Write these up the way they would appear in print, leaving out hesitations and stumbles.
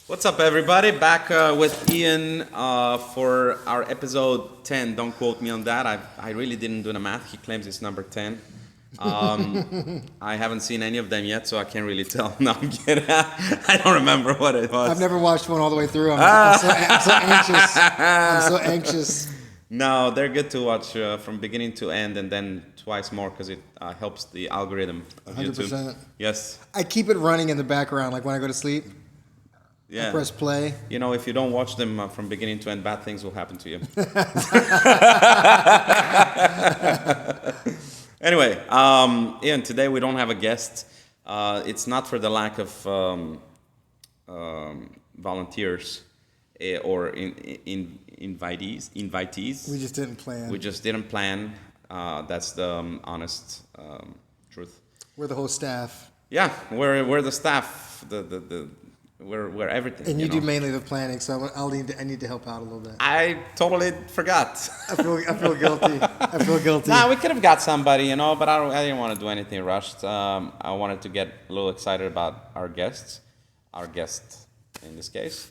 What's up, everybody? Back with Ian for our episode 10. Don't quote me on that. I really didn't do the math. He claims it's number 10. I haven't seen any of them yet, so I can't really tell. No, I'm kidding. I don't remember what it was. I've never watched one all the way through. I'm so anxious. I'm so anxious. No, they're good to watch from beginning to end, and then twice more because it helps the algorithm of 100%. YouTube. Yes. I keep it running in the background, like when I go to sleep. Yeah. I press play. You know, if you don't watch them from beginning to end, bad things will happen to you. Anyway, Ian, today we don't have a guest. It's not for the lack of volunteers or invitees. We just didn't plan. We just didn't plan. That's the honest truth. We're the whole staff. Yeah, we're the staff. We're everything. And you do mainly the planning, so I need to help out a little bit. I totally forgot. I feel guilty. I feel guilty. Nah, we could have got somebody, but I didn't want to do anything rushed. I wanted to get a little excited about our guest in this case,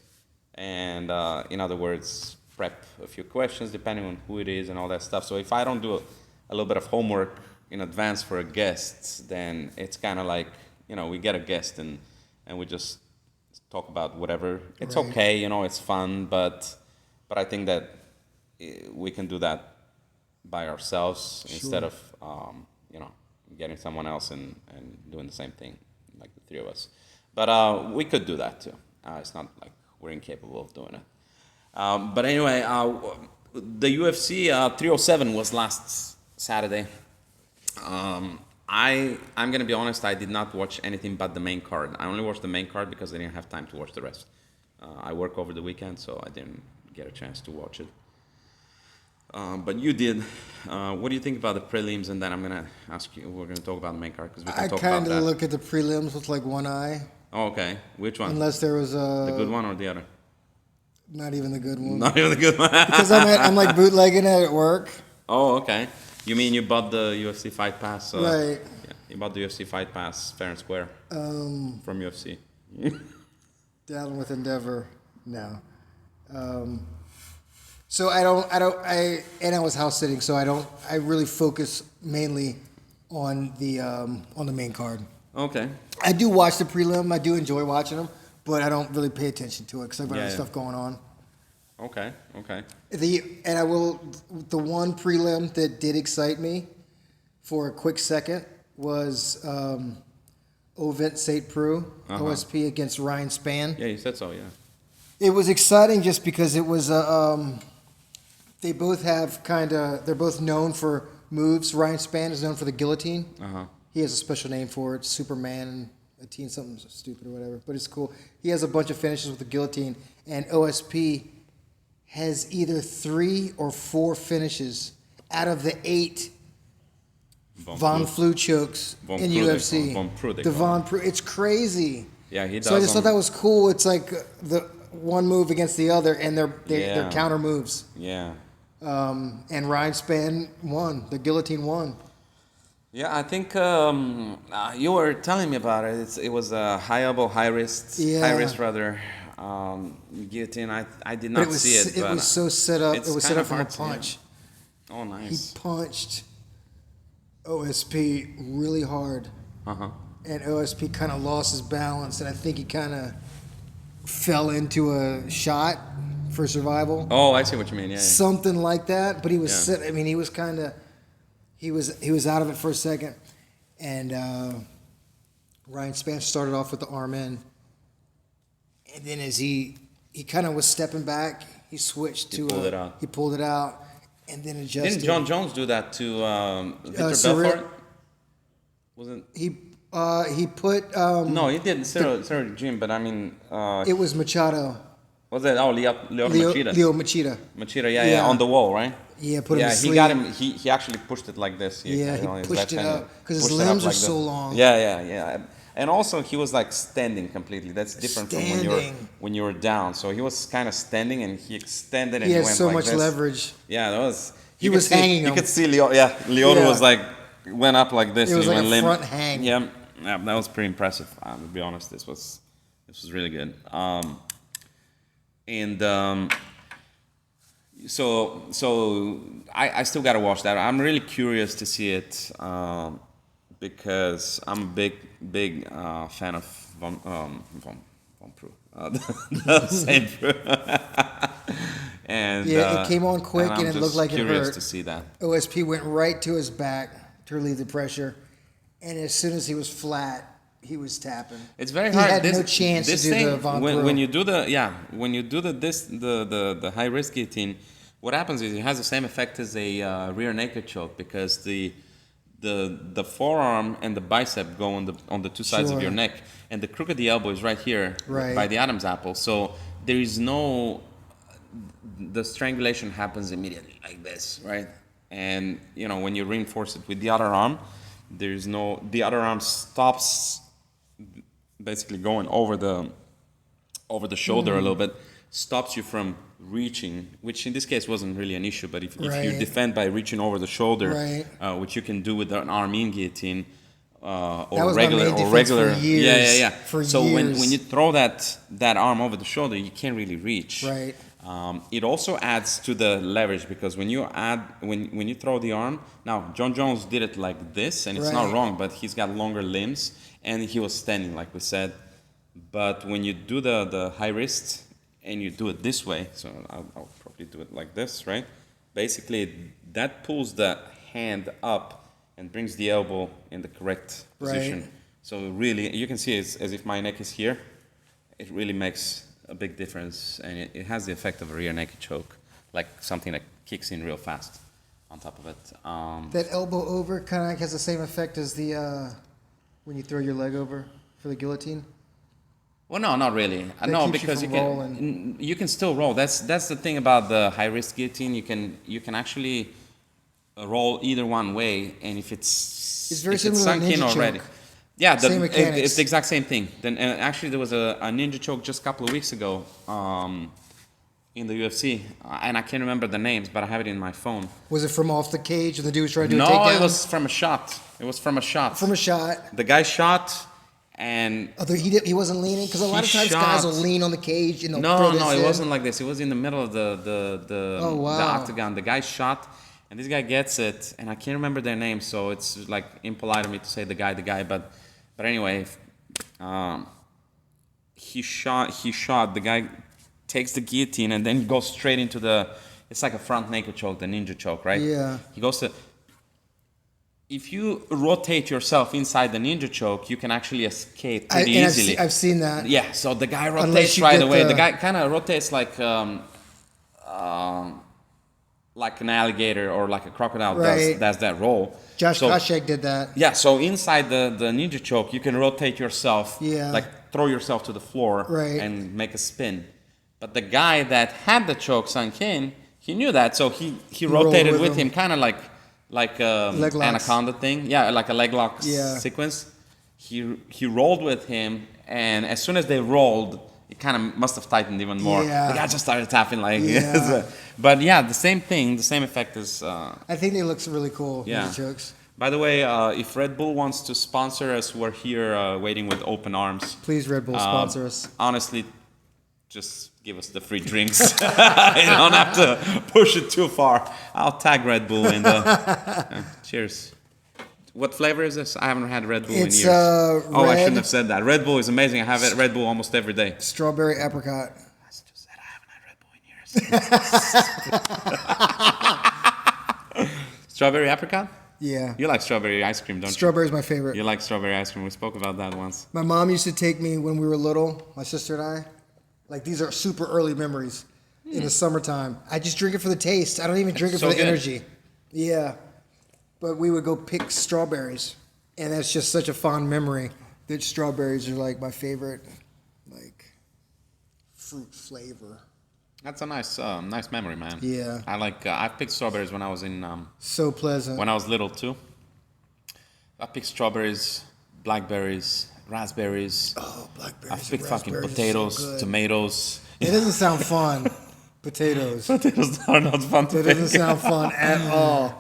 and in other words, prep a few questions depending on who it is and all that stuff. So if I don't do a little bit of homework in advance for a guest, then it's kind of like we get a guest and we just talk about whatever. It's right. Okay, it's fun, but I think that we can do that by ourselves instead of getting someone else and doing the same thing like the three of us. But we could do that too. It's not like we're incapable of doing it. But anyway, the UFC 307 was last Saturday. I'm gonna be honest. I did not watch anything but the main card. I only watched the main card because I didn't have time to watch the rest. I work over the weekend, so I didn't get a chance to watch it. But you did. What do you think about the prelims? And then I'm gonna ask you. We're gonna talk about the main card because we can talk about that. I kind of look at the prelims with like one eye. Oh, okay. Which one? Unless there was the good one or the other? Not even the good one. Not even the good one. Because I'm like bootlegging it at work. Oh, okay. You mean you bought the UFC Fight Pass? Right. Yeah, you bought the UFC Fight Pass fair and square from UFC. Down with Endeavor. No. So I was house sitting, so I really focus mainly on the main card. Okay. I do watch the prelim. I do enjoy watching them, but I don't really pay attention to it because I've got other stuff going on. Okay. The one prelim that did excite me for a quick second was Ovent St. Preux, OSP against Ryan Spann. Yeah, you said so, yeah. It was exciting just because it was they both have they're both known for moves. Ryan Spann is known for the guillotine. He has a special name for it, Superman, something stupid or whatever, but it's cool. He has a bunch of finishes with the guillotine, and OSP has either 3 or 4 finishes out of the 8 Von Flue chokes in UFC. The Von Preux. It's crazy. Yeah, he does. So I just thought that was cool. It's like the one move against the other, and they're counter moves. Yeah. And Ryan Spann won. The guillotine won. Yeah, I think you were telling me about it. It was a high elbow, high wrist guillotine. I did not see it. It was so set up. It was set up from a punch. Yeah. Oh, nice. He punched OSP really hard. And OSP kind of lost his balance, and I think he kind of fell into a shot for survival. Oh, I see what you mean. Yeah. Something like that. But he was he was kind of he was out of it for a second, and Ryan Spann started off with the arm in, and then as he kind of was stepping back, he switched to he pulled it out, and then adjusted. Didn't John Jones do that to Victor Belfort? Wasn't he put no, he didn't. Cyril Jim, but I mean it was Machado. Was it? Oh, Leo Machida. Leo Machida. Machida, yeah, on the wall, right? Yeah, put him to sleep. He got him. He actually pushed it like this. He pushed it up because his limbs are so long. Yeah. And also he was like standing completely. That's different from when you were down. So he was kind of standing and he extended and he went like this. He has so much leverage. Yeah, that was. He was hanging. You could see Leo. Yeah, Leon was like went up like this. It was and like he went a front hang. Yeah, that was pretty impressive. To be honest, this was really good. and so I still gotta watch that. I'm really curious to see it because I'm a big fan of Von Prue, the same Prue. And Yeah, it came on quick and it looked like it hurt. I'm just curious to see that. OSP went right to his back to relieve the pressure, and as soon as he was flat, he was tapping. It's very he hard. He had no chance to do the Von Prue. When you do the high risk guillotine, what happens is it has the same effect as a rear naked choke because the forearm and the bicep go on the two sides of your neck, and the crook of the elbow is right here by the Adam's apple. So there is the strangulation happens immediately like this, right? And when you reinforce it with the other arm, the other arm stops basically going over the shoulder a little bit, stops you from reaching, which in this case wasn't really an issue, but if you defend by reaching over the shoulder, which you can do with an arm-in guillotine or regular, So when you throw that arm over the shoulder, you can't really reach. Right. It also adds to the leverage because when you throw the arm, now John Jones did it like this, and it's not wrong, but he's got longer limbs, and he was standing, like we said. But when you do the high wrist and you do it this way, so I'll probably do it like this, right? Basically, that pulls the hand up and brings the elbow in the correct position. Right. So really, you can see it's as if my neck is here. It really makes a big difference, and it has the effect of a rear naked choke, like something that kicks in real fast on top of it. That elbow over kind of has the same effect as the when you throw your leg over for the guillotine. Well, no, not really. No, because you can still roll. That's the thing about the high risk guillotine. You can actually roll either one way, and if it's very similar to a ninja already. Choke. Yeah, it's the exact same thing. Then actually there was a ninja choke just a couple of weeks ago in the UFC, and I can't remember the names, but I have it in my phone. Was it from off the cage, and the dude was trying to do a takedown? No, it was from a shot. From a shot. The guy shot. And he wasn't leaning because a lot of times guys will lean on the cage and they'll no, it wasn't like this. It was in the middle of the octagon. The guy shot, and this guy gets it, and I can't remember their name, so it's like impolite of me to say the guy. But anyway, he shot. The guy takes the guillotine and then he goes straight into it's like a front naked choke, the ninja choke, right? Yeah. He goes to. If you rotate yourself inside the ninja choke, you can actually escape pretty easily. I've seen that. Yeah, so the guy rotates right away. The guy kind of rotates like an alligator or like a crocodile does that roll. Josh Koscheck did that. Yeah, so inside the ninja choke, you can rotate yourself, like throw yourself to the floor and make a spin. But the guy that had the choke sunk in, he knew that, so he rotated with him kind of like anaconda thing, like a leg lock sequence. He rolled with him, and as soon as they rolled, it kind of must have tightened even more. The guy just started tapping but the same thing, the same effect is. I think it looks really cool. These jokes. By the way, if Red Bull wants to sponsor us, we're here waiting with open arms. Please, Red Bull, sponsor us. Honestly, just give us the free drinks. You don't have to push it too far. I'll tag Red Bull in the... cheers. What flavor is this? I haven't had Red Bull in years. I shouldn't have said that. Red Bull is amazing. I have Red Bull almost every day. Strawberry apricot. I just said I haven't had Red Bull in years. Strawberry apricot? Yeah. You like strawberry ice cream, don't you? Strawberry's my favorite. You like strawberry ice cream. We spoke about that once. My mom used to take me when we were little, my sister and I. Like, these are super early memories in the summertime. I just drink it for the taste. I don't even drink it for the energy. Yeah. But we would go pick strawberries. And that's just such a fond memory that strawberries are, like, my favorite, like, fruit flavor. That's a nice memory, man. Yeah. I picked strawberries when I was in... so pleasant. When I was little, too. I picked strawberries, blackberries... raspberries. Oh, blackberries. I picked fucking potatoes, so tomatoes. It doesn't sound fun. Potatoes. Potatoes are not fun to pick. It doesn't sound fun at all.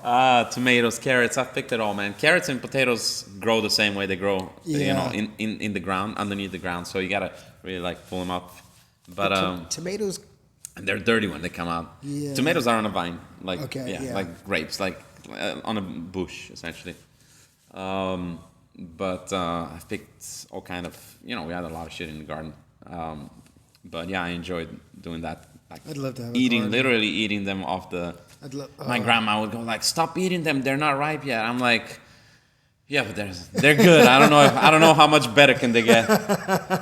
Tomatoes, carrots. I've picked it all, man. Carrots and potatoes grow the same way they grow, in the ground, underneath the ground. So you gotta really like pull them up. But tomatoes and they're dirty when they come out. Yeah. Tomatoes are on a vine, like Okay, yeah. like grapes, like on a bush essentially. But I've picked all kind of, we had a lot of shit in the garden. But yeah, I enjoyed doing that. Like I'd love to have literally eating them off the. My grandma would go like, "Stop eating them; they're not ripe yet." I'm like, "Yeah, but they're good. I don't know how much better can they get."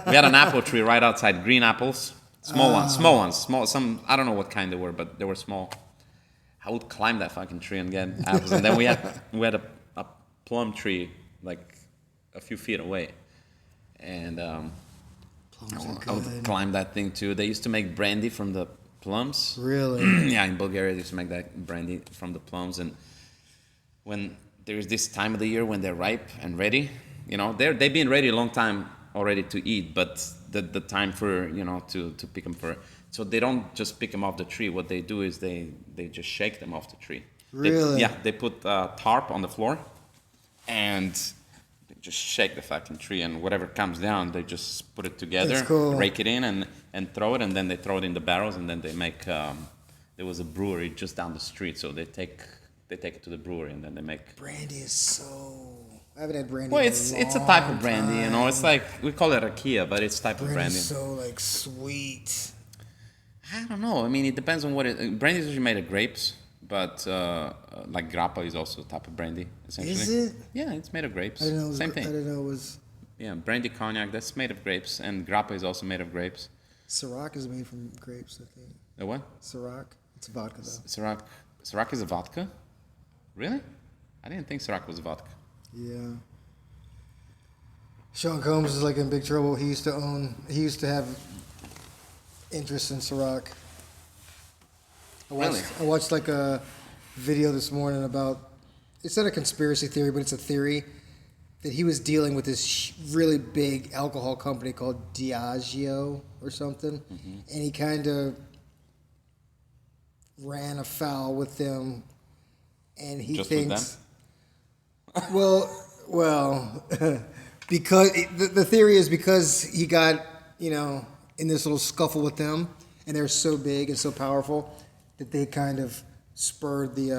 We had an apple tree right outside, green apples, small ones. Some I don't know what kind they were, but they were small. I would climb that fucking tree and get apples, and then we had a plum tree like a few feet away, and I would climb that thing too. They used to make brandy from the plums. Really? Yeah, in Bulgaria they used to make that brandy from the plums, and when there's this time of the year when they're ripe and ready, they've been ready a long time already to eat, but the time for to pick them so they don't just pick them off the tree. What they do is they just shake them off the tree. Really? They put tarp on the floor and they just shake the fucking tree, and whatever comes down they just put it together. That's cool. Rake it in and throw it, and then they throw it in the barrels, and then they make there was a brewery just down the street, so they take it to the brewery, and then they make brandy. Is so I haven't had brandy. Well, in it's a type of brandy, It's like we call it rakia, but it's type of brandy. So like sweet. I don't know. I mean, it depends on what brandy is usually made of grapes, but like grappa is also a type of brandy, essentially. Is it? Yeah, it's made of grapes. I didn't know it was, Same thing. I didn't know it was. Yeah, brandy cognac, that's made of grapes, and grappa is also made of grapes. Ciroc is made from grapes, I think. A what? Ciroc. It's a vodka though. Ciroc is a vodka? Really? I didn't think Ciroc was a vodka. Yeah. Sean Combs is like in big trouble. He used to have interest in Ciroc. I watched like a video this morning about, it's not a conspiracy theory, but it's a theory that he was dealing with this really big alcohol company called Diageo or something, and he kind of ran afoul with them, and he just thinks, well, because the theory is because he got in this little scuffle with them, and they're so big and so powerful that they kind of spurred the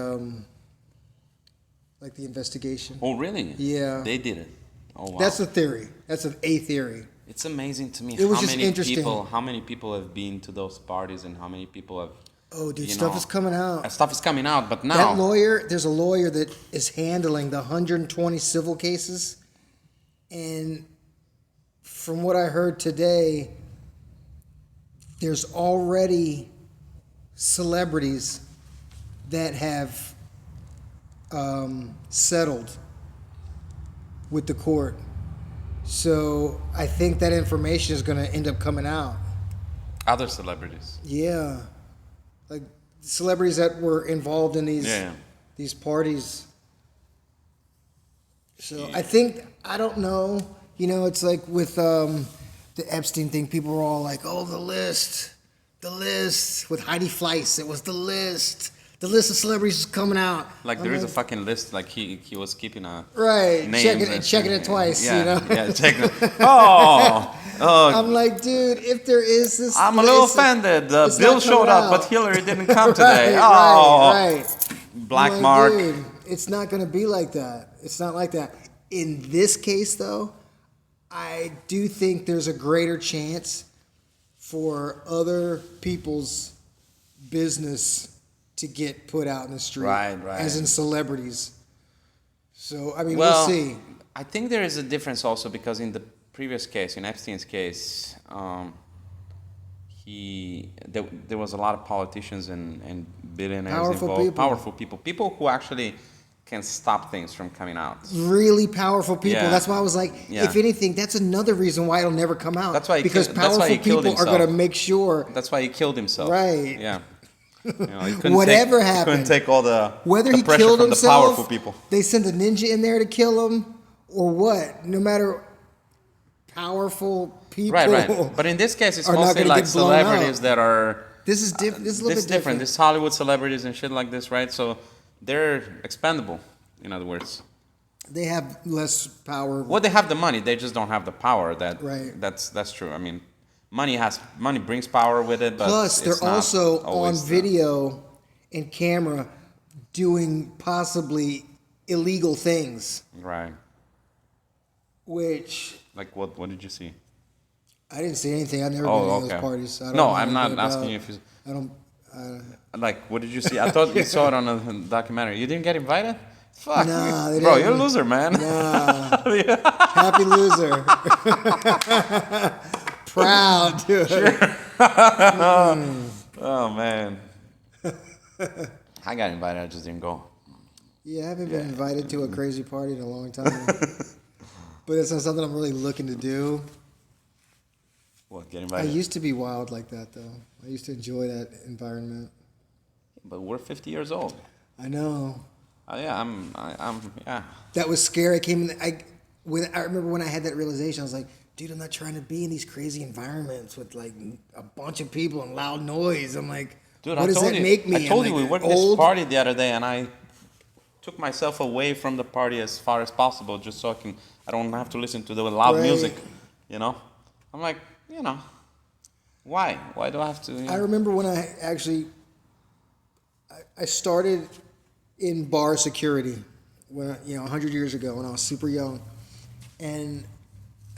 the investigation. Oh, really? Yeah. They did it. Oh, wow. That's the theory. That's a theory. It's amazing to me how many people have been to those parties and how many people have. Oh, dude, stuff is coming out. Stuff is coming out, but now there's a lawyer that is handling the 120 civil cases, and from what I heard today, there's already celebrities that have settled with the court. So I think that information is going to end up coming out. Other celebrities. Yeah. Like celebrities that were involved in these parties. So I don't know. It's like with the Epstein thing, people were all like, oh, the list. With Heidi Fleiss, it was the list. The list of celebrities is coming out. Like there is a fucking list. Like he was keeping a right, checking it twice. Yeah, checking it. Oh, I'm like, dude, if there is this, I'm a little offended. Bill showed up, but Hillary didn't come today. right. Black mark. Dude, it's not going to be like that. It's not like that. In this case, though, I do think there's a greater chance for other people's business to get put out in the street, right. As in celebrities. So I mean, we'll see. I think there is a difference also because in the previous case, in Epstein's case, there was a lot of politicians and billionaires involved, powerful people who actually can stop things from coming out. Really powerful people. Yeah. That's why I was like, if anything, that's another reason why it'll never come out. That's why powerful people are going to make sure. That's why he killed himself. Right. Yeah. Whatever happened, he couldn't take all the whether the he pressure killed from himself, the powerful people. They sent a ninja in there to kill him, or what? No matter powerful people, right. But in this case, it's mostly like celebrities that are. This is different. This is a little bit different. This Hollywood celebrities and shit like this, right? So they're expendable. In other words, they have less power. Well, they have the money. They just don't have the power. Right. That's true. I mean, money brings power with it, but Plus, it's they're not also on always video and camera doing possibly illegal things, right. which Like what did you see? I didn't see anything. I've never been to Oh, any of okay. those parties. So I don't No, know I'm anything not asking you about. if you I don't. like. What did you see? I thought you saw it on a documentary. You didn't get invited? Fuck, Nah, they bro, didn't. you're a loser, man. Nah, happy loser. Proud, dude. Oh man, I got invited. I just didn't go. Yeah, I haven't been invited to a crazy party in a long time. But it's not something I'm really looking to do. What, get I invited? used to be wild like that, though. I used to enjoy that environment. But we're 50 years old. I know. Yeah, yeah. That was scary. I remember when I had that realization, I was like, dude, I'm not trying to be in these crazy environments with like a bunch of people and loud noise. I'm like, Dude, what does that make me? I told you like we worked old? this party the other day, and I took myself away from the party as far as possible, just so I don't have to listen to the loud Right. music. You know, I'm like, why? Why do I have to? I remember when I started in bar security when 100 years ago when I was super young, and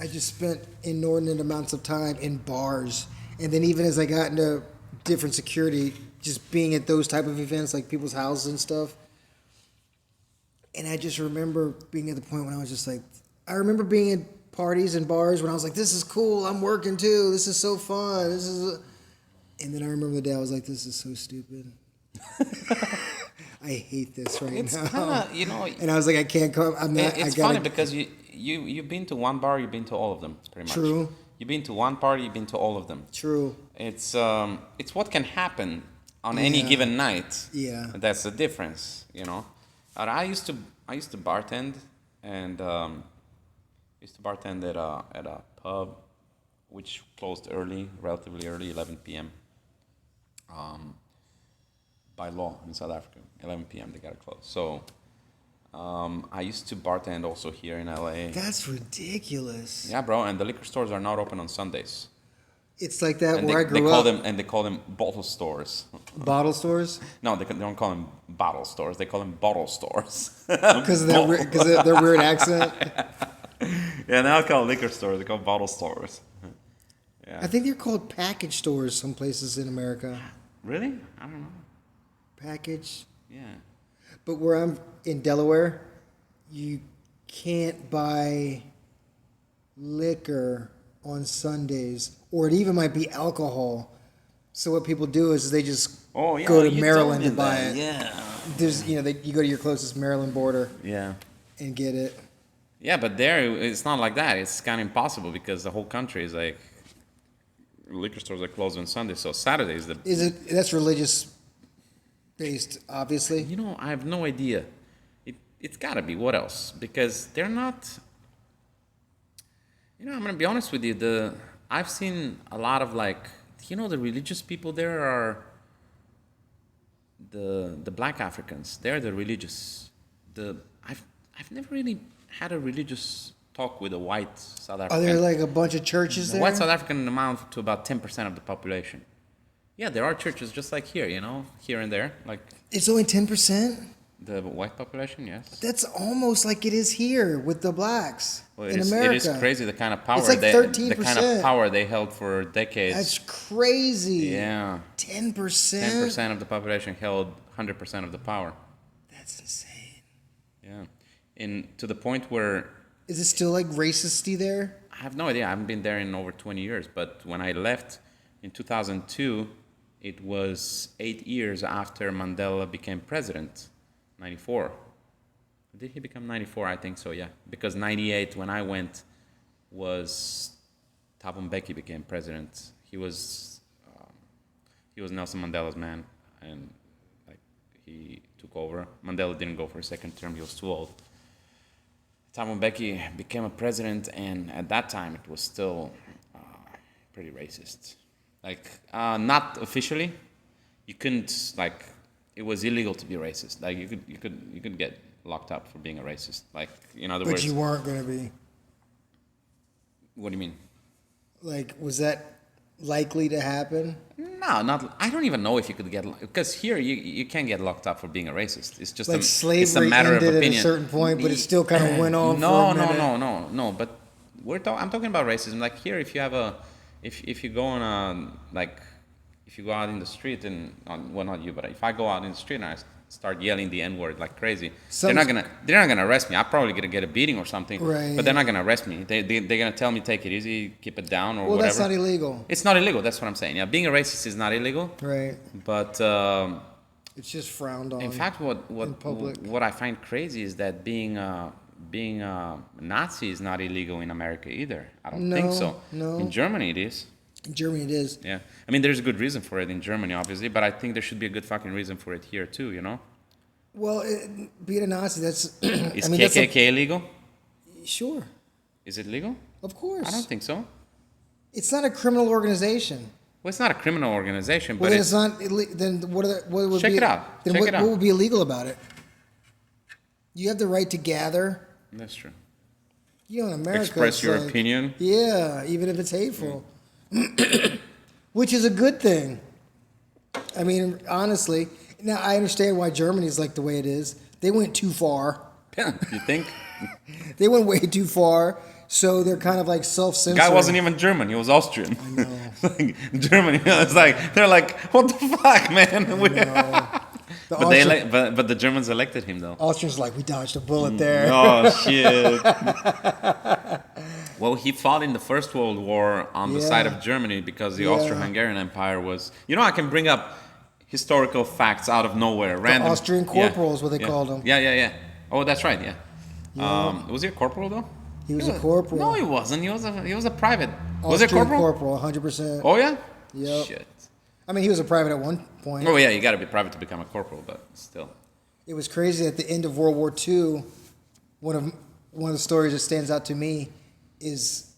I just spent inordinate amounts of time in bars, and then even as I got into different security, just being at those type of events like people's houses and stuff, and I just remember being at the point when I was just like, I remember being at parties and bars when I was like, this is cool, I'm working too, this is so fun, and then I remember the day I was like, this is so stupid. I hate this right it's now. kind of And I was like, I can't come. I'm not. It's I gotta, funny because you've been to one bar, you've been to all of them, pretty much. True. You've been to one party, you've been to all of them. True. It's what can happen on any Yeah. given night. Yeah. That's the difference, And I used to bartend, and used to bartend at a pub, which closed early, relatively early, 11 p.m. By law in South Africa, 11 p.m. they gotta close. So I used to bartend also here in LA. That's ridiculous. Yeah, bro, and the liquor stores are not open on Sundays. It's like that And where I they grew call up. they call them bottle stores. Bottle stores No, they don't call them bottle stores. They call them bottle stores. because of their weird accent. Yeah, now I call liquor stores. They call bottle stores. Yeah. I think they're called package stores some places in America. Really? I don't know. Package. Yeah. But where I'm in Delaware, you can't buy liquor on Sundays, or it even might be alcohol. So what people do is they just Oh yeah. go to you Maryland told to me buy that. it. Yeah. There's, you go to your closest Maryland border Yeah. and get it. Yeah, but there it's not like that. It's kind of impossible because the whole country is like liquor stores are closed on Sunday, so Saturday is the. Is it? That's religious based, obviously. I have no idea. It's gotta be. What else? Because they're not. I'm gonna be honest with you. I've seen a lot of the religious people there are the black Africans. They're the religious. I've never really had a religious talk with a white South African. Are there like a bunch of churches The there? white South African amount to about 10% of the population. Yeah, there are churches just like here, here and there, like It's only 10%. the white population. Yes. That's almost like it is here with the blacks Well, in it America. is crazy the kind of power It's like the 13%. kind of power they held for decades. That's crazy. Yeah. 10%. 10% of the population held 100% of the power. That's insane. Yeah. To the point where Is it still like racisty there? I have no idea. I haven't been there in over 20 years. But when I left in 2002, it was 8 years after Mandela became president, 94. Did he become 94? I think so, yeah. Because 98, when I went, was Thabo Mbeki became president. He was Nelson Mandela's man, and he took over. Mandela didn't go for a second term. He was too old. Thabo Mbeki became a president, and at that time it was still pretty racist. Not officially, you couldn't it was illegal to be racist. You could get locked up for being a racist. In other words. But you weren't going to be. What do you mean? Was that likely to happen? No, not. I don't even know if you could get, because here you can't get locked up for being a racist. It's just Like it's a slavery matter of ended at a opinion. certain point, but it still kind of went on for No, a no, minute. no. But I'm talking about racism. Like here, if you have if you go on if you go out in the street and well, not you, but if I go out in the street and I start yelling the N-word like crazy, they're not gonna arrest me. I'm probably gonna get a beating or something. Right. But they're not gonna arrest me. They're gonna tell me take it easy, keep it down, or Well, whatever. that's not illegal. It's not illegal. That's what I'm saying. Yeah, being a racist is not illegal. Right. But It's just frowned on. in fact, public. what I find crazy is that being a Nazi is not illegal in America either. I don't think so. No. In Germany, it is. In Germany, it is. Yeah, I mean, there's a good reason for it in Germany, obviously, but I think there should be a good fucking reason for it here too. You know? Well, being a Nazi, that's. Is I mean, KKK illegal? Sure. Is it legal? Of course. I don't think so. It's not a criminal organization. Well, it's not a criminal organization, Well, but then it's not. Then what would Check be? it out. Then Check what, it out. what would be illegal about it? You have the right to gather. That's true. You know, in America, Express it's your like- opinion. Yeah, even if it's hateful, which is a good thing. I mean, honestly, now I understand why Germany's like the way it is. They went too far. Yeah, you think? They went way too far, so they're kind of like self-censoring. Guy wasn't even German; he was Austrian. I know. Like, Germany, it's like they're like, what the fuck, man? The But the Germans elected him though. Austrians like, we dodged a bullet there. Oh shit! Well, he fought in the First World War on the Yeah. side of Germany because the Yeah. Austro-Hungarian Empire was. You know, I can bring up historical facts out of nowhere, random. Austrian corporal is what they called him. Yeah. Oh, that's right. Yeah. Was he a corporal though? He was a corporal. No, he wasn't. He was a private. Was he a Austrian corporal? 100%. Oh yeah. Yep. Shit. I mean, he was a private at one point. Oh yeah, you got to be private to become a corporal, but still. It was crazy at the end of World War II. One of the stories that stands out to me is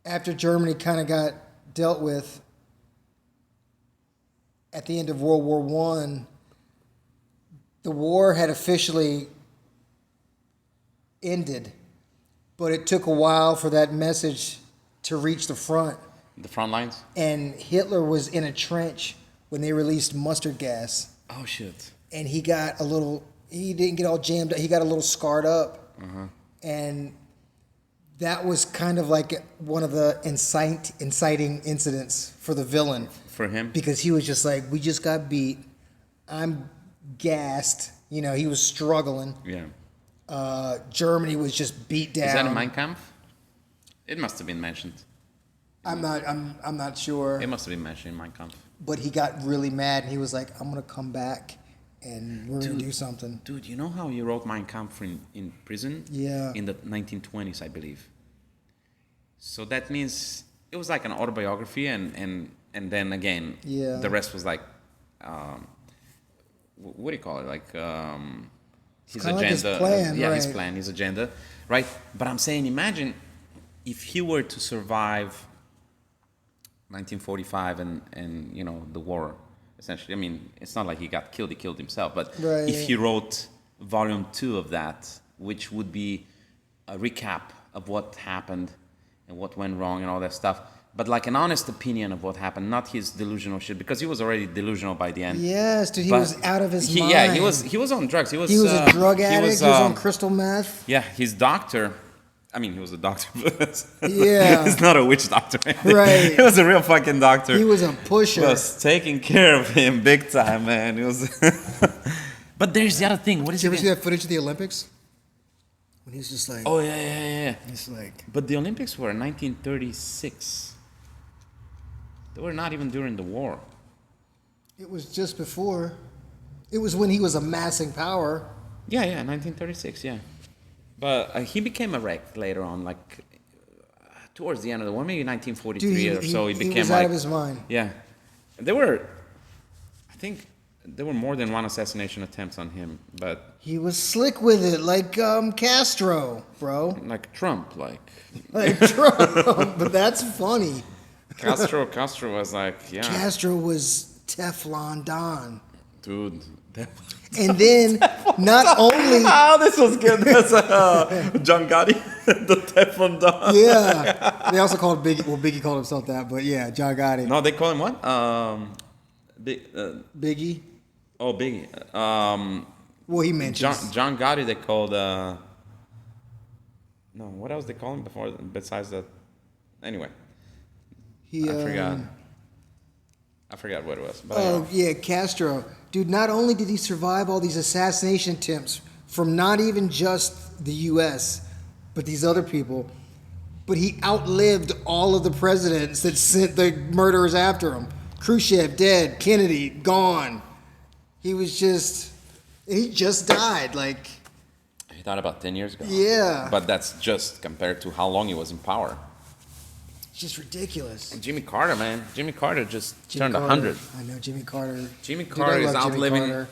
after Germany kind of got dealt with at the end of World War I, the war had officially ended, but it took a while for that message to reach the front. The front lines. And Hitler was in a trench when they released mustard gas. Oh shit. And he didn't get all jammed up. He got a little scarred up. And that was kind of like one of the inciting incidents for the villain. For him? Because he was just like, we just got beat. I'm gassed. You know, he was struggling. Yeah. Germany was just beat down. Is that in Mein Kampf? It must have been mentioned. I'm not sure. It must have been mentioned in Mein Kampf. But he got really mad and he was like, I'm gonna come back and we're gonna do something. Dude, you know how he wrote Mein Kampf in prison? Yeah. In the 1920s, I believe. So that means it was like an autobiography, and then again, Yeah. the rest was like, what do you call it? Like his kinda agenda. like his plan, yeah, his right. plan, his agenda, right? But I'm saying, imagine if he were to survive 1945 and you know the war. Essentially, I mean, it's not like he got killed; he killed himself. But Right. if he wrote volume 2 of that, which would be a recap of what happened and what went wrong and all that stuff, but like an honest opinion of what happened, not his delusional shit, because he was already delusional by the end. Yes, dude, he But was out of his mind. Yeah, he was on drugs. He was a drug addict. He was on um, crystal meth. yeah, his doctor. I mean, he was a doctor. But Yeah. he's not a witch doctor. Right. He was a real fucking doctor. He was a pusher. Was taking care of him big time, man. It was. But there's the other thing. What is Did you ever it? see that footage of the Olympics? When he's just like, Oh yeah. he's like, But the Olympics were in 1936. They were not even during the war. it was just before. It was when he was amassing power. Yeah, 1936. Yeah, but he became a wreck later on, like towards the end of the war, maybe 1943 Dude, or so. He became was like out of his mind. Yeah, I think there were more than one assassination attempts on him, but He was slick with it, like Castro, bro. like Trump, like Like Trump. But that's funny. Castro was like, yeah, Castro was Teflon Don. dude. And then not only Oh, this was good. That's John Gotti. The Teflon Don. Yeah. They also called Biggie. Well, Biggie called himself that, but yeah, John Gotti. No, they call him what? Biggie. Oh, Biggie. Well, he mentions John Gotti. They called. No, what else they call him before besides that? Anyway, he. I forgot. I forgot what it was. But Oh yeah, Castro. Dude, not only did he survive all these assassination attempts from not even just the U.S., but these other people, but he outlived all of the presidents that sent the murderers after him. Khrushchev dead, Kennedy gone. He just died. Like, he died about 10 years ago. yeah, But that's just compared to how long he was in power. it's just ridiculous. And Jimmy Carter, man. Jimmy Carter just Jimmy turned Carter. 100. I know Jimmy Carter. Jimmy Dude, Carter I is love Jimmy outliving. Carter.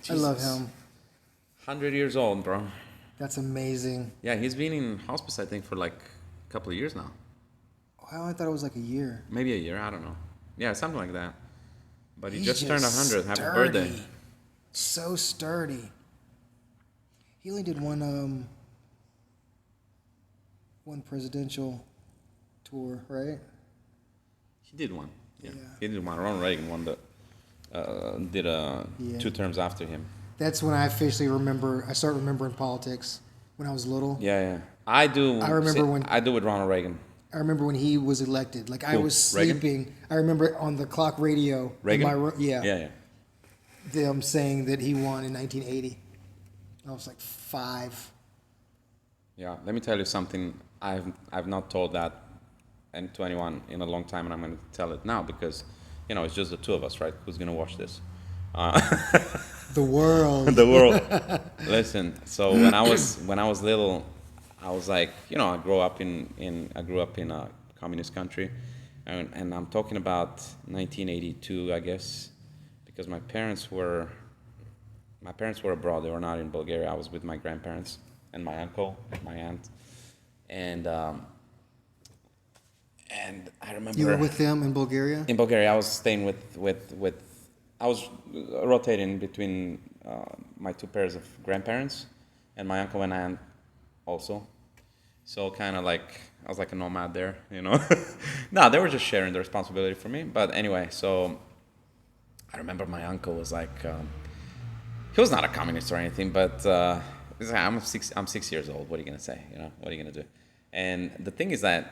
I love him. 100 years old, bro. That's amazing. Yeah, he's been in hospice, I think, for like a couple of years now. Wow, I thought it was like a year. Maybe a year, I don't know. Yeah, something like that. But he He's just turned 100. Happy birthday. sturdy. So sturdy. He only did one presidential tour, right? He did one. Yeah. Yeah. He did one. Ronald Reagan won the did Yeah. 2 terms after him. That's when I officially I start remembering politics when I was little. Yeah. I do. I remember when- I do with Ronald Reagan. I remember when he was elected. Like, I Who, was Reagan? sleeping. I remember on the clock radio. Reagan? In my yeah. Yeah. Them saying that he won in 1980. I was like 5. Yeah. Let me tell you something. I've not told that and to anyone in a long time, and I'm going to tell it now because, it's just the two of us, right? Who's going to watch this? The world. The world. Listen. So when I was little, I was like, I grew up in a communist country, and I'm talking about 1982, I guess, because my parents were abroad. They were not in Bulgaria. I was with my grandparents and my uncle, my aunt, and I remember You were with them in Bulgaria? in Bulgaria. I was staying with I was rotating between my 2 pairs of grandparents and my uncle and aunt also. So kind of like I was like a nomad there, No, they were just sharing the responsibility for me. But anyway, so I remember my uncle was like, he was not a communist or anything, but he's like, I'm 6 years old. What are you gonna say? What are you gonna do? And the thing is that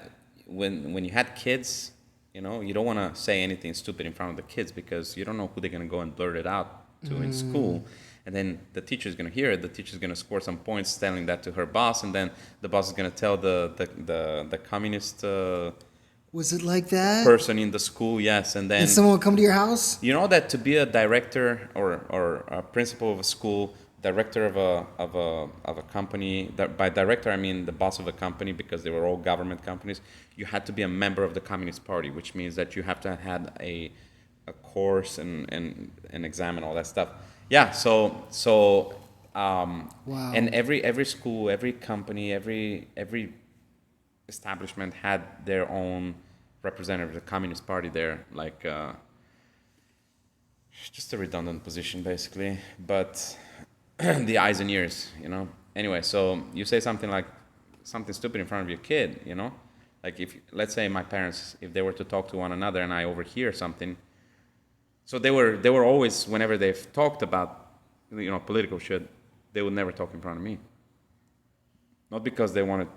when you had kids, you don't want to say anything stupid in front of the kids because you don't know who they're gonna go and blurt it out to in school. And then the teacher's going to hear it. The teacher's going to score some points telling that to her boss. And then the boss is going to tell the communist Was it like that? person in the school, yes. And then, Did someone come to your house? you know that to be a director or a principal of a school, director of a company, by director I mean the boss of a company because they were all government companies, you had to be a member of the Communist Party, which means that you have to have had a course and exam and all that stuff. Yeah, so Wow. and every school, every company, every establishment had their own representative of the Communist Party there, like just a redundant position basically, but the eyes and ears, Anyway, so you say something stupid in front of your kid, like if let's say my parents, if they were to talk to one another and I overhear something. So they were always, whenever they've talked about, political shit, they would never talk in front of me. Not because they wanted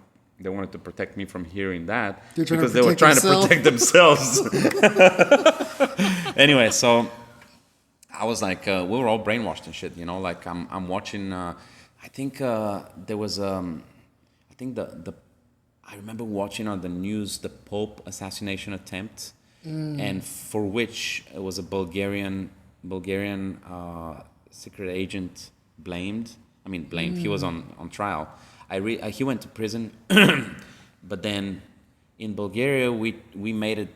to protect me from hearing that, because they were trying to protect themselves. Anyway, so I was like, we were all brainwashed and shit, like I'm watching. I think there was I think I remember watching on the news the Pope assassination attempt. And for which it was a Bulgarian secret agent blamed. I mean, blamed. He was on trial. He went to prison, but then in Bulgaria we made it.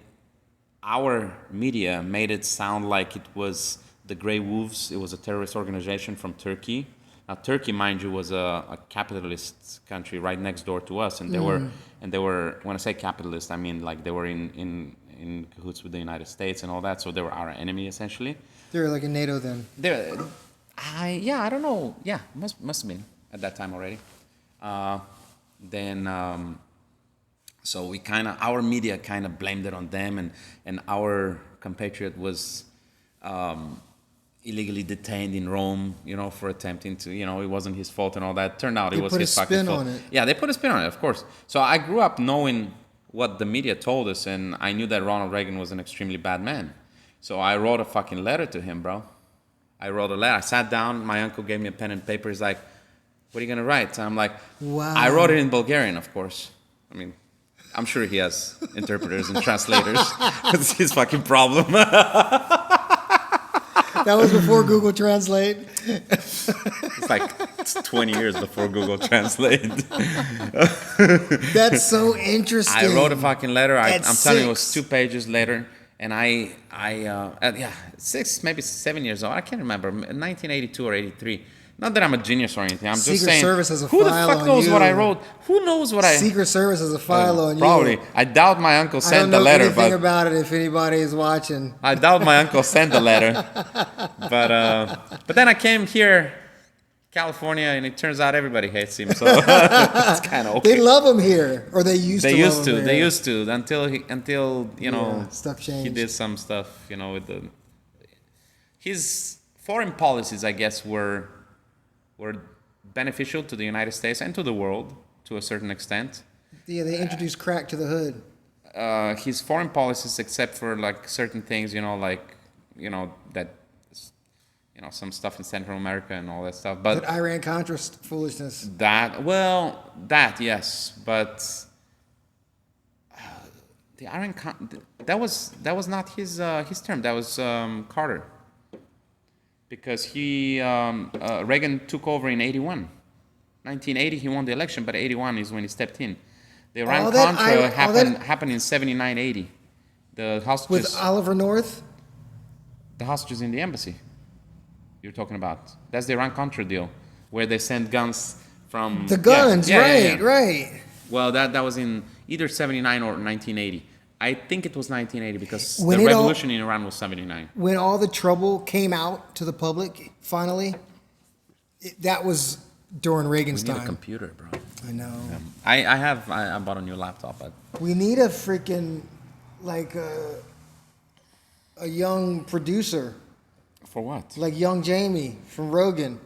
Our media made it sound like it was the Grey Wolves. It was a terrorist organization from Turkey. Now, Turkey, mind you, was a capitalist country right next door to us, and they were. When I say capitalist, I mean like they were in cahoots with the United States and all that, so they were our enemy essentially. They're like in NATO then. I don't know. Yeah, must have been at that time already. then so we our media kind of blamed it on them, and our compatriot was illegally detained in Rome, for attempting to, it wasn't his fault and all that. Turned out it was his fucking fault. They put a spin on it. Yeah, they put a spin on it, of course. So I grew up knowing what the media told us, and I knew that Ronald Reagan was an extremely bad man. So I wrote a fucking letter to him, bro. I wrote a letter. I sat down. My uncle gave me a pen and paper. He's like, "What are you gonna write?" And I'm like, "Wow." I wrote it in Bulgarian, of course. I mean, I'm sure he has interpreters and translators. It's his fucking problem. That was before Google Translate. It's like 20 years before Google Translate. That's so interesting. I wrote a fucking letter. I'm telling you, it was 2 pages later. And maybe 7 years old. I can't remember. 1982 or 83. Not that I'm a genius or anything. I'm just saying. Secret Service has a who the file fuck on knows you. what I wrote? Who knows what I... Secret Service has a file on probably. you. Probably. I doubt my uncle sent the letter. I don't know anything about it if anybody is watching. I doubt my uncle sent the letter. But then I came here, California, and it turns out everybody hates him. So it's kind of okay. They love him here. Or they used to love him here. They used to. Until stuff changed. He did some stuff, with his foreign policies, I guess, were beneficial to the United States and to the world to a certain extent. Yeah, they introduced crack to the hood. His foreign policies, except for like certain things, that some stuff in Central America and all that stuff. But that Iran-Contra foolishness. That yes, but the Iran that was not his term. That was Carter. Because Reagan took over in 81. 1980, he won the election, but 81 is when he stepped in. The Iran-Contra happened in 79, 80. The hostages... With Oliver North? The hostages in the embassy you're talking about. That's the Iran-Contra deal, where they sent guns from... The guns, right. Well, that was in either 79 or 1980. I think it was 1980 because the revolution in Iran was 79. When all the trouble came out to the public, finally, that was during Reagan's time. We need a computer, bro. I know. I bought a new laptop. But we need a freaking, a young producer. For what? Like young Jamie from Rogan.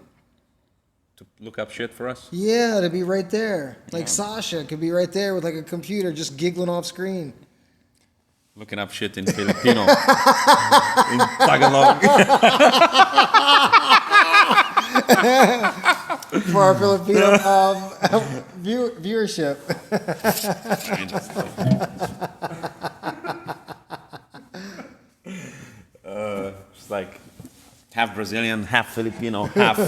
To look up shit for us? Yeah, to be right there. Like Sasha could be right there with like a computer just giggling off screen. Looking up shit in Filipino. In Tagalog. For our Filipino viewership. It's like half Brazilian, half Filipino, half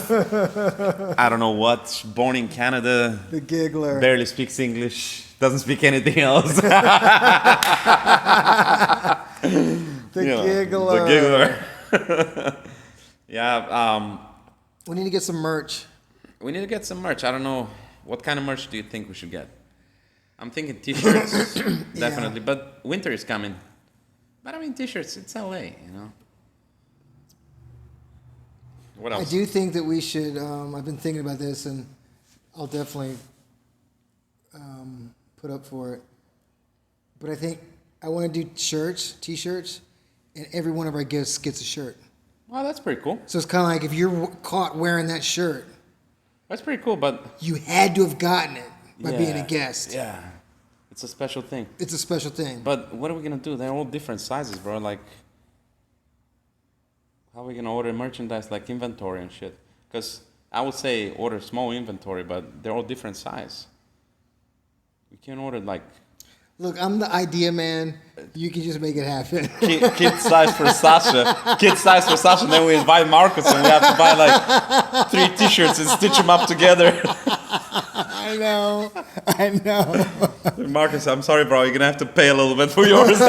I don't know what. Born in Canada. The giggler. Barely speaks English. Doesn't speak anything else. The giggler. The giggler. Yeah. We need to get some merch. We need to get some merch. I don't know. What kind of merch do you think we should get? I'm thinking t-shirts, definitely. Yeah. But winter is coming. But I mean, t-shirts, it's LA, What else? I do think that we should, I've been thinking about this, and I'll definitely put up for it. But I think I want to do t-shirts, and every one of our guests gets a shirt. Well, that's pretty cool. So it's kind of like if you're caught wearing that shirt. That's pretty cool, but... You had to have gotten it by being a guest. Yeah. It's a special thing. It's a special thing. But what are we going to do? They're all different sizes, bro. Like, how are we going to order merchandise like inventory and shit? Because I would say order small inventory, but they're all different size. We can't order like... Look, I'm the idea man. You can just make it happen. Kid size for Sasha. Kid size for Sasha. And then we invite Marcus and we have to buy like 3 t-shirts and stitch them up together. I know. Marcus, I'm sorry, bro. You're going to have to pay a little bit for yours. You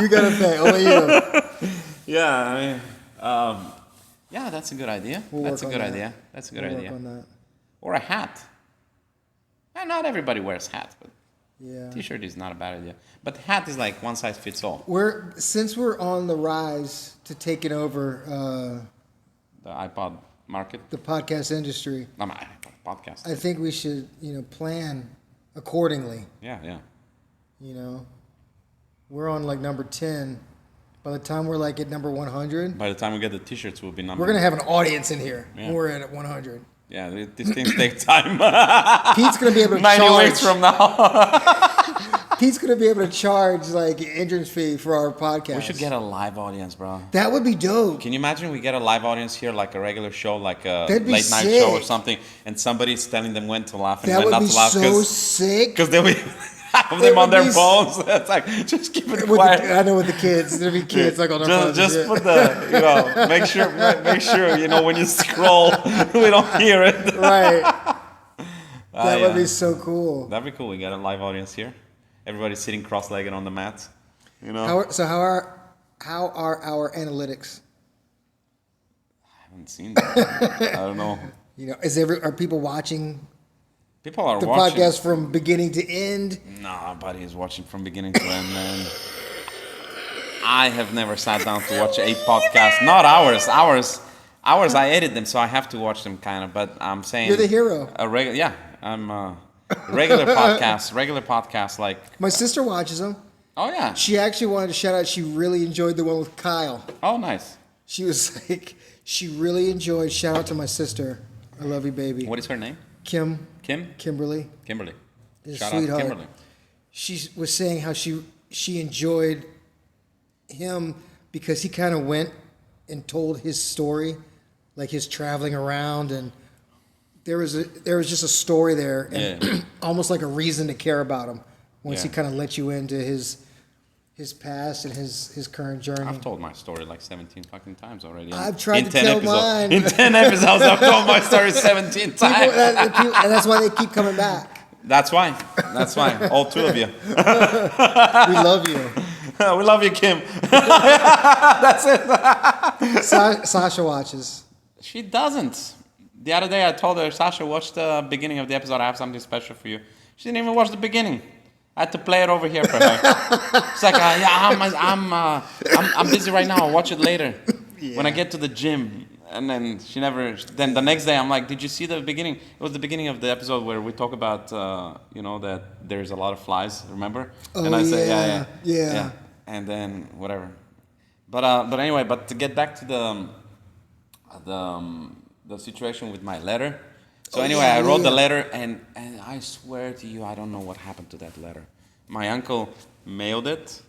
got to pay. Only you. Yeah, I mean, yeah, that's a good idea. That's a good idea. Work on that. Or a hat. Not everybody wears hats, but yeah, t-shirt is not a bad idea. But hat is like one size fits all. Since we're on the rise to taking over the iPod market, the podcast industry. No, my iPod. podcast. I think we should, plan accordingly. Yeah. We're on like number 10. By the time we're like at number 100, By the time we get the t-shirts, we'll be number. we're gonna have an audience in here. Yeah. When we're at 100. Yeah, these things take time. Pete's gonna be able to 90 charge. weeks from now. Pete's gonna be able to charge like entrance fee for our podcast. We should get a live audience, bro. That would be dope. Can you imagine we get a live audience here, like a regular show, like a That'd be late night sick. show or something, and somebody's telling them when to laugh and That when would not be to laugh so sick. because they'll be half of It them on would their be phones. It's like, just keep it With quiet. I know with the kids, there'll be kids like on their phones. Just and shit. put the, make sure, when you scroll, we don't hear it. Right. That would Yeah. be so cool. That'd be cool. We got a live audience here. Everybody's sitting cross-legged on the mat. How are our analytics? I haven't seen that. I don't know. Are people watching People are the watching. podcast from beginning to end? Nobody is watching from beginning to end, man. I have never sat down to watch a podcast. Not ours. Ours, I edit them, so I have to watch them, kind of. But I'm saying You're the hero. I'm regular podcast. Like, My sister watches them. oh yeah, She actually wanted to shout out. She really enjoyed the one with Kyle. oh nice. She was like, she really enjoyed. Shout out to my sister. I love you, baby. What is her name? Kim. Kim? Kimberly. Kimberly. Is a Shout out to sweetheart. Kimberly. She was saying how she enjoyed him because he kind of went and told his story, like his traveling around, and there was just a story there, and Yeah. almost like a reason to care about him once he Yeah. kind of let you into his past and his current journey. I've told my story like 17 fucking times already. I've tried to 10 tell episodes. mine. In 10 episodes, I've told my story 17 times. And that's why they keep coming back. That's why. All two of you. We love you. We love you, Kim. That's it. Sasha watches. She doesn't. The other day I told her, Sasha, watch the beginning of the episode. I have something special for you. She didn't even watch the beginning. I had to play it over here for her. It's like, I'm busy right now. I'll watch it later when I get to the gym. And then she never. Then the next day I'm like, did you see the beginning? It was the beginning of the episode where we talk about, that there's a lot of flies. Remember? Oh, and I say, yeah. And then whatever. But anyway, but to get back to the situation with my letter. So anyway, I wrote the letter, and I swear to you, I don't know what happened to that letter. My uncle mailed it.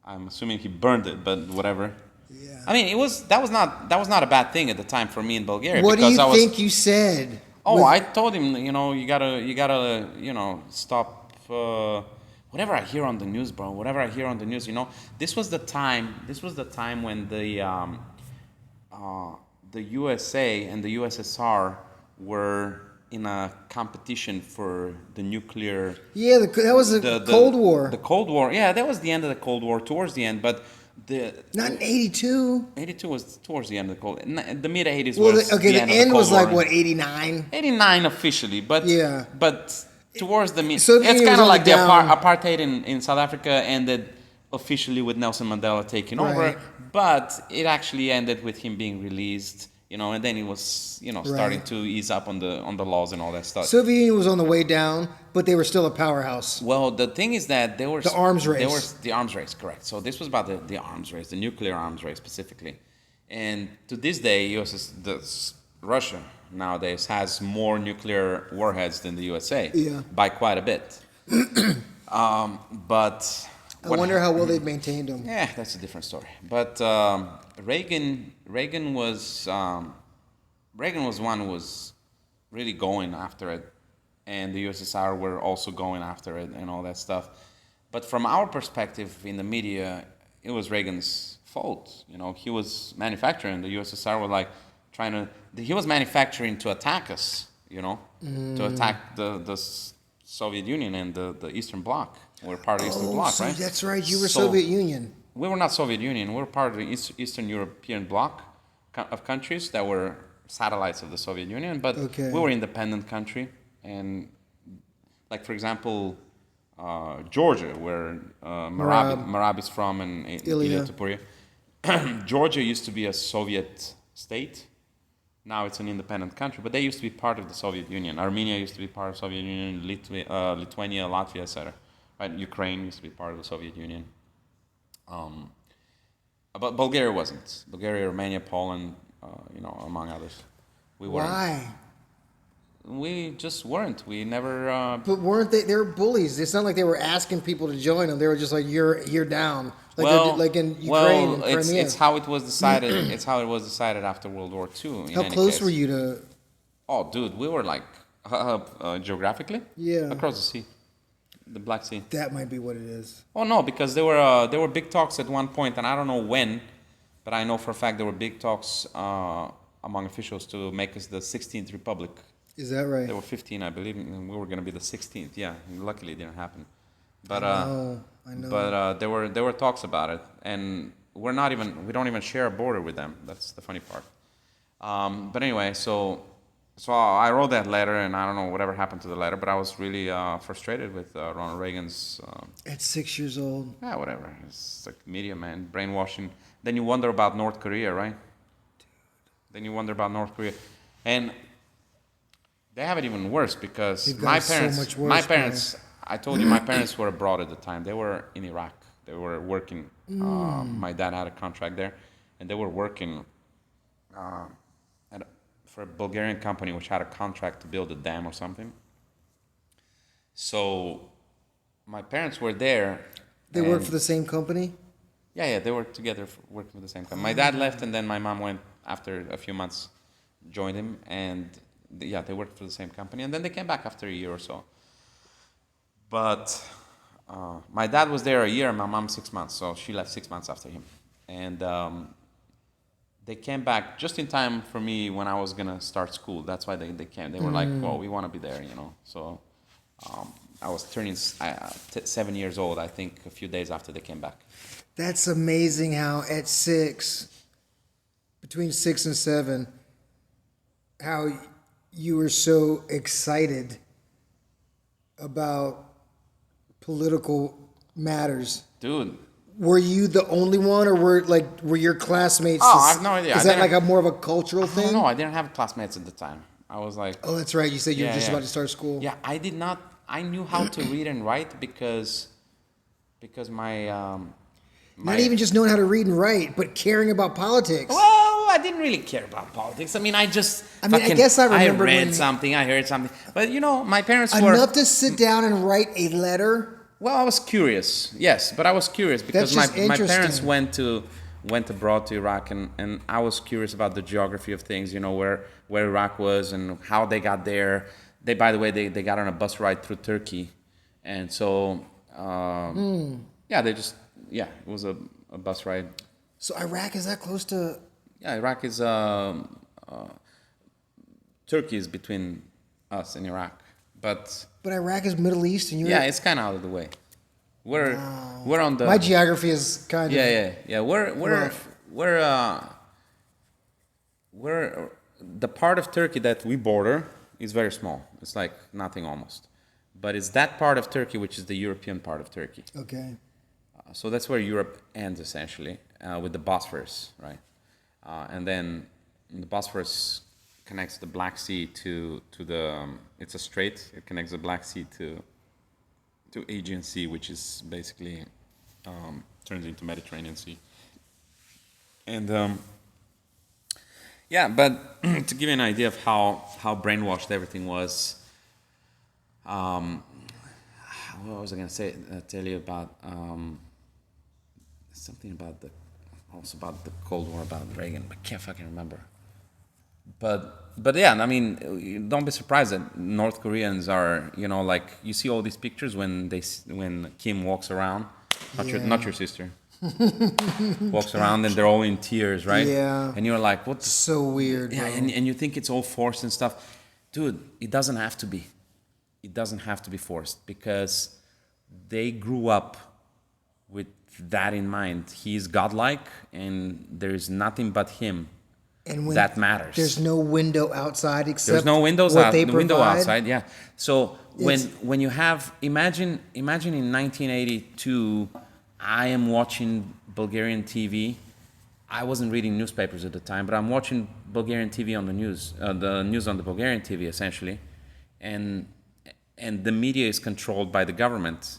I'm assuming he burned it, but whatever. Yeah. I mean, that was not a bad thing at the time for me in Bulgaria. What do because you think you said? I told him, you gotta, stop. Whatever I hear on the news, bro. Whatever I hear on the news, this was the time when the USA and the USSR were in a competition for the nuclear. Yeah, that was the Cold War. The Cold War, yeah, that was the end of the Cold War, towards the end, but not in 82. 82 was towards the end of the Cold. The mid 80s Well, was the end end of the was Cold like War. what, 89? 89 officially, but Yeah. but towards the mid, Soviet it's Union kind of was like the only down. apartheid in South Africa ended officially with Nelson Mandela taking over, Right. but it actually ended with him being released. And then he was, starting Right. to ease up on the laws and all that stuff. Soviet Union was on the way down, but they were still a powerhouse. Well, the thing is that they were The arms race. They were the arms race, correct? So this was about the arms race, the nuclear arms race specifically. And to this day, Russia nowadays has more nuclear warheads than the USA. Yeah. By quite a bit. But I wonder how well they've maintained them. yeah, that's a different story. But Reagan was one who was really going after it, and the USSR were also going after it and all that stuff. But from our perspective in the media, it was Reagan's fault. He was manufacturing. The USSR were like he was manufacturing to attack us. To attack the Soviet Union and the Eastern Bloc. We're part of the Eastern Bloc, so right? that's right. You were So- Soviet Union. We were not Soviet Union. We were part of the Eastern European bloc of countries that were satellites of the Soviet Union, but Okay. we were an independent country. And, like, for example, Georgia, where Marab is from, and Ilya. Tapuria. Georgia used to be a Soviet state, Now it's an independent country, but they used to be part of the Soviet Union. Armenia used to be part of the Soviet Union. Lithuania, Latvia, etc. Right? Ukraine used to be part of the Soviet Union. But Bulgaria wasn't. Bulgaria, Romania, Poland, among others. We weren't. Why? We just weren't. We never. But weren't they? They were bullies. It's not like they were asking people to join them. They were just like, "You're down." Like in Ukraine and Crimea. It's how it was decided. It's how it was decided after World War II. How close were you to? Oh, dude, we were like geographically. Yeah. Across the sea, the Black Sea. That might be what it is. Oh no, because there were big talks at one point, and I don't know when, but I know for a fact there were big talks among officials to make us the 16th Republic. Is that right? There were 15, I believe, and we were going to be the 16th. Yeah, and luckily it didn't happen. But I know. But there were talks about it, and we don't even share a border with them. That's the funny part. But anyway, so I wrote that letter, and I don't know whatever happened to the letter, but I was really frustrated with Ronald Reagan's. At 6 years old. Yeah, whatever. It's like media, man, brainwashing. Then you wonder about North Korea, right? Dude. Then you wonder about North Korea, and they have it even worse because my parents. I told you my parents were abroad at the time. They were in Iraq. They were working. My dad had a contract there, and they were working for a Bulgarian company which had a contract to build a dam or something. So my parents were there. They worked for the same company? Yeah, they were together working for the same company. My dad left, and then my mom went after a few months, joined him, and they worked for the same company. And then they came back after a year or so. But my dad was there a year, and my mom 6 months. So she left 6 months after him. And they came back just in time for me when I was going to start school. That's why they came. They were like, well, we want to be there, So I was turning 7 years old, I think, a few days after they came back. That's amazing how at 6, between 6 and 7, how you were so excited about political matters. Dude. Were you the only one, or were your classmates? Oh, I have no idea. Is that like a more of a cultural thing? No, I didn't have classmates at the time. I was like... Oh, that's right. You said you were just about to start school. Yeah, I did not... I knew how to read and write because my... Not even just knowing how to read and write, but caring about politics. Well, I didn't really care about politics. I mean, I guess I remember I read something, I heard something. But, my parents were... Enough to sit down and write a letter? Well, I was curious, yes. But I was curious because my parents went abroad to Iraq, and I was curious about the geography of things, where Iraq was and how they got there. By the way, they got on a bus ride through Turkey. And so, it was a bus ride. So Iraq, is that close to... Yeah, Iraq is... Turkey is between us and Iraq. But Iraq is Middle East and you're... Yeah, it's kind of out of the way. We're on the... My geography is kind of... Yeah. We're the part of Turkey that we border is very small. It's like nothing almost. But it's that part of Turkey which is the European part of Turkey. Okay. So that's where Europe ends essentially, with the Bosphorus, right? And then the Bosphorus connects the Black Sea to the... it's a strait. It connects the Black Sea to Aegean Sea, which is basically turns into Mediterranean Sea. And but to give you an idea of how brainwashed everything was, what was I going to tell you about something about the Cold War, about Reagan, but I can't fucking remember. But yeah, I mean, don't be surprised that North Koreans are, like you see all these pictures when Kim walks around, not your sister, walks around and they're all in tears, right? Yeah. And you're like, what's so weird? Yeah, and you think it's all forced and stuff, dude. It doesn't have to be. It doesn't have to be forced because they grew up with that in mind. He's godlike, and there's nothing but him. And that matters. There's no window outside except there's no windows what out. They the provide. Window outside, yeah. So when you have imagine in 1982, I am watching Bulgarian TV. I wasn't reading newspapers at the time, but I'm watching Bulgarian TV on the news on the Bulgarian TV essentially, and the media is controlled by the government,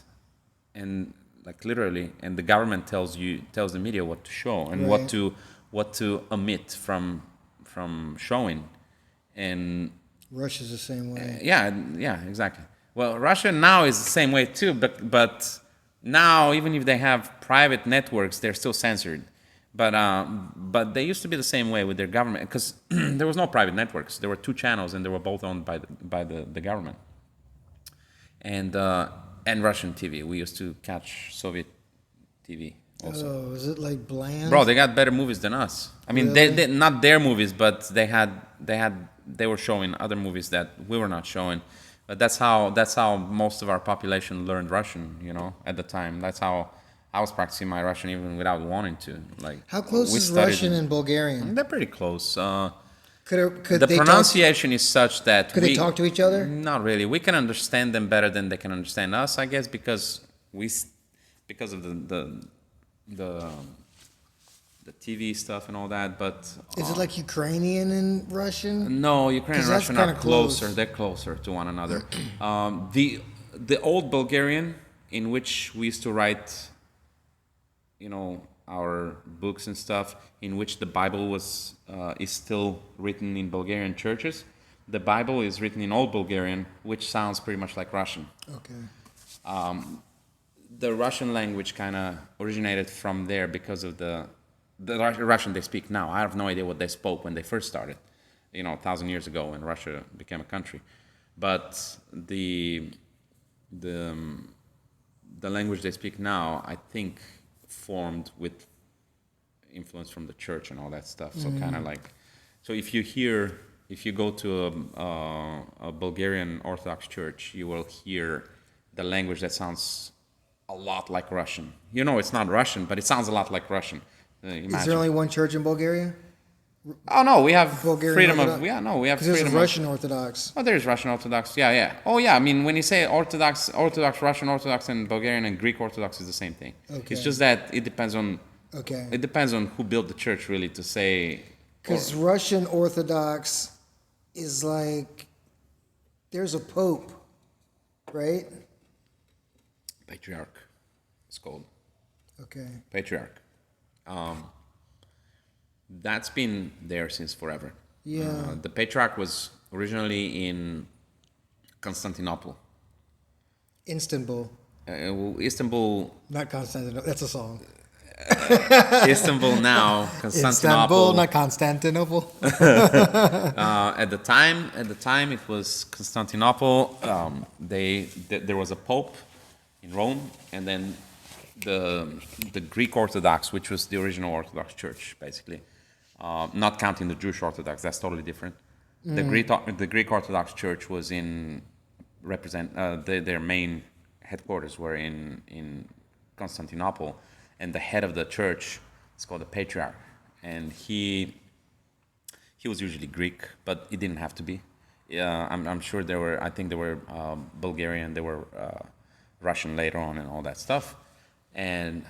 and like literally, and the government tells the media what to show and what to omit from showing, and Russia's the same way. yeah, exactly. Well, Russia now is the same way too, but now even if they have private networks, they're still censored. But they used to be the same way with their government because there was no private networks. There were two channels, and they were both owned by the government. And Russian TV. We used to catch Soviet TV also. Oh, is it like bland? Bro, they got better movies than us. I mean, Really? they not their movies, but they were showing other movies that we were not showing. But that's how most of our population learned Russian. At the time, that's how I was practicing my Russian even without wanting to. Like, How close we is studied Russian and Bulgarian? They're pretty close. Could The they pronunciation is such that Could they talk to each other? Not really. We can understand them better than they can understand us, I guess, because of the TV stuff and all that. But Is it like Ukrainian and Russian? no, Ukraine and 'Cause that's Russian are kinda close. closer. They're closer to one another. The old Bulgarian, in which we used to write, our books and stuff, in which the Bible is still written in Bulgarian churches. The Bible is written in Old Bulgarian, which sounds pretty much like Russian. Okay. The Russian language kind of originated from there because of the Russian they speak now. I have no idea what they spoke when they first started, 1,000 years ago when Russia became a country. But the language they speak now, I think, formed with influence from the church and all that stuff. So kind of like, so if you go to a Bulgarian Orthodox church, you will hear the language that sounds a lot like Russian. It's not Russian, but it sounds a lot like Russian. Is there only one church in Bulgaria? Oh no, we have Bulgarian freedom Orthodox? of we have Because there's freedom a of. Russian Orthodox. Oh, there's Russian Orthodox. Yeah. Oh, yeah. I mean, when you say Orthodox, Russian Orthodox, and Bulgarian and Greek Orthodox is the same thing. Okay. It's just that it depends on. Okay. It depends on who built the church, really, to say. Because Russian Orthodox is like, there's a pope, right? Patriarch. It's called Okay. patriarch. That's been there since forever. Yeah. The patriarch was originally in Constantinople. Istanbul. Istanbul. Not Constantinople. That's a song. Istanbul now, Constantinople. Istanbul, not Constantinople. At the time, it was Constantinople. There was a pope in Rome, and then the Greek Orthodox, which was the original Orthodox Church, basically, not counting the Jewish Orthodox. That's totally different. The Greek Orthodox Church was their main headquarters were in Constantinople. And the head of the church is called the patriarch, and he was usually Greek, but it didn't have to be. I'm sure there were. I think there were Bulgarian, there were Russian later on, and all that stuff. And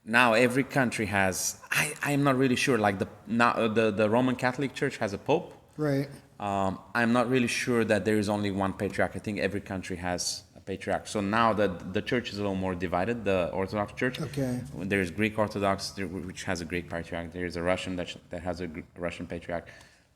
now every country has. I'm not really sure. Like the Roman Catholic Church has a pope. Right. I'm not really sure that there is only one patriarch. I think every country has a patriarch. So now that the church is a little more divided, the Orthodox Church. Okay. There's Greek Orthodox, which has a Greek patriarch. There's a Russian that has a Russian patriarch,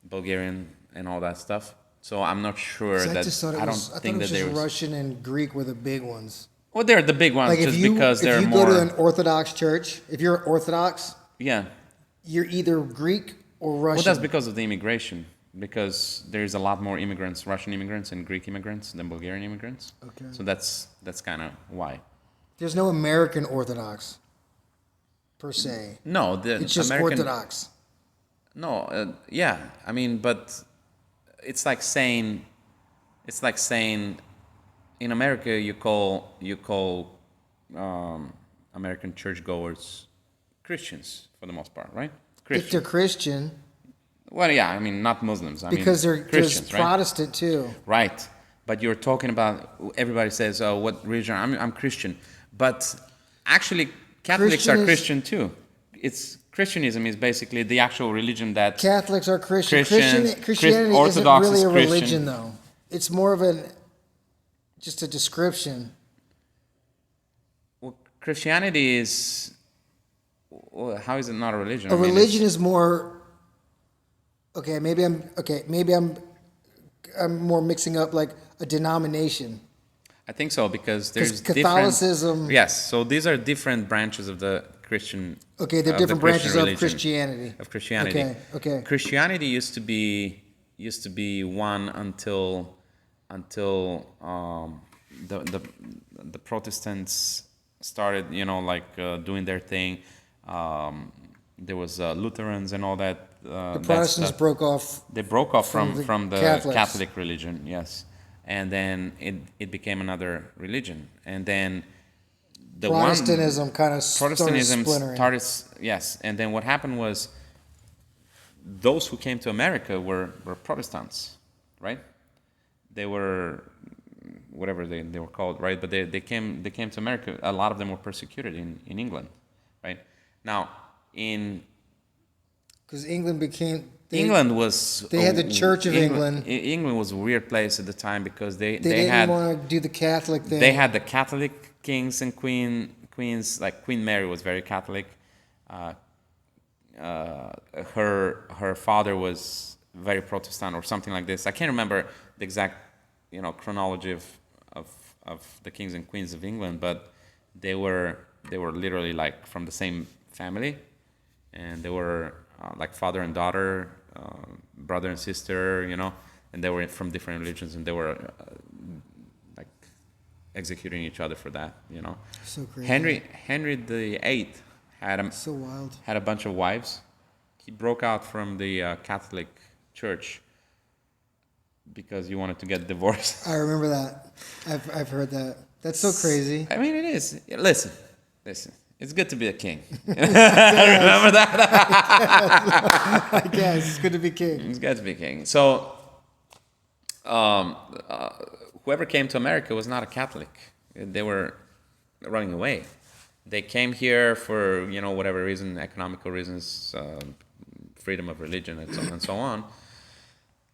Bulgarian, and all that stuff. So I'm not sure I that. just thought it I don't was, I think thought it that was there just was. Russian and Greek were the big ones. Well, they're the big ones, Like just because they're if you more. go to an Orthodox church, if you're Orthodox, Yeah. you're either Greek or Russian. Well, that's because of the immigration. Because there's a lot more immigrants, Russian immigrants and Greek immigrants than Bulgarian immigrants. Okay. So that's kind of why. There's no American Orthodox, per se. No, It's just American. Orthodox. No, yeah. I mean, but it's like saying, in America you call American churchgoers Christians for the most part, right? If they're Christian, Well, yeah. I mean, not Muslims. because mean, there's Christians, right? Protestant too. Right. But you're talking about, everybody says, oh, what religion? I'm Christian. But actually, Catholics Christian are is- Christian too. it's Christianism is basically the actual religion that Catholics are Christian. Christians, Christianity Orthodox isn't really a is Christian. religion, though. It's more of just a description. Well, Christianity is. Well, how is it not a religion? A religion is more. Okay, maybe I'm more mixing up like a denomination. I think so because there's Catholicism. Yes, so these are different branches of the Christian. Okay, they're different branches of Christianity. Of Christianity. Okay. Christianity used to be one until the Protestants started, doing their thing. There was Lutherans and all that. The Protestants broke off. They broke off from the Catholics. Catholic religion, yes, and then it became another religion, and then Protestantism kind of started splintering. Yes, and then what happened was those who came to America were Protestants, right? They were whatever they were called, right? But they came to America. A lot of them were persecuted in England, right? Now because England became. They had the Church of England. England was a weird place at the time because they didn't had want to do the Catholic thing. They had the Catholic kings and queens. Like Queen Mary was very Catholic. Her father was very Protestant or something like this. I can't remember the exact chronology of the kings and queens of England, but they were literally like from the same family, and they were like father and daughter, brother and sister, and they were from different religions, and they were like executing each other for that, So crazy. Henry VIII had so wild. Had a bunch of wives. He broke out from the Catholic Church because he wanted to get divorced. I remember that. I've heard that. That's so crazy. I mean, it is. Listen. It's good to be a king. Remember that? I guess. It's good to be king. It's good to be king. So, whoever came to America was not a Catholic. They were running away. They came here for, whatever reason, economical reasons, freedom of religion, and so on.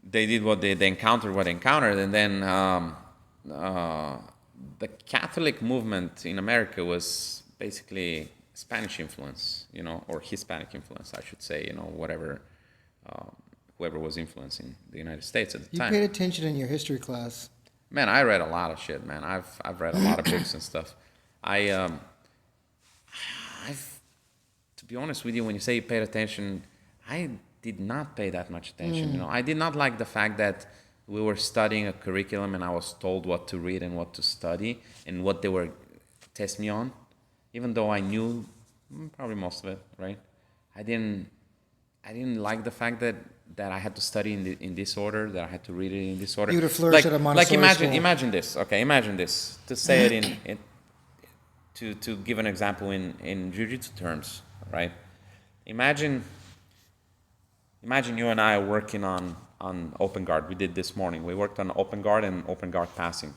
They did what they encountered, and then the Catholic movement in America was basically Spanish influence, or Hispanic influence, I should say, whatever, whoever was influencing the United States at the time. You paid attention in your history class. Man, I read a lot of shit, man. I've read a lot of books and stuff. I've, to be honest with you, when you say you paid attention, I did not pay that much attention. I did not like the fact that we were studying a curriculum and I was told what to read and what to study and what they were test me on, even though I knew probably most of it, right? I didn't like the fact that I had to study in this order, that I had to read it in this order. You would have flourished at a Montessori school. Imagine this. Okay, imagine this. To say it to give an example in Jiujitsu terms, right? Imagine you and I are working on open guard. We did this morning. We worked on open guard and open guard passing.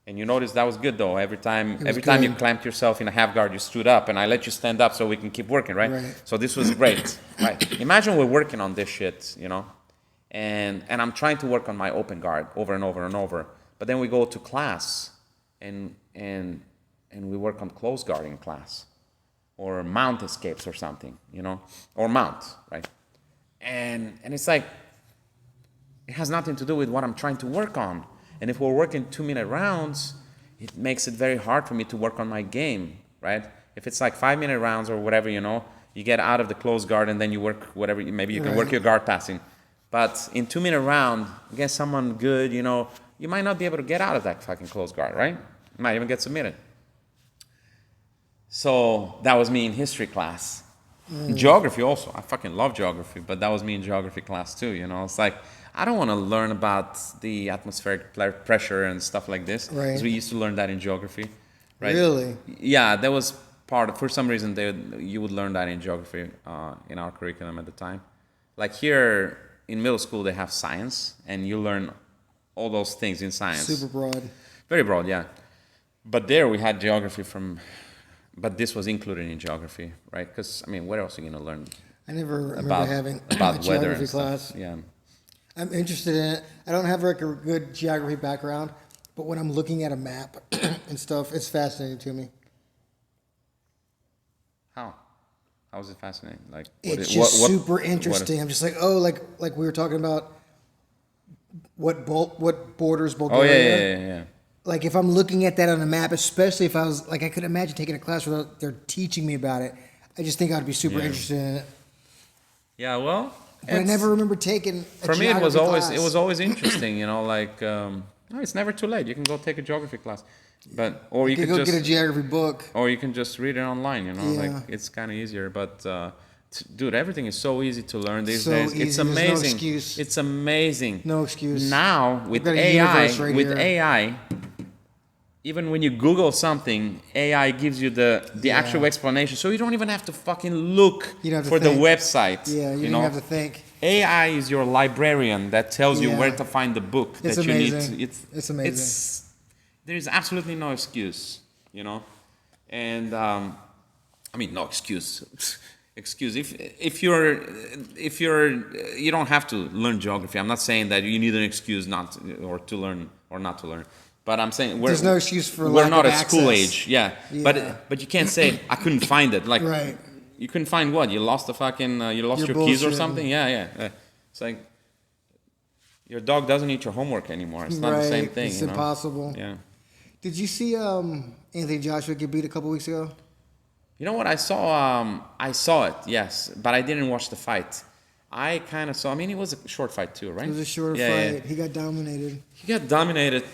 And you notice that was good though. Every time you clamped yourself in a half guard, you stood up, and I let you stand up so we can keep working, right? So this was great, right? Imagine we're working on this shit, and I'm trying to work on my open guard over and over and over. But then we go to class, and we work on close guard in class, or mount escapes or something, or mount, right? And it's like it has nothing to do with what I'm trying to work on. And if we're working 2-minute rounds, it makes it very hard for me to work on my game, right? If it's like 5-minute rounds or whatever, you get out of the close guard and then you work whatever, maybe you can work your guard passing. But in 2-minute round, against someone good, you might not be able to get out of that fucking close guard, right? You might even get submitted. So that was me in history class. Geography also. I fucking love geography, but that was me in geography class too, It's like, I don't want to learn about the atmospheric pressure and stuff like this. Right. Because we used to learn that in geography. Right? Really? Yeah, that was part of, for some reason, you would learn that in geography in our curriculum at the time. Like here in middle school, they have science, and you learn all those things in science. Super broad. Very broad, yeah. But there we had geography from But this was included in geography, right? Because I mean, what else are you gonna learn I never remember about having a about weather geography and class. stuff? Yeah. I'm interested in it. I don't have like a good geography background, but when I'm looking at a map and stuff, it's fascinating to me. How? How is it fascinating? Like It's just super interesting. I'm just like, oh, like we were talking about what borders Oh Bulgaria. yeah. Like if I'm looking at that on a map, especially if I was like, I could imagine taking a class where they're teaching me about it. I just think I'd be super interested in it. Yeah, well, But I never remember taking. For me, it was class. always interesting. You know, like no, it's never too late. You can go take a geography class, but or you could go just get a geography book. or you can just read it online. You know, Yeah. like it's kind of easier. But dude, everything is so easy to learn these So days. easy. It's There's no amazing. excuse. It's amazing. No excuse. Now with got a AI, universe right here. AI, even when you Google something, AI gives you the actual explanation. So you don't even have to fucking look You don't have to for the think. website. Yeah, you know? don't have to think. AI is your librarian that tells you Yeah. where to find the book It's that amazing. you need. It's amazing. There is absolutely no excuse, you know, and I mean no excuse. Excuse if you're you don't have to learn geography. I'm not saying that you need an excuse not or to learn or not to learn. But I'm saying There's no excuse for we're lack not of at school access. age, yeah. Yeah. But you can't say I couldn't find it. Like Right. you couldn't find what? You lost the fucking you lost You're your keys or bullshitting. something? Yeah. It's like your dog doesn't eat your homework anymore. It's not the same thing. It's you know? impossible. Yeah. Did you see Anthony Joshua get beat a couple weeks ago? You know what I saw? I saw it, yes, but I didn't watch the fight. I kind of saw. I mean, it was a short fight too, right? It was a short Yeah, fight. yeah. He got dominated. He got dominated,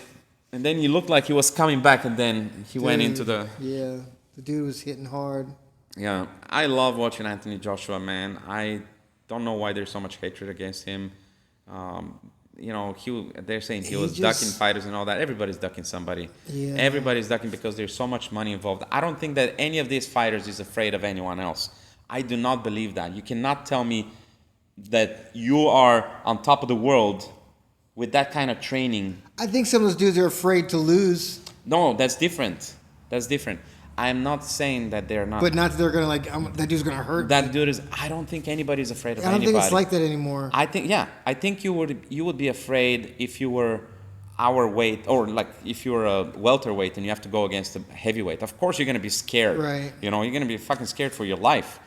and then he looked like he was coming back, and then he went into the. Yeah, the dude was hitting hard. Yeah, I love watching Anthony Joshua, man. I don't know why there's so much hatred against him. You know, they're saying he was ducking fighters and all that. Everybody's ducking somebody. Yeah. Everybody's ducking because there's so much money involved. I don't think that any of these fighters is afraid of anyone else. I do not believe that. You cannot tell me that you are on top of the world with that kind of training. I think some of those dudes are afraid to lose. No, that's different. That's different. I'm not saying that they're not. But not that they're gonna that dude's gonna hurt. That dude is. I don't think anybody's afraid of I don't anybody. think it's like that anymore. I think you would be afraid if you were our weight or like if you're a welterweight and you have to go against a heavyweight. Of course you're gonna be scared. Right. You know, you're gonna be fucking scared for your life.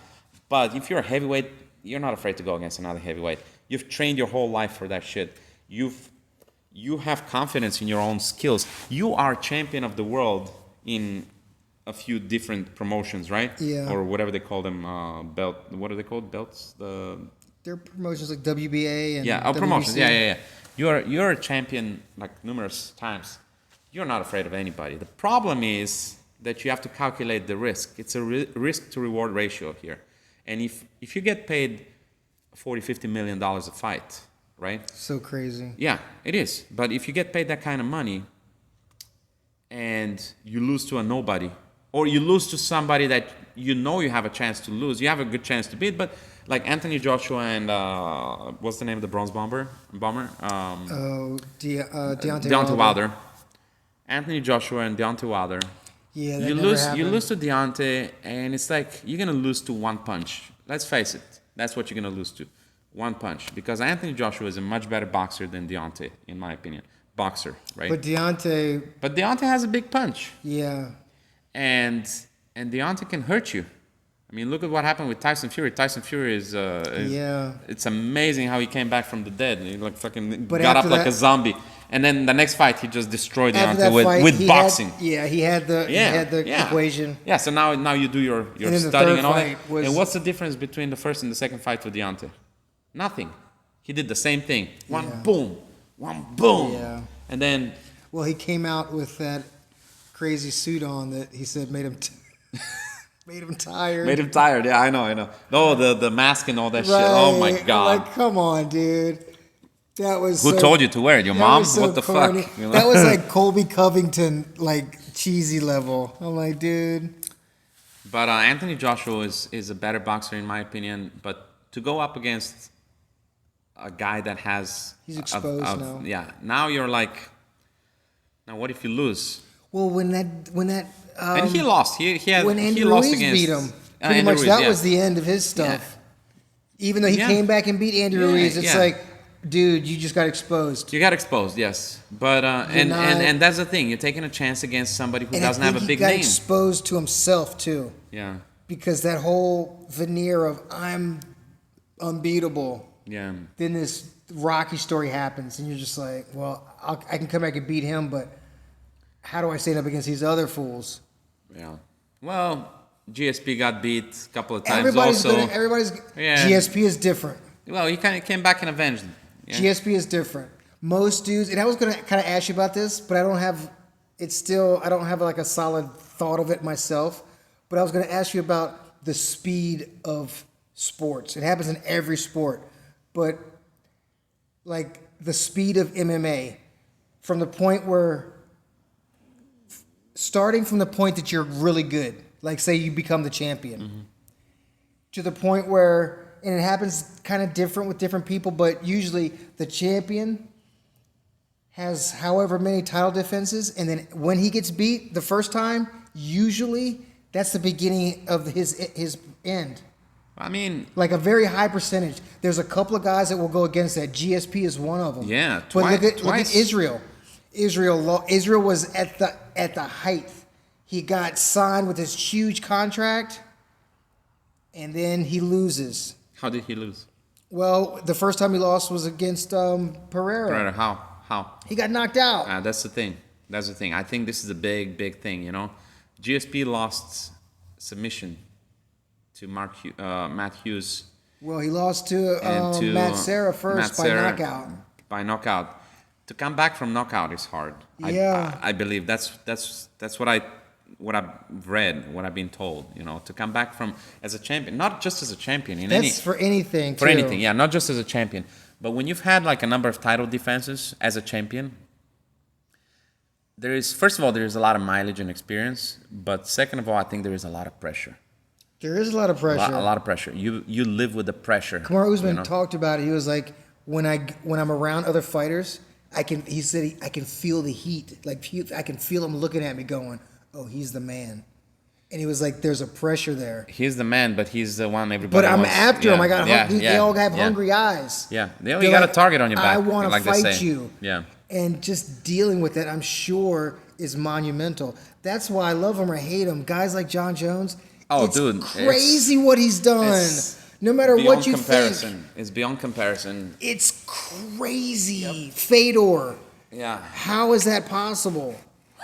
But if you're a heavyweight, you're not afraid to go against another heavyweight. You've trained your whole life for that shit. You have confidence in your own skills. You are champion of the world in a few different promotions, right? Yeah. Or whatever they call them, belt. What are they called? Belts? There are promotions like WBA and promotions. WBC. Yeah. You're a champion like numerous times. You're not afraid of anybody. The problem is that you have to calculate the risk. It's a risk to reward ratio here. And if you get paid $40-50 million a fight, right? So crazy. Yeah, it is. But if you get paid that kind of money and you lose to a nobody, or you lose to somebody that you know you have a chance to lose, you have a good chance to beat, but like Anthony Joshua and what's the name of the bronze bomber? Deontay Wilder. Anthony Joshua and Deontay Wilder. Yeah, that you never lose to Deontay, and it's like you're gonna lose to one punch. Let's face it, that's what you're gonna lose to, one punch. Because Anthony Joshua is a much better boxer than Deontay, in my opinion. Boxer, right? But Deontay has a big punch. Yeah. And Deontay can hurt you. I mean, look at what happened with Tyson Fury. Tyson Fury is it's amazing how he came back from the dead. He like fucking got up like a zombie. And then the next fight, he just destroyed Deontay with boxing. He had the equation. Yeah, so now you do your studying and all that. And what's the difference between the first and the second fight with Deontay? Nothing. He did the same thing. One boom. Yeah. And then... Well, he came out with that crazy suit on that he said made him tired. Made him tired, yeah, I know. No, the mask and all that shit. Oh my god. Like, come on, dude. That was Who told you to wear it? Your mom? So what the corny. fuck? You know? That was like Colby Covington, like cheesy level. I'm like, dude. But Anthony Joshua is a better boxer in my opinion. But to go up against a guy that has... He's exposed now. Yeah, now you're like... Now what if you lose? Well, when that And he lost. when Andy he lost Ruiz against beat him, pretty Andy much Ruiz, that yeah. was the end of his stuff. Even though he Yeah. came back and beat Andy Yeah, Ruiz, it's yeah. like, dude, you just got exposed. You got exposed, yes. But and that's the thing. You're taking a chance against somebody who And doesn't I have think a big he got name. exposed to himself too, Yeah, because that whole veneer of I'm unbeatable. yeah. Then this Rocky story happens, and you're just like, well, I can come back and beat him, but how do I stand up against these other fools? Yeah. Well, GSP got beat a couple of times also. Yeah. GSP is different. Well, he kind of came back and avenged. Yeah. GSP is different. Most dudes, and I was gonna kind of ask you about this, but I don't have like a solid thought of it myself. But I was gonna ask you about the speed of sports. It happens in every sport, but like the speed of MMA, from the point where starting from the point that you're really good, like say you become the champion, to the point where, and it happens kind of different with different people, but usually the champion has however many title defenses, and then when he gets beat the first time, usually that's the beginning of his end. I mean, Like a very high percentage. There's a couple of guys that will go against that. GSP is one of them. Yeah, But look at twice. Israel. Israel was at the height. He got signed with this huge contract, and then he loses. how did he lose? Well, the first time he lost was against Pereira. Pereira, how? He got knocked out. That's the thing. That's the thing. I think this is a big thing. You know, GSP lost submission to Matt Hughes. Well, he lost to, And to Matt Serra first Matt by Serra knockout. By knockout. To come back from knockout is hard. Yeah. I believe that's what I've read, what I've been told. You know, to come back from as a champion, not just as a champion in That's for anything. for too. anything. Yeah, not just as a champion, but when you've had like a number of title defenses as a champion. There is, first of all, there is a lot of mileage and experience, but second of all, I think there is a lot of pressure. There is a lot of pressure. A lot of pressure. You live with the pressure. Kamar Usman you know? talked about it. He was like, when I'm around other fighters, he said I can feel the heat. Like I can feel him looking at me going, oh, he's the man. And he was like, there's a pressure there. He's the man, but he's the one everybody But I'm wants. after him. Yeah, They all have yeah. hungry eyes. Yeah, They're you got like, a target on your back. I want to like they fight say. you. Yeah. And just dealing with it, I'm sure, is monumental. That's why I love him or hate him. Guys like John Jones, Oh, it's dude, crazy what he's done. it's No matter Beyond what you comparison. think, It's beyond comparison. it's crazy. Fedor. Yeah. How is that possible?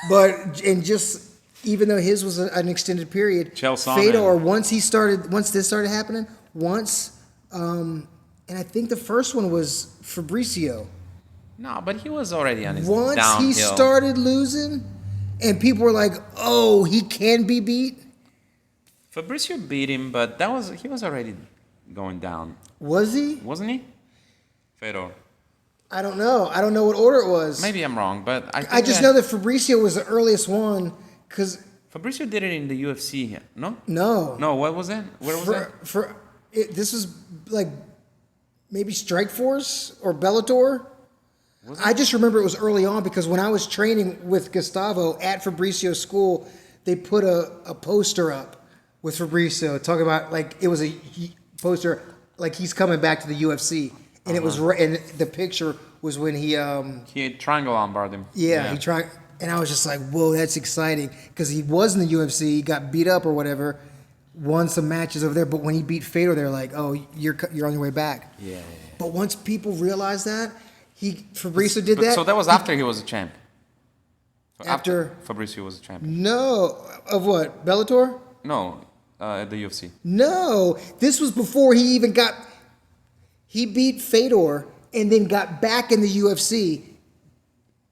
But and just even though his was an extended period, Chael Sonnen. Fedor once this started happening, and I think the first one was Fabricio. No, but he was already on his Once downhill. he started losing, and people were like, "Oh, he can be beat." Fabricio beat him, but he was already going down, Was he? wasn't he? Fedor. I don't know. I don't know what order it was. Maybe I'm wrong, but I think I just know that Fabricio was the earliest one because Fabricio did it in the UFC. No. no, No. What was that? Where was that? This was like maybe Strikeforce or Bellator. I just remember it was early on because when I was training with Gustavo at Fabricio's school, they put a poster up with Fabricio talking about like it was a poster like he's coming back to the UFC, and it was and the picture was when he He triangle armbarred him. he tried, and I was just like, whoa, that's exciting because he was in the UFC, he got beat up or whatever, won some matches over there, but when he beat Fedor, they're like, oh, you're on your way back. Yeah. But once people realized that, Fabricio did that. So that was after he was a champ. After Fabricio was a champion. No, of what? Bellator? No, at the UFC. No, this was before he even got. He beat Fedor and then got back in the UFC,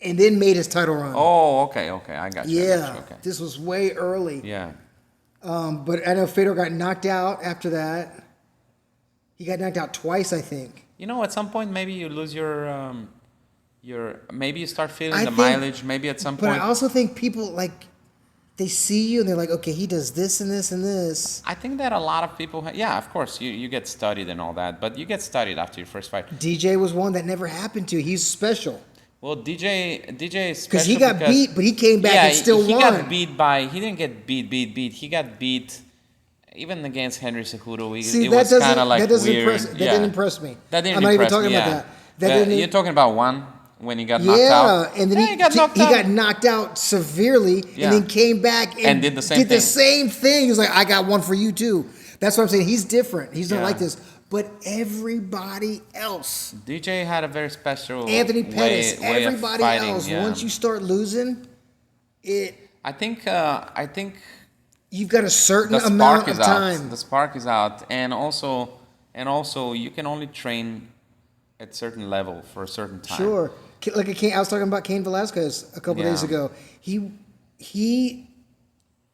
and then made his title run. Oh, okay, I got you. I yeah, got you, okay. this was way early. Yeah. But I know Fedor got knocked out after that. He got knocked out twice, I think. You know, at some point, maybe you lose your maybe you start feeling the think- mileage. Maybe at some But point. I also think people they see you and they're like, okay, he does this and this and this. I think that a lot of people, yeah, of course, you get studied and all that, but you get studied after your first fight. DJ was one that never happened to. He's special. Well, DJ is Because special he got beat, but he came back and still he won. got beat by. He didn't get beat. He got beat. Even against Henry Cejudo, See, it that was kind of like that doesn't weird. impress. That didn't impress me. That didn't I'm not impress even talking me, about yeah. that. That didn't. You're talking about one when he got knocked Yeah, out. and then he got knocked out. He got knocked out severely, Yeah. and then came back and did the same thing. He was like, "I got one for you too." That's what I'm saying. He's different. He's not Yeah. like this. But everybody else, DJ had a very special Anthony Pettis, way everybody of fighting. else. Yeah. Once you start losing, I think you've got a certain the spark amount is of time. out. The spark is out, and also you can only train at certain level for a certain time. Sure. Like I was talking about Cain Velasquez a couple days ago.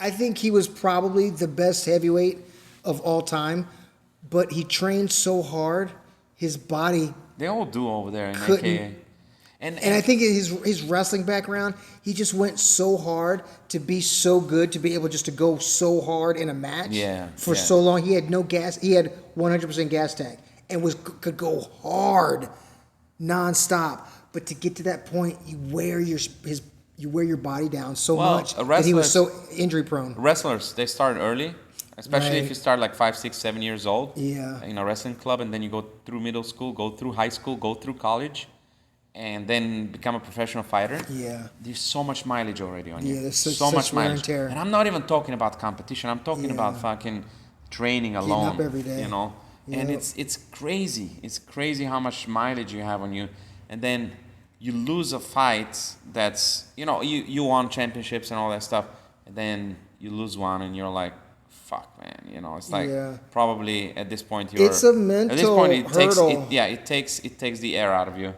I think he was probably the best heavyweight of all time, but he trained so hard, his body They all do over there in couldn't. AKA. And I think his wrestling background, he just went so hard to be so good, to be able just to go so hard in a match for so long. He had no gas. He had 100% gas tank and could go hard nonstop. But to get to that point, you wear your body down so much that he was so injury prone. Wrestlers, they start early, especially if Right. you start like 5, 6, 7 years old. Yeah. In a wrestling club, and then you go through middle school, go through high school, go through college, and then become a professional fighter. Yeah. There's so much mileage already on you. Yeah, there's so such much wear and mileage. tear. And I'm not even talking about competition. I'm talking about fucking training alone. up every day. You know, and Yep. it's crazy. It's crazy how much mileage you have on you, and then you lose a fight that's you won championships and all that stuff, and then you lose one and you're like, fuck, man. It's like probably at this point you're. It's a mental at this point it hurdle. takes it takes the air out of you.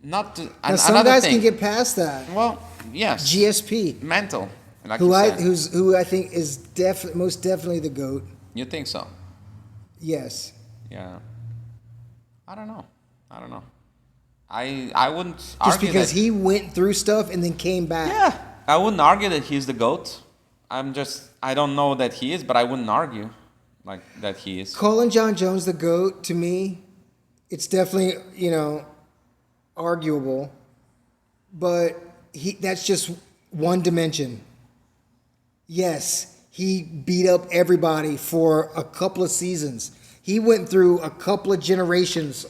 Not to, Now, some guys can get past that. well, yes. GSP, Mental, like you said. who I think is most definitely the GOAT. You think so? Yes. Yeah. I don't know. I wouldn't argue Just because that, he went through stuff and then came back. Yeah, I wouldn't argue that he's the GOAT. I don't know that he is, but I wouldn't argue like that he is. Calling John Jones the GOAT, to me, it's definitely, arguable. But that's just one dimension. Yes, he beat up everybody for a couple of seasons. He went through a couple of generations.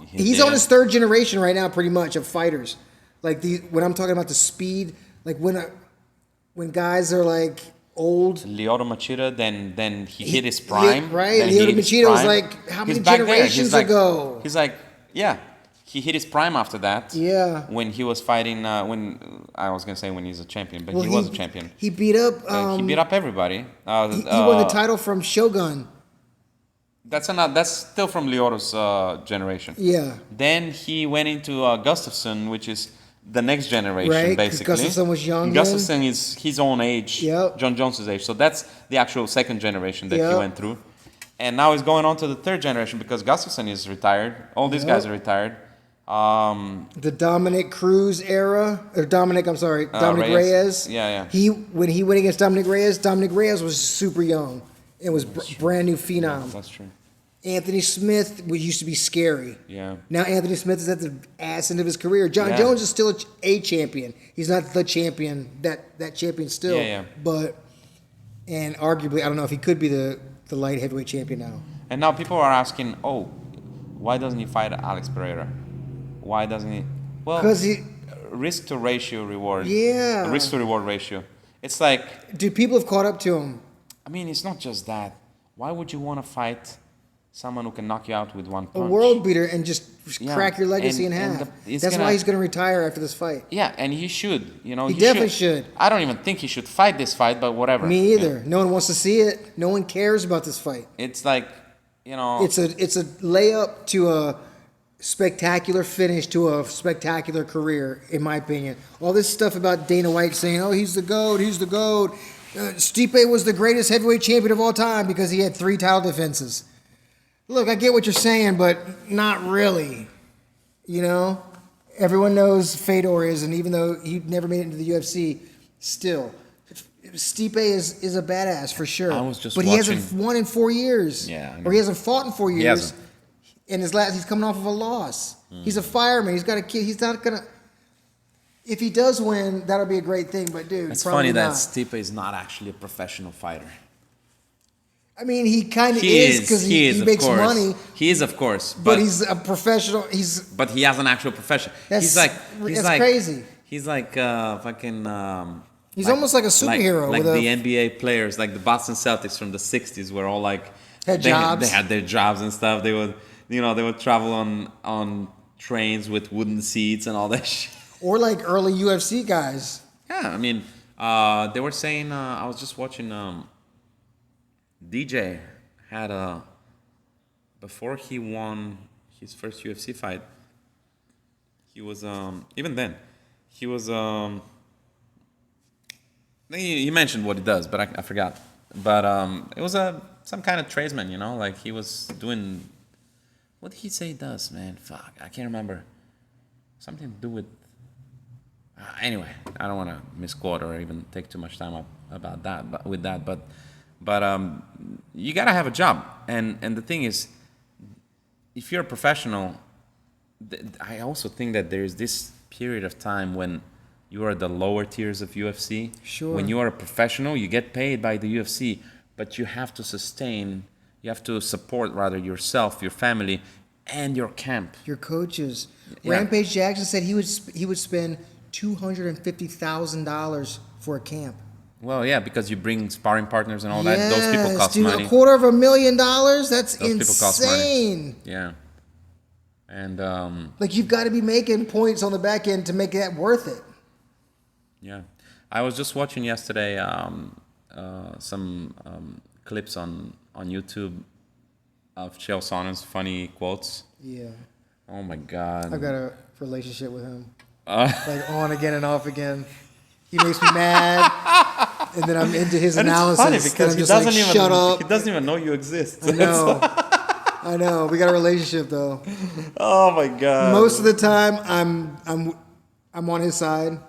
He's on his third generation right now, pretty much, of fighters. Like when I'm talking about the speed, like when guys are like old. Lyoto Machida, then he hit his prime. Right, then he Lyoto hit his Machida was prime. like how He's many back there. generations ago? He's like, yeah. He hit his prime after that. Yeah. When he was fighting, when I was gonna say when he's a champion, but he was a champion. He beat up. He beat up everybody. He won the title from Shogun. That's still from Lyoto's generation. Yeah. Then he went into Gustafsson, which is the next generation, Right, 'cause basically. Gustafsson was young Gustafsson is his own age, Yep. John Jones' age. So that's the actual second generation that he Yep. went through. And now he's going on to the third generation because Gustafsson is retired. All these guys are retired. The Dominic Cruz era, or Dominic Reyes. Yeah. When he went against Dominic Reyes was super young. It was brand new phenom. That's true. Anthony Smith used to be scary. Yeah. Now Anthony Smith is at the ass end of his career. John Yeah. Jones is still a champion. He's not the champion, that champion still. Yeah. And arguably, I don't know if he could be the light heavyweight champion now. And now people are asking, why doesn't he fight Alex Pereira? Why doesn't he? Well, Because he, risk to ratio reward. Yeah. Risk to reward ratio. It's like, dude, people have caught up to him. I mean, it's not just that. Why would you want to fight someone who can knock you out with one punch? A world beater and just Yeah. crack your legacy in And half. it's That's gonna- why he's going to retire after this fight. Yeah, and he should. He definitely should. I don't even think he should fight this fight, but whatever. Me either. No one wants to see it. No one cares about this fight. It's like, It's a layup to a spectacular finish to a spectacular career, in my opinion. All this stuff about Dana White saying, "Oh, he's the GOAT. He's the GOAT." Stipe was the greatest heavyweight champion of all time because he had 3 title defenses. Look, I get what you're saying, but not really. Everyone knows Fedor is, and even though he never made it into the UFC, still, Stipe is a badass for sure. I was just but he hasn't won in 4 years. Yeah, I know. Or he hasn't fought in 4 years. hasn't. And he's coming off of a loss. He's a fireman. He's got a kid. He's not gonna. If he does win, that'll be a great thing. But dude, It's probably funny that not. Stipe is not actually a professional fighter. I mean, he kind of He is because he of makes course. money. He is, of course, But he's a professional. but he has an actual profession. That's He's like crazy. He's like fucking. He's almost like a superhero. Like with the NBA players, like the Boston Celtics from the '60s, were all like Had jobs. They had their jobs and stuff. They would travel on trains with wooden seats and all that shit. Or like early UFC guys. Yeah, I mean, they were saying. I was just watching. DJ had before he won his first UFC fight. He was even then. He was he mentioned what he does, but I forgot. But it was some kind of tradesman, you know, like he was doing. What did he say he does, man? Fuck, I can't remember. Something to do with. Anyway, I don't want to misquote or even take too much time up about that. But with that, but you gotta have a job, and the thing is, if you're a professional, I also think that there's this period of time when you are the lower tiers of UFC. Sure. When you are a professional, you get paid by the UFC, but you have to you have to support rather yourself, your family, and your camp. Your coaches. Yeah. Rampage Jackson said he would spend $250,000 for a camp. Well, yeah, because you bring sparring partners and all that. Those people cost dude, money. $250,000? That's Those people cost money. insane. Yeah. And Like you've got to be making points on the back end to make that worth it. yeah, I was just watching yesterday some clips on YouTube of Chael Sonnen's funny quotes. Yeah. Oh my God. I've got a relationship with him. Like on again and off again. He makes me mad. And then I'm into his And analysis. it's funny because I'm just like, shut up. he doesn't even know you exist. I know. I know. We got a relationship though. Oh my God. Most of the time I'm on his side.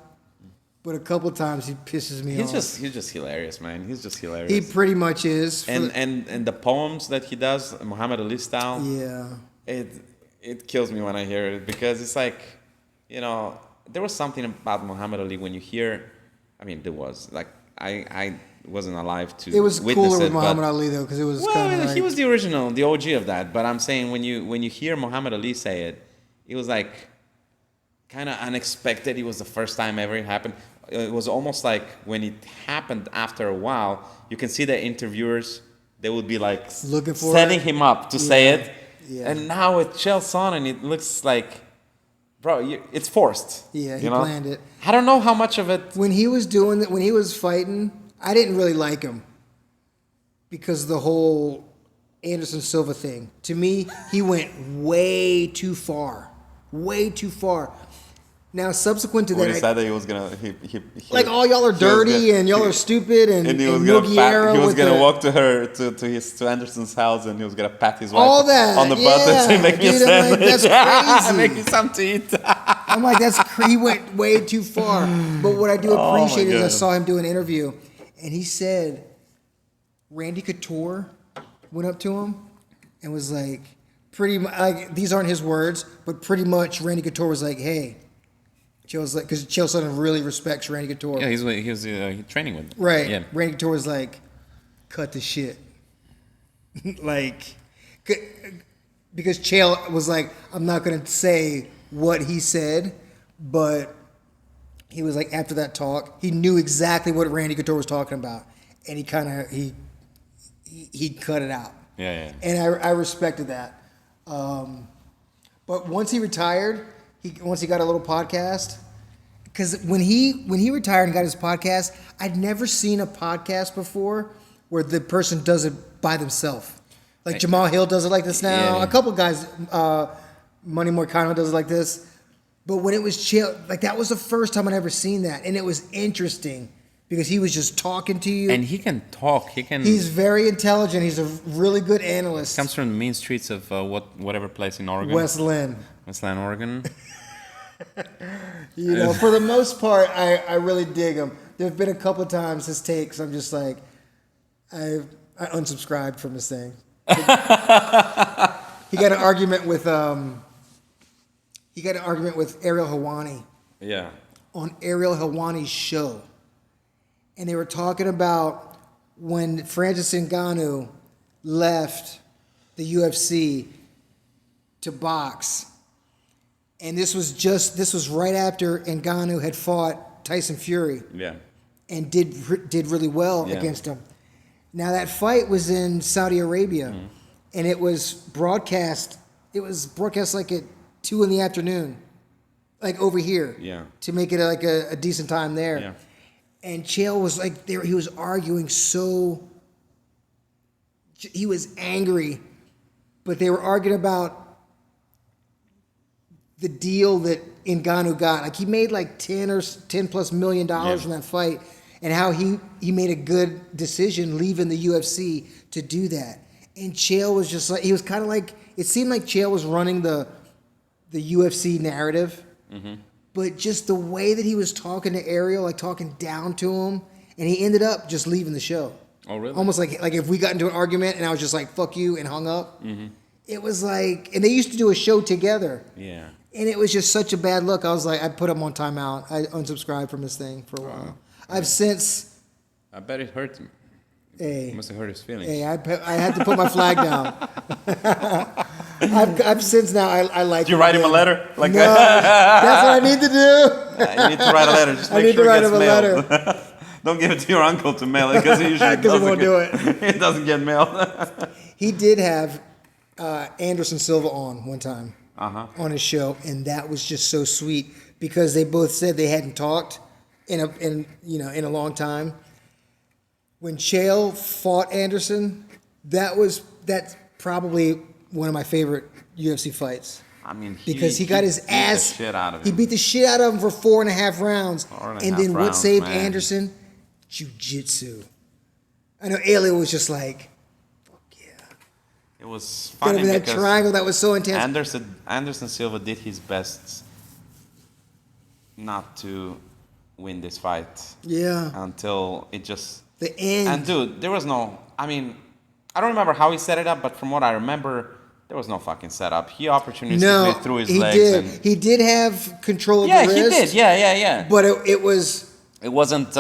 But a couple times he pisses me off. He's just hilarious, man. He's just hilarious. He pretty much is. And the poems that he does, Muhammad Ali style. Yeah. It kills me when I hear it because it's like, you know, there was something about Muhammad Ali when you hear. I mean, there was like I wasn't alive to. It was witness cooler it, with Muhammad Ali though, because it was kind of like, he was the original, the OG of that. But I'm saying when you hear Muhammad Ali say it, it was like kind of unexpected. It was the first time ever it happened. It was almost like when it happened after a while, you can see the interviewers, they would be like looking for setting him up to say it. Yeah. And now with Chael Sonnen, it looks like, bro, it's forced. Yeah, he you know? planned it. I don't know how much of it. When he was doing it, when he was fighting, I didn't really like him because of the whole Anderson Silva thing. To me, he went way too far. Way too far. Now, subsequent to When that, he said that he was gonna, like all y'all are dirty and y'all are stupid and he was gonna walk to her to Anderson's house and he was gonna pat his wife all that on the butt and say, "Make me a dude, I'm like, sandwich, that's crazy. make me something to eat." I'm like, he went way too far. But what I do Oh, my appreciate is I God. saw him do an interview, and he said Randy Couture went up to him and was like, pretty much, like, these aren't his words, but pretty much Randy Couture was like, hey, Chael's like, because Chael Sonnen really respects Randy Couture. Yeah, he was training with him. Right. Yeah. Randy Couture was like, cut the shit. Like, because Chael was like, I'm not going to say what he said, but he was like, after that talk, he knew exactly what Randy Couture was talking about. And he kind of, he cut it out. Yeah. And I respected that. But once he retired, once he got a little podcast, because when he retired and got his podcast, I'd never seen a podcast before where the person does it by themselves. Like Jamal Hill does it like this now. Yeah. A couple guys, Money Moicano does it like this. But when it was Chael, like that was the first time I'd ever seen that, and it was interesting because he was just talking to you. And he can talk. He's very intelligent. He's a really good analyst. Comes from the mean streets of whatever place in Oregon. Westland, Oregon. You know, for the most part, I really dig him. There have been a couple of times his takes, I'm just like, I unsubscribed from his thing. He got an argument with Ariel Hawani. Yeah. on Ariel Helwani's show. And they were talking about when Francis Ngannou left the UFC to box. And this was right after Ngannou had fought Tyson Fury. Yeah. And did really well against him. Now that fight was in Saudi Arabia, and it was broadcast. It was broadcast like at 2 p.m, like over here. Yeah. To make it like a decent time there. Yeah. And Chael was like there. He was arguing so. He was angry, but they were arguing about the deal that Ngannou got. Like he made like $10+ million from that fight, and how he made a good decision leaving the UFC to do that. And Chael was just like, he was kind of like, it seemed like Chael was running the UFC narrative, but just the way that he was talking to Ariel, like talking down to him, and he ended up just leaving the show. Oh, really? Almost like if we got into an argument and I was just like, fuck you, and hung up. It was like, and they used to do a show together. Yeah. And it was just such a bad look. I was like, I put him on timeout. I unsubscribed from his thing for a while. I've since. I bet it hurt him. Hey, It must have hurt his feelings. hey, I had to put my flag down. I've since now. I like. Did you write him a letter? Like No, that's what I need to do. you need to write a letter. Just I make need sure to it write gets him a mailed. letter. Don't give it to your uncle to mail it because he usually 'Cause he doesn't won't do it. It doesn't get mailed. He did have Anderson Silva on one time on his show, and that was just so sweet because they both said they hadn't talked in a long time. When Chael fought Anderson, that's probably one of my favorite UFC fights. I mean, Because he got his beat ass. the shit out of He him. beat the shit out of him for 4.5 rounds. 4.5 And then what rounds, saved man. Anderson? Jiujitsu. I know Alien was just like, fuck yeah. It was Got funny over that because triangle that was so intense. Anderson Silva did his best not to win this fight Yeah. until it just. The end. And dude, there was no. I mean, I don't remember how he set it up, but from what I remember, there was no fucking setup. He opportunistically threw his legs. Did. And, He did have control of yeah, the wrist. he did. Yeah. But it was. It wasn't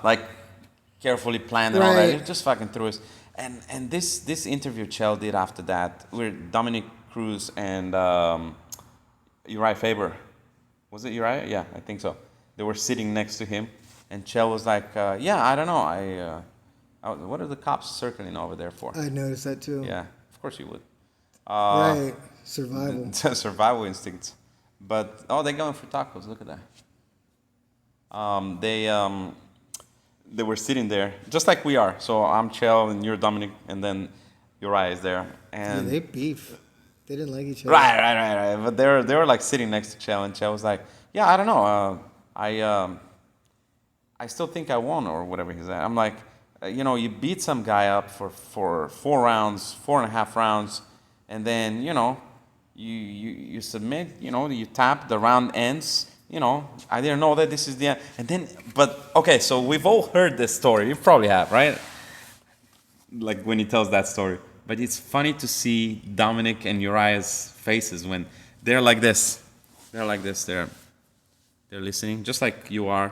like carefully planned and all that. Right. He just fucking threw his. And this interview Chael did after that, where Dominic Cruz and Uriah Faber, was it Uriah? Yeah, I think so. They were sitting next to him, and Chael was like, "Yeah, I don't know. What are the cops circling over there for?" I noticed that too. Yeah, of course you would. Right. Survival. Survival instincts. But they're going for tacos. Look at that. They were sitting there just like we are. So I'm Chael and you're Dominic, and then Uriah is there. And Yeah, they beef. They didn't like each other. right. But they were like sitting next to Chael, and Chael was like, "Yeah, I don't know. I still think I won or whatever he said." I'm like, you beat some guy up for 4 rounds, 4.5 rounds, and then you submit. You tap, the round ends. I didn't know that this is the end. And then, but okay, so we've all heard this story. You probably have, right? Like when he tells that story. But it's funny to see Dominic and Uriah's faces when they're like this. They're like this. They're listening, just like you are,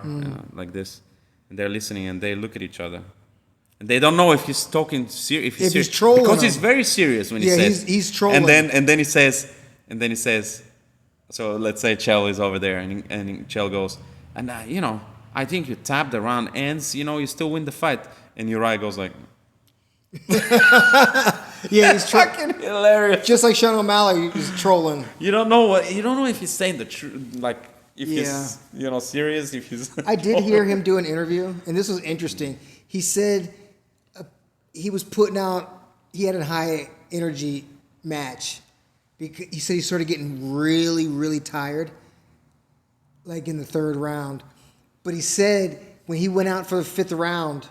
like this. And they're listening, and they look at each other. And they don't know if he's talking serious. If he's trolling because them. he's very serious when he Yeah, says. he's trolling. And then he says. So let's say Chael is over there, and Chael goes, and I think you tap the round ends, you still win the fight. And Uriah goes like, Yeah, he's fucking hilarious. just like Sean O'Malley is trolling. You don't know if he's saying the truth, like if he's serious, if he's. I did hear him do an interview, and this was interesting. He said he was putting out. He had a high energy match. Because he said he started getting really, really tired, like in the 3rd round. But he said when he went out for the 5th round,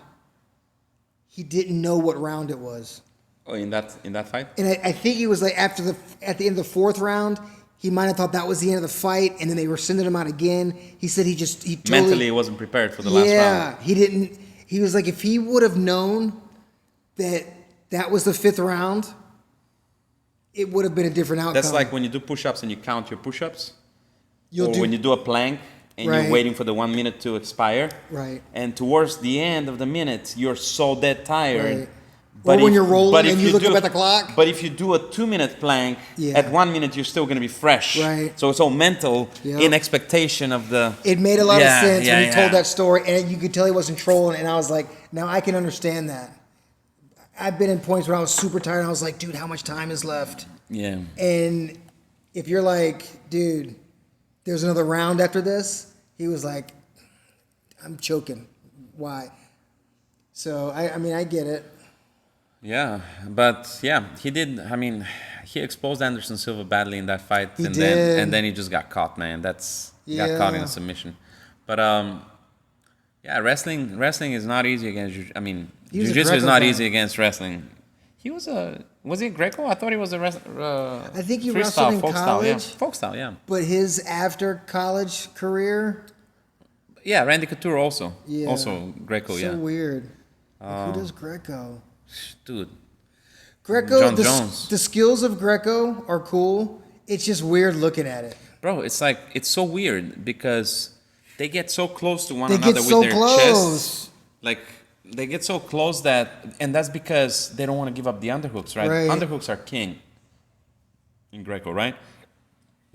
he didn't know what round it was. Oh, in that fight. And I think he was like at the end of the 4th round, he might have thought that was the end of the fight, and then they were sending him out again. He said he totally, mentally he wasn't prepared for the last round. Yeah, he didn't. He was like, if he would have known that was the 5th round, it would have been a different outcome. That's like when you do push-ups and you count your push-ups. When you do a plank and you're Right. waiting for the 1 minute to expire. Right. And towards the end of the minute, you're so dead tired. Right. Or when you're rolling and you look up at the clock. But if you do a 2 minute plank, Yeah. at 1 minute you're still going to be fresh. Right. So it's all mental Yep. in expectation of the. It made a lot of sense when he told yeah. that story, and you could tell he wasn't trolling. And I was like, now I can understand that. I've been in points where I was super tired, and I was like, dude, how much time is left? Yeah. And if you're like, dude, there's another round after this, he was like, I'm choking. Why? So, I mean, I get it. Yeah, but yeah, he did. I mean, he exposed Anderson Silva badly in that fight, He and did. then he just got caught, man. Got Yeah. caught in a submission. But yeah, wrestling is not easy against. I mean, He was a jiu-jitsu is Greco not guy. easy against wrestling. Was he a Greco? I thought he was a I think he freestyle, wrestled in folk style, yeah, college. folk style, yeah. But his after college career, Yeah, Randy Couture also, Yeah. also Greco, so yeah. weird. Like, who does Greco? Dude, Greco, John the, Jones. the skills of Greco are cool. It's just weird looking at it. bro, it's like it's so weird because they get so close to one They another get with so their close. chests. Like they get so close and that's because they don't want to give up the underhooks, right? Right. Underhooks are king in Greco, right?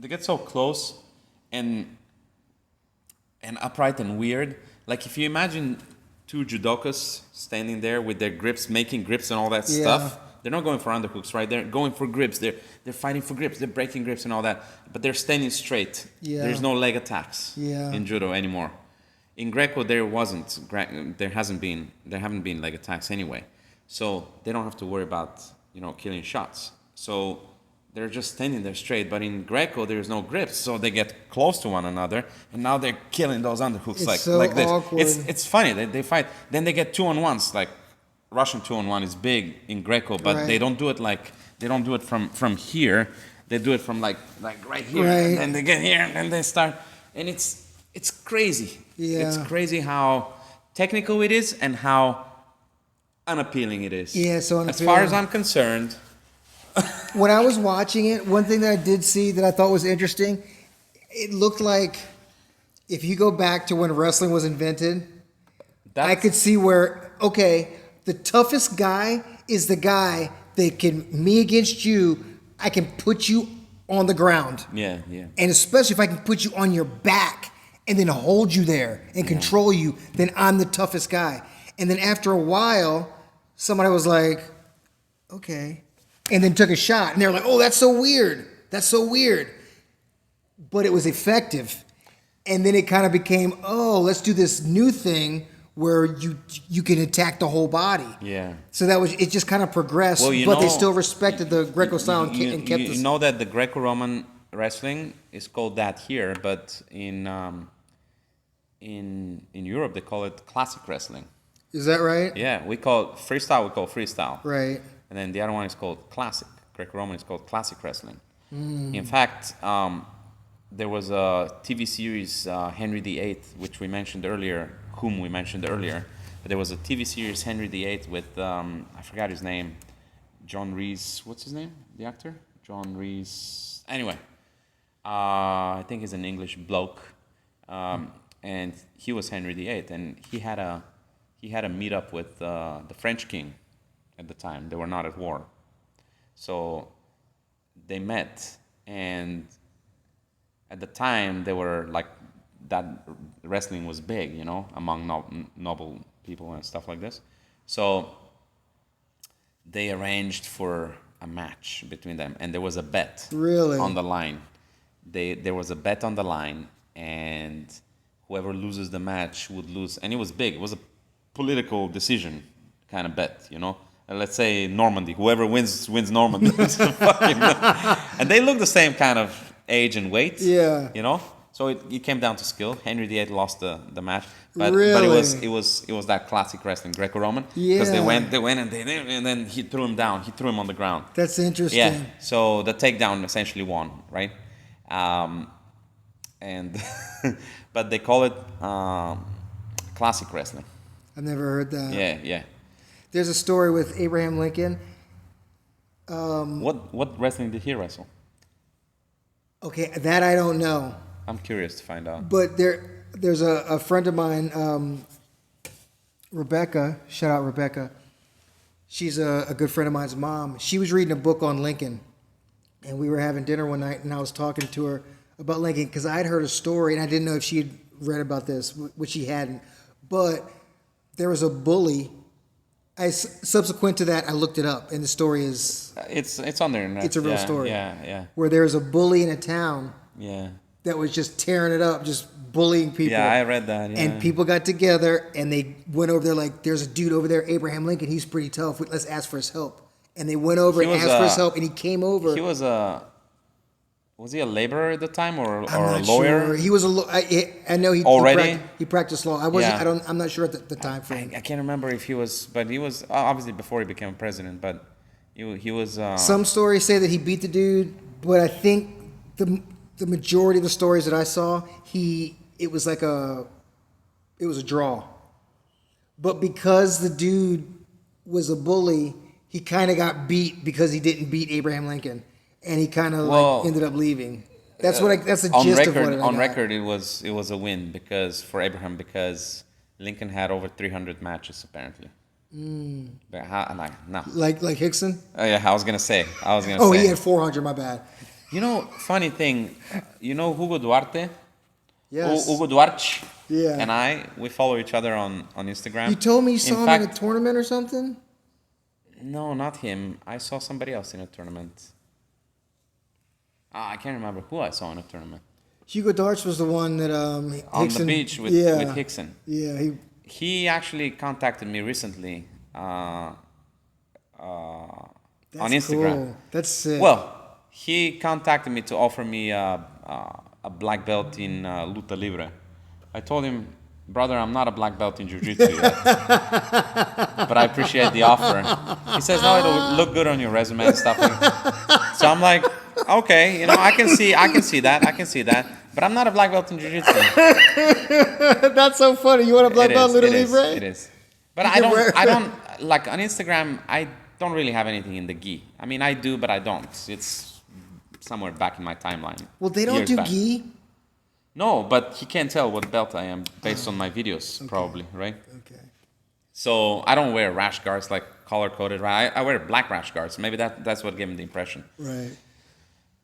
They get so close and upright and weird. Like if you imagine two judokas standing there with their grips, making grips and all that Yeah. stuff. They're not going for underhooks, right? They're going for grips. They're fighting for grips. They're breaking grips and all that. But they're standing straight. Yeah. There's no leg attacks Yeah. in judo anymore. In Greco, there haven't been leg attacks anyway. So they don't have to worry about killing shots. So they're just standing there straight. But in Greco, there's no grips, so they get close to one another, and now they're killing those underhooks It's like so like this. awkward. It's funny. They fight. Then they get 2-on-1s. Like Russian 2-on-1 is big in Greco, but Right. they don't do it from here. They do it from like right here, Right. and then they get here, and then they start, and it's crazy. Yeah. It's crazy how technical it is and how unappealing it is. Yeah, so as far unappealing. as I'm concerned, When I was watching it, one thing that I did see that I thought was interesting, it looked like if you go back to when wrestling was invented, I could see where, okay, the toughest guy is the guy that can, me against you, I can put you on the ground. yeah. And especially if I can put you on your back and then hold you there and control you, then I'm the toughest guy. And then after a while, somebody was like, okay. And then took a shot. And they were like, oh, that's so weird. That's so weird. But it was effective. And then it kind of became, oh, let's do this new thing where you can attack the whole body. Yeah. So it just kind of progressed, Well, you but they know- still respected the Greco style and kept You this. know that the Greco-Roman wrestling is called that here, but in Europe they call it classic wrestling. Is that right? Yeah, we call it freestyle. We call freestyle. Right. And then the other one is called classic. Greco-Roman is called classic wrestling. In fact, there was a TV series, Henry VIII, which we mentioned earlier, But there was a TV series, Henry VIII, with, I forgot his name, John Reese. What's his name, the actor? John Reese. Anyway, I think he's an English bloke. And he was Henry VIII, and he had a meetup with the French king at the time. They were not at war. So they met, and at the time they were like, that wrestling was big, among noble people and stuff like this. So they arranged for a match between them, and there was a bet Really? on the line. There was a bet on the line, and whoever loses the match would lose. And it was big. It was a political decision kind of bet, And let's say Normandy. Whoever wins Normandy. And they look the same kind of age and weight. Yeah. So it came down to skill. Henry VIII lost the match, but Really? it was that classic wrestling, Greco-Roman. Because Yeah. they went and then he threw him down. He threw him on the ground. That's interesting. Yeah. So the takedown essentially won, right? And but they call it classic wrestling. I've never heard that. Yeah. There's a story with Abraham Lincoln. What wrestling did he wrestle? Okay, that I don't know. I'm curious to find out. But there's a friend of mine, Rebecca. Shout out Rebecca. She's a good friend of mine's mom. She was reading a book on Lincoln, and we were having dinner one night, and I was talking to her about Lincoln because I had heard a story, and I didn't know if she had read about this, which she hadn't. But there was a bully. Subsequent to that, I looked it up, and the story is it's on there. it's a real story. Yeah. Where there was a bully in a town. Yeah. That was just tearing it up, just bullying people. Yeah, I read that. Yeah. And people got together and they went over there like, there's a dude over there, Abraham Lincoln. He's pretty tough. Let's ask for his help. And they went over and asked for his help, and he came over. He was he a laborer at the time or I'm a not lawyer? Sure. He was I know he practiced law. I'm not sure at the time frame. I can't remember if he was, but he was obviously before he became president. But he was. Some stories say that he beat the dude, but I think the majority of the stories that I saw, it was a draw. But because the dude was a bully, he kind of got beat because he didn't beat Abraham Lincoln, and he kind of ended up leaving. That's the gist of what I got. On record, it was a win for Abraham because Lincoln had over 300 matches apparently. But no. Like Hickson? Oh yeah, I was gonna say. Oh, he had 400. My bad. You know, funny thing. You know Hugo Duarte? Yes. Hugo Duarte. Yeah. And we follow each other on Instagram. You told me you saw him in a tournament or something? No, not him. I saw somebody else in a tournament. I can't remember who I saw in a tournament. Hugo Darts was the one that on the beach with Hickson. Yeah, he actually contacted me recently on Instagram. Cool. That's sick. Well, he contacted me to offer me a black belt in Luta Libre. I told him, brother, I'm not a black belt in Jiu-Jitsu yet, but I appreciate the offer. He says, no, it'll look good on your resume and stuff like that. So I'm like, okay, I can see that, but I'm not a black belt in Jiu-Jitsu. That's so funny. You want a black belt in Luta Libre? It is. But I don't, like on Instagram, I don't really have anything in the gi. I mean, I do, but I don't. It's somewhere back in my timeline. Well, they don't do gi? No, but he can't tell what belt I am based on my videos, probably, right? Okay. So I don't wear rash guards like color-coded, right? I wear black rash guards. Maybe that's what gave him the impression. Right.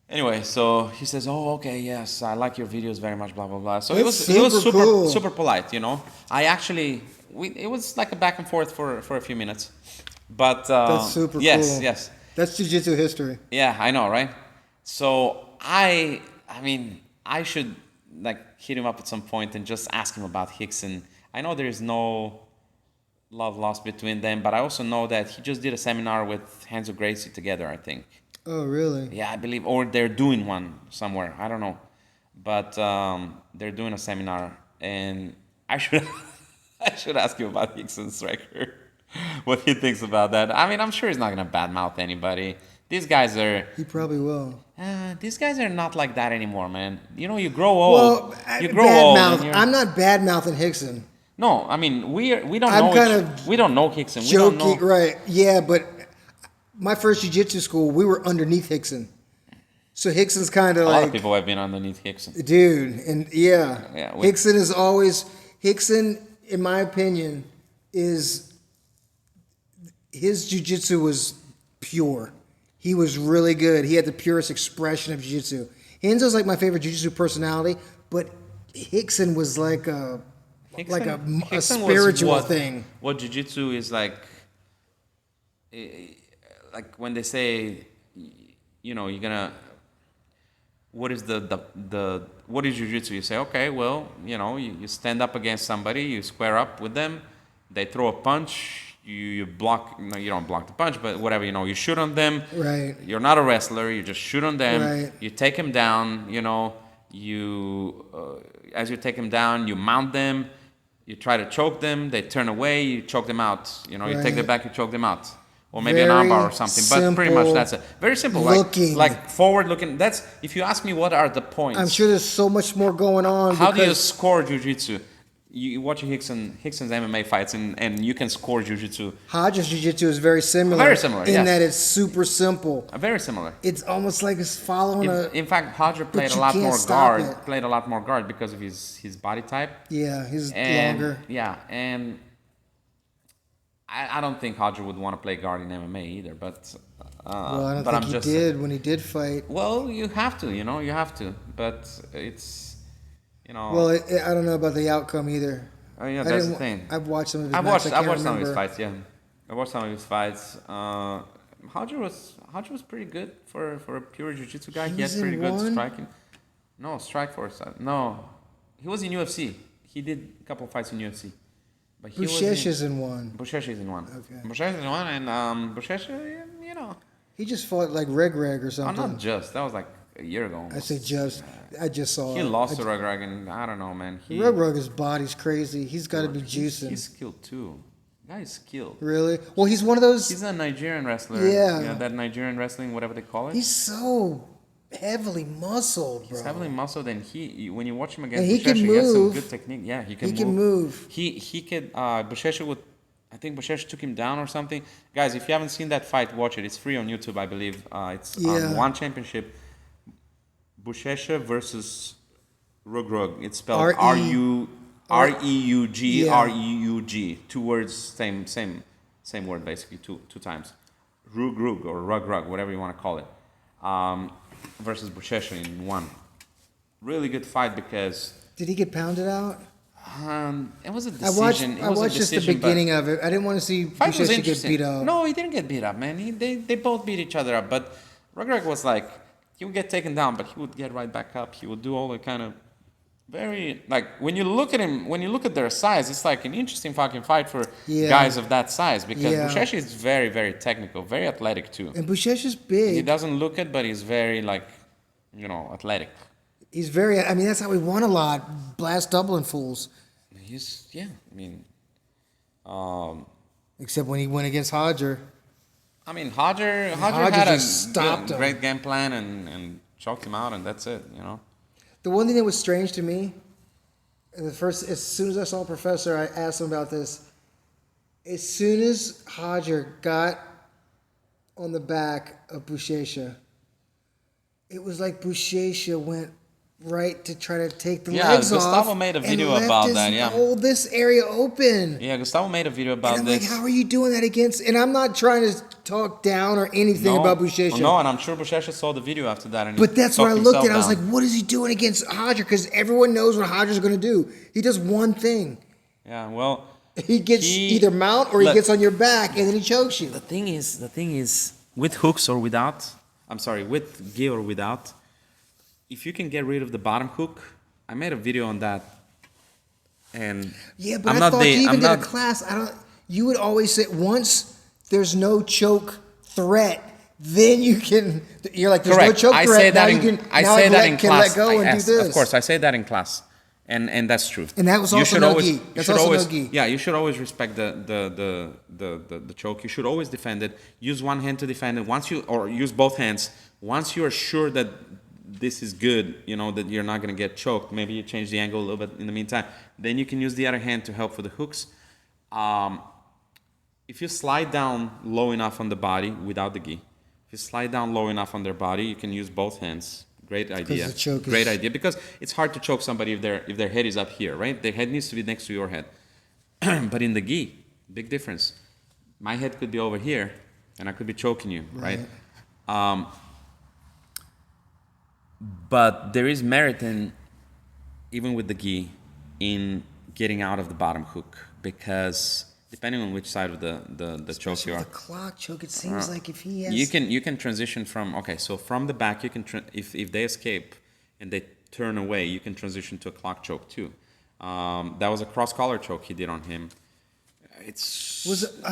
Anyway, so he says, "Oh, okay, yes, I like your videos very much." Blah blah blah. So he was super polite, I actually it was like a back and forth for a few minutes, but that's super cool. Yes. That's jiu-jitsu history. Yeah, I know, right? So I mean, I should hit him up at some point and just ask him about Hickson. I know there is no love lost between them, but I also know that he just did a seminar with Renzo Gracie together, I think. Oh, really? Yeah, I believe, or they're doing one somewhere. I don't know, but they're doing a seminar, and I should ask him about Hickson's record, what he thinks about that. I mean, I'm sure he's not gonna badmouth anybody. These guys are. He probably will. These guys are not like that anymore, man. You grow old. Well, you grow old. I'm not badmouthing Hickson. No, I mean we don't know Hickson. Joking, we don't know. Right? Yeah, but my first jiu-jitsu school, we were underneath Hickson, so Hickson's kind of like. A lot of people have been underneath Hickson. Dude, and Hickson is always in my opinion, is his jiu-jitsu was pure. He was really good. He had the purest expression of jiu-jitsu. Renzo's like my favorite jiu-jitsu personality, but Hickson was like a spiritual thing. What jiu-jitsu is like when they say, you're gonna. What is what is jiu-jitsu? You say, okay, well, you stand up against somebody, you square up with them, they throw a punch. You block. No, you don't block the punch, but whatever. You shoot on them. Right. You're not a wrestler. You just shoot on them. Right. You take them down. As you take them down, you mount them. You try to choke them. They turn away. You choke them out. You take them back. You choke them out. Or maybe an armbar or something. But pretty much that's it. Very simple. Like forward looking. That's if you ask me what are the points. I'm sure there's so much more going on. How do you score jiu-jitsu? You watch Hickson's MMA fights, and you can score jiu-jitsu. Hodge's jiu-jitsu is very similar. Very similar, in yes. that it's super simple. Very similar. It's almost like it's following In fact, Hodge played a you lot can't more stop guard. it. Played a lot more guard because of his body type. Yeah, he's And, longer. Yeah, and I don't think Hodge would want to play guard in MMA either. But Well, I don't but think I'm he just, did when he did fight. Well, you have to, you have to. But it's, Well, I don't know about the outcome either. Oh yeah, that's the thing. I've watched some of his I've matches. watched some of his fights. Yeah, I watched some of his fights. Hodge was pretty good for a pure jiu-jitsu guy. He had pretty good striking. No, strike force. No, he was in UFC. He did a couple of fights in UFC. But Buchecha is in one. Buchecha is in one. Okay. Buchecha is in one, and Buchecha, He just fought like Reg or something. not just. That was like a year ago. Almost. I say just. I just saw. He lost to Reg, and I don't know, man. Reg, his body's crazy. He's got to be juicing. He's skilled too. Guy is skilled. Really? Well, he's one of those. He's a Nigerian wrestler. Yeah. That Nigerian wrestling, whatever they call it. He's so heavily muscled, bro. He's heavily muscled, and when you watch him against he Buchecha, can he has some move. good technique. Yeah, he He can move. He could. Buchecha would. I think Buchecha took him down or something. Guys, if you haven't seen that fight, watch it. It's free on YouTube, I believe. It's on One Championship. Buchecha versus Rug. It's spelled Reugg. 2 words, same word basically, two times. Rug or Rug, whatever you want to call it. Versus Buchecha in one. Really good fight because. Did he get pounded out? It was a decision. I watched just the beginning of it. I didn't want to see Buchecha get beat up. No, he didn't get beat up, man. They both beat each other up. But Rug was like, he would get taken down, but he would get right back up. He would do all the kind of very, like, when you look at him, when you look at their size, it's like an interesting fucking fight for guys of that size. Because Buchecha is very, very technical, very athletic too. And Buchecha's big. He doesn't look it, but he's very, like, athletic. He's very, that's how we won a lot. Blast Dublin fools. Except when he went against Hodger. Hodger had a great game plan and choked him out, and that's it, The one thing that was strange to me, as soon as I saw Professor, I asked him about this. As soon as Hodger got on the back of Buchecha, it was like Buchecha went right to try to take the legs off. Gustavo made a video about that. Yeah, hold this area open. Yeah, Gustavo made a video about and I'm this. like, how are you doing that against? And I'm not trying to talk down or anything about Buchecha. No, and I'm sure Buchecha saw the video after that. But that's what I looked at. I was like, what is he doing against Hodger? Because everyone knows what Hodger's going to do. He does one thing. Yeah, well, he gets either mount or he gets on your back and then he chokes you. The thing is, with hooks or without, with gi or without, if you can get rid of the bottom hook, I made a video on that. And but I thought you even did a class. You would always say once there's no choke threat, then you can. You're like, there's no choke threat. I say that in class. Let go and do this. Of course, I say that in class, and that's true. And that was also no gi. That's also no gi. Yeah, you should always respect the choke. You should always defend it. Use one hand to defend it. Or use both hands. Once you are sure that this is good, that you're not going to get choked. Maybe you change the angle a little bit in the meantime. Then you can use the other hand to help for the hooks. If you slide down low enough on the body without the gi, if you slide down low enough on their body, you can use both hands. Great idea. Great idea, because it's hard to choke somebody if their head is up here, right? Their head needs to be next to your head. But in the gi, big difference. My head could be over here, and I could be choking you, right? But there is merit in, even with the gi, in getting out of the bottom hook, because depending on which side of the choke you are. The clock choke, it seems like if he has. You can transition from so from the back you can if they escape and they turn away, you can transition to a clock choke too. That was a cross collar choke he did on him. I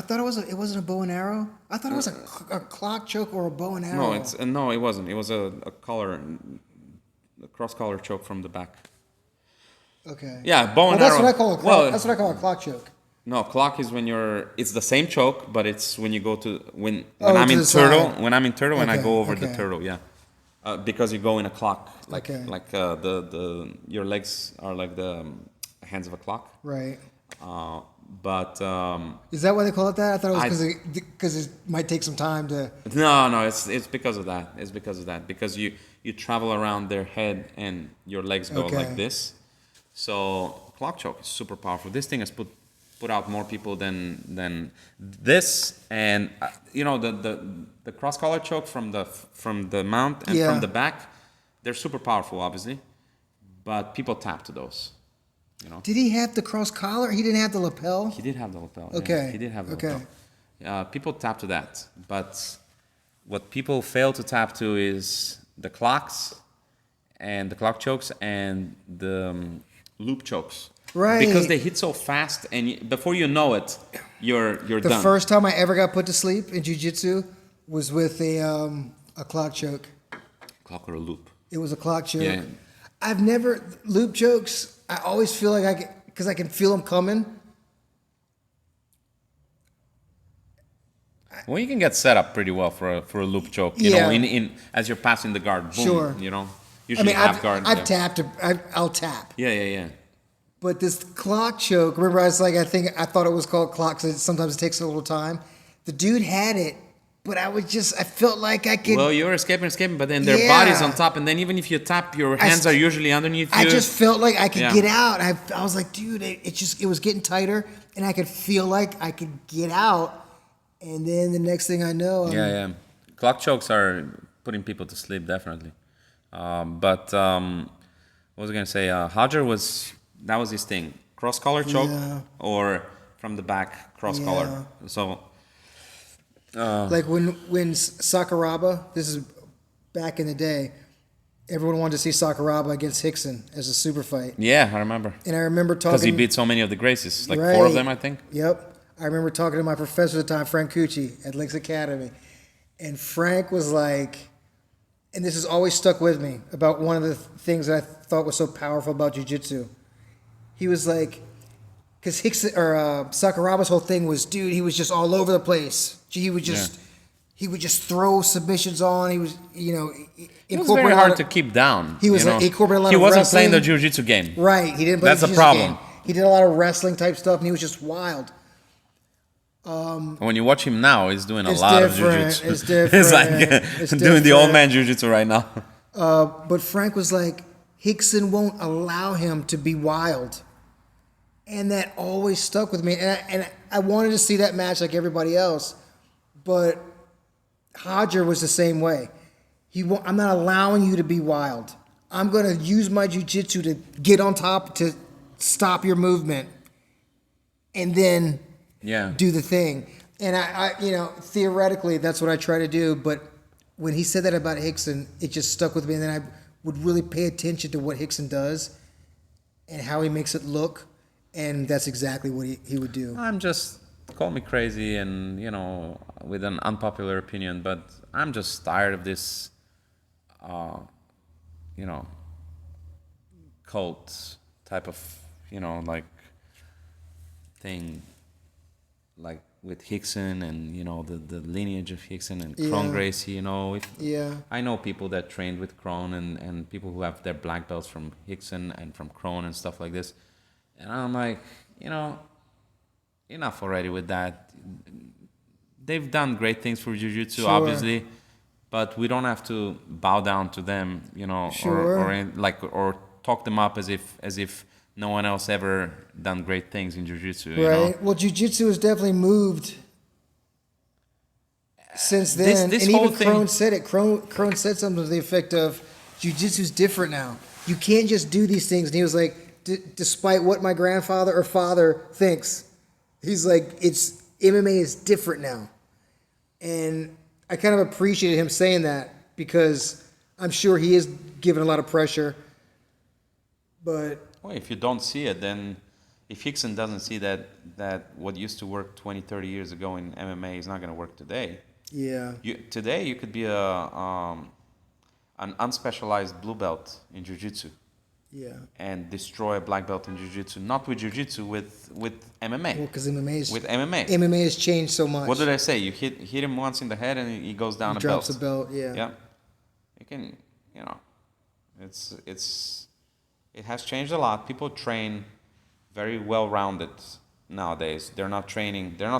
thought it wasn't a bow and arrow. I thought it was a clock choke or a bow and arrow. No, it wasn't. It was a cross collar choke from the back. Okay. Yeah, bow and arrow. That's what I call a clock choke. No, clock is when it's the same choke, but it's when you go to when I'm in turtle. When I'm in turtle, and I go over the turtle, because you go in a clock, your legs are like the hands of a clock. Right. But Is that why they call it that? I thought it was I- because it might take some time to. no, it's because of that. It's because of that. Because you travel around their head and your legs go Okay. like this. So clock choke is super powerful. This thing has put out more people than this, and you know the cross collar choke from the mount and Yeah. from the back, they're super powerful, obviously, but people tap to those. You know, Did he have the cross collar? He didn't have the lapel. he did have the lapel. Okay. Yeah, he did have the Okay. lapel. People tap to that, but what people fail to tap to is the clocks and the clock chokes and the loop chokes. Right. Because they hit so fast, and before you know it, you're The done. first time I ever got put to sleep in jiu-jitsu was with a clock choke. Clock or a loop. It was a clock choke. Yeah. I've never loop chokes. I always feel like because I can feel them coming. Well, you can get set up pretty well for a loop choke. You Yeah. know, in as you're passing the guard. Boom, Sure. You know, I usually mean, half guard. I've yeah. tapped. I'll tap. Yeah. But this clock choke, remember I was like, I thought it was called clock, so sometimes it takes a little time. The dude had it, but I felt like I could. Well, you're escaping, but then their Yeah. body's on top, and then even if you tap, your hands are usually underneath you. I just felt like I could Yeah. get out. I was like, dude, it was getting tighter, and I could feel like I could get out. And then the next thing I know, Yeah. Clock chokes are putting people to sleep, definitely. But what was I gonna say? Hodger that was his thing: cross collar choke Yeah. or from the back cross collar. So like when Sakuraba, this is back in the day, everyone wanted to see Sakuraba against Hickson as a super fight. yeah, I remember And I remember talking. because he beat so many of the Gracies, like Right. 4 of them, I think. Yep. I remember talking to my professor at the time, Frank Cucci, at Links Academy. And Frank was like, and this has always stuck with me about one of the things that I thought was so powerful about jiu-jitsu. He was like, because Sakuraba's whole thing was, dude, he was just all over the place. He would just throw submissions on. He was, It was very hard to keep down. He was you like, know? incorporated a lot He of wasn't wrestling. playing the jiu-jitsu game. Right. He didn't play That's the the jiu-jitsu problem. game. He did a lot of wrestling type stuff, and he was just wild. When you watch him now, he's doing a It's lot different. of jiu-jitsu. It's different. He's like It's doing the old different. man jiu-jitsu right now. But Frank was like, Hickson won't allow him to be wild. And that always stuck with me. And I wanted to see that match like everybody else. But Hodger was the same way. I'm not allowing you to be wild. I'm going to use my jiu-jitsu to get on top to stop your movement. And then do the thing. And I theoretically, that's what I try to do. But when he said that about Hickson, it just stuck with me. And then I would really pay attention to what Hickson does and how he makes it look. And that's exactly what he would do. Call me crazy and, with an unpopular opinion, but I'm just tired of this, cult type of, thing, like with Hickson and, the lineage of Hickson and Kron Gracie, I know people that trained with Kron and people who have their black belts from Hickson and from Kron and stuff like this. And I'm like, enough already with that. They've done great things for jiu-jitsu, obviously, but we don't have to bow down to them, or talk them up as if no one else ever done great things in jiu-jitsu. Right. Well, jiu-jitsu has definitely moved since then. This and whole even thing, Kron said it. Kron said something to the effect of, jiu-jitsu's different now. You can't just do these things. And he was like, despite what my grandfather or father thinks, he's like, MMA is different now. And I kind of appreciated him saying that because I'm sure he is given a lot of pressure. But well, if you don't see it, then if Hickson doesn't see that what used to work 20, 30 years ago in MMA is not going to work today. yeah, Today you could be an unspecialized blue belt in jiu-jitsu. yeah. And destroy a black belt in jiu-jitsu, not with jiu-jitsu, with MMA. Well, because MMA has changed so much. What did I say? You hit him once in the head and he goes down He a drops belt. a belt, yeah. Yeah. You can, it has changed a lot. People train very well-rounded nowadays. They're not training. There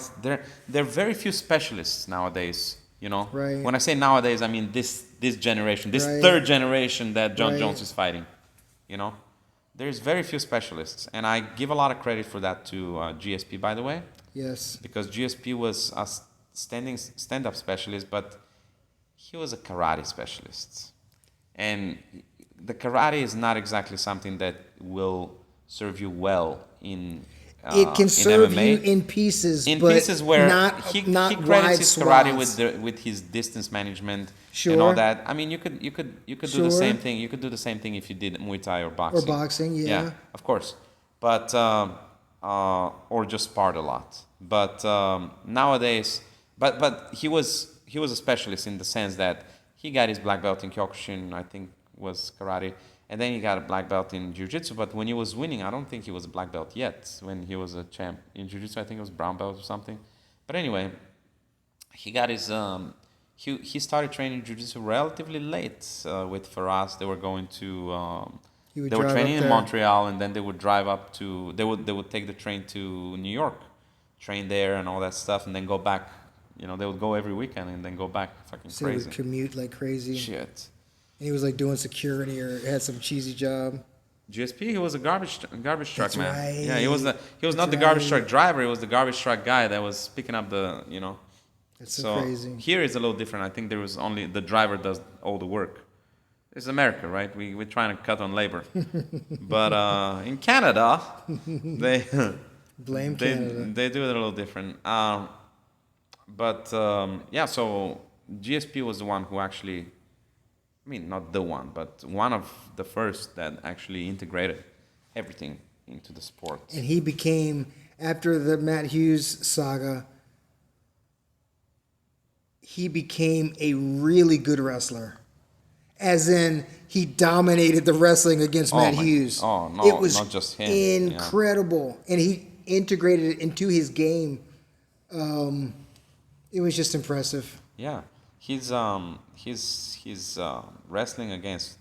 are very few specialists nowadays. You know, Right. when I say nowadays, I mean this generation, this Right. third generation that John Right. Jones is fighting. You know, there's very few specialists, and I give a lot of credit for that to GSP, by the way, Yes. because GSP was a stand-up specialist, but he was a karate specialist, and the karate is not exactly something that will serve you well in It can in serve MMA. you in pieces, In but pieces where not he wide credits his karate swaths. with his distance management Sure. and all that. I mean, you could do the Sure. same thing. You could do the same thing if you did Muay Thai or Or boxing. boxing, yeah. Of course, but or just sparred a lot. But nowadays, but he was a specialist in the sense that he got his black belt in Kyokushin, I think was karate, and then he got a black belt in Jiu-Jitsu. But when he was winning, I don't think he was a black belt yet. When he was a champ in Jiu-Jitsu, I think it was brown belt or something. But anyway, he got his he started training Jiu-Jitsu relatively late with Faraz. They were going to He would they were drive training up in there. Montreal, and then they would drive up to they would take the train to New York, train there and all that stuff, and then go back. You know, they would go every weekend and then go back. Fucking So he crazy. would commute like crazy. Shit. And he was like doing security or had some cheesy job. GSP, he was a garbage truck That's man. right. Yeah, he was not That's the garbage right. truck driver. He was the garbage truck guy that was picking up the That's so crazy. Here is a little different. I think there was only the driver does all the work. It's America, right? We're trying to cut on labor. But in Canada, they Blame Canada. they do it a little different. Yeah, so GSP was the one who actually, I mean, not the one, but one of the first that actually integrated everything into the sport. And he became, after the Matt Hughes saga, he became a really good wrestler. As in, he dominated the wrestling against Matt Hughes. Oh, no, it was not just him. Yeah. incredible. And he integrated it into his game. It was just impressive. Yeah, he's wrestling against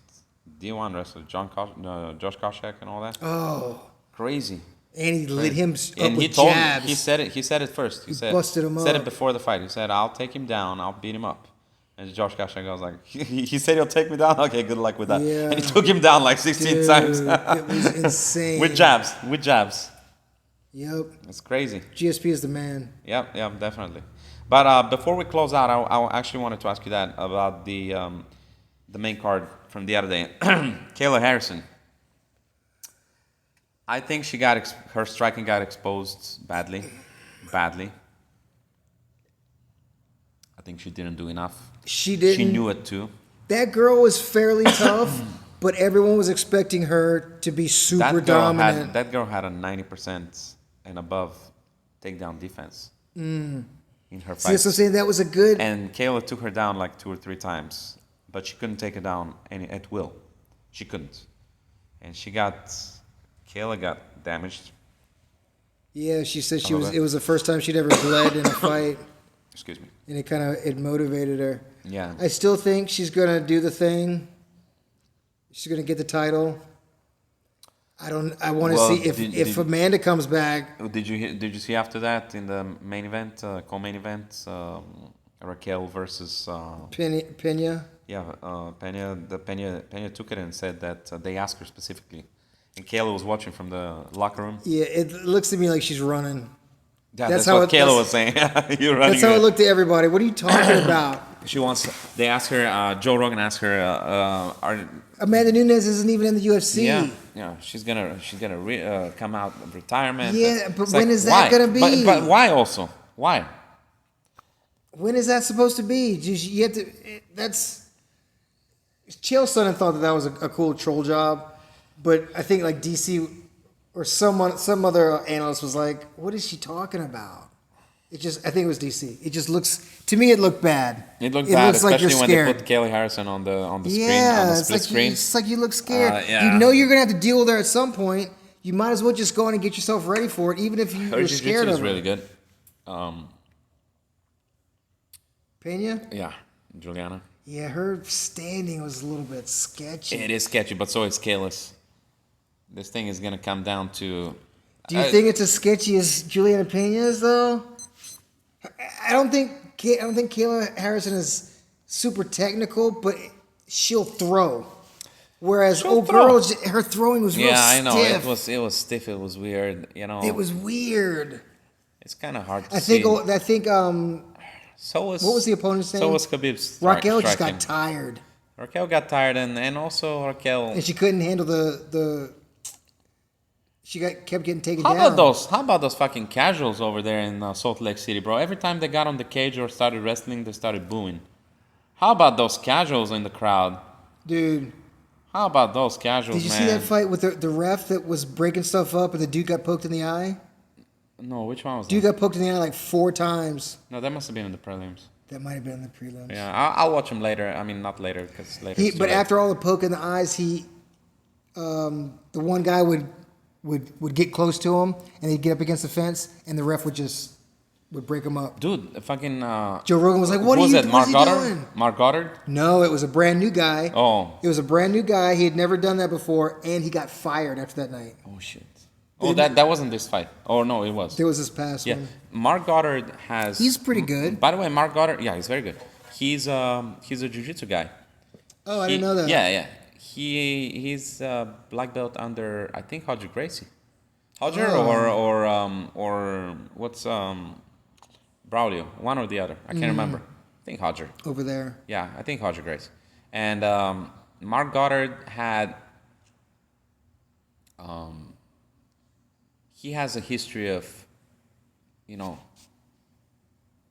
D1 wrestler Josh Koscheck and all that. Oh, Crazy. and he lit him up And with he told jabs. he said it first. He said busted him said up. it before the fight. He said, "I'll take him down. I'll beat him up." And Josh Koscheck was like, he said he'll take me down. Okay, good luck with that. Yeah. And he took him down like 16 Dude, times it was insane. with jabs. Yep. It's crazy. GSP is the man. Yep, definitely. But before we close out, I actually wanted to ask you that about the main card from the other day. Kayla Harrison. I think she got her striking got exposed badly. I think she didn't do enough. She didn't. She knew it too. That girl was fairly tough, but everyone was expecting her to be super dominant. That girl had a 90% and above takedown defense in her See, that's what I'm fight. saying. That was a good. And Kayla took her down like 2 or 3 times, but she couldn't take her down at will. She couldn't, and Kayla got damaged. Yeah, she said A little it bit. was the first time she'd ever bled in a fight, Excuse me. and it motivated her. Yeah. I still think she's gonna do the thing. She's gonna get the title. I want to Well, see if Amanda comes back. Did you see after that in the main event, co-main event, Raquel versus Pena. Pena took it and said that they asked her specifically, and Kayla was watching from the locker room. Yeah, it looks to me like she's running. Yeah, That's that's how what it- Kayla was saying. You're running. That's how it looked to everybody. What are you talking about? She wants. They asked her. Joe Rogan asked her. Are Amanda Nunes isn't even in the UFC. yeah. She's gonna come out of retirement. Yeah, but It's when like, is that why? gonna be? But why also? Why? When is that supposed to be? You have to. That's. Chael Sonnen thought that was a cool troll job, but I think like DC or some other analyst was like, "What is she talking about?" I think it was DC. It just looks to me. It looked bad. It looked bad, looks like especially you're when scared. they put Kelly Harrison on the screen, Yeah, on the it's split like screen. it's like you look scared. Yeah. You know you're gonna have to deal with her at some point. You might as well just go on and get yourself ready for it, even if you Her were jiu-jitsu scared of is her. really good. Pena? Yeah, Juliana. Yeah, her standing was a little bit sketchy. It is sketchy, but so is Kayla's. This thing is gonna come down to. Do you think it's as sketchy as Juliana Pena's though? I don't think Kayla Harrison is super technical, but she'll throw. Whereas girl, her throwing was real stiff. Yeah, I know. It was stiff. It was weird. You know. It was weird. It's kind of hard to see. I think. So was what was the opponent's name? So was Khabib's Raquel just got tired. Raquel got tired, and also Raquel. And she couldn't handle the. She kept getting taken down. How about those fucking casuals over there in Salt Lake City, bro? Every time they got on the cage or started wrestling, they started booing. How about those casuals in the crowd, dude? How about those casuals, man? Did you see that fight with the ref that was breaking stuff up and the dude got poked in the eye? No, which one was that? Dude got poked in the eye like 4 times. No, that must have been in the prelims. That might have been in the prelims. Yeah, I'll watch him later. I mean, not later, because later. But after all the poke in the eyes, the one guy would get close to him and he'd get up against the fence and the ref would break him up. Dude, fucking Joe Rogan was like, "What are you doing?" Mark Goddard? No, it was a brand new guy. Oh. It was a brand new guy. He had never done that before, and he got fired after that night. Oh shit. Oh, that wasn't this fight. Oh no, it was. There was this past one. Mark Goddard has. He's pretty good. By the way, Mark Goddard, yeah, he's very good. He's a Jiu-Jitsu guy. Oh, I didn't know that. Yeah. He's black belt under, I think, Roger Gracie. Roger or what's Braulio, one or the other. I can't remember. I think Roger. Over there. Yeah, I think Roger Gracie. And Mark Goddard had. He has a history of,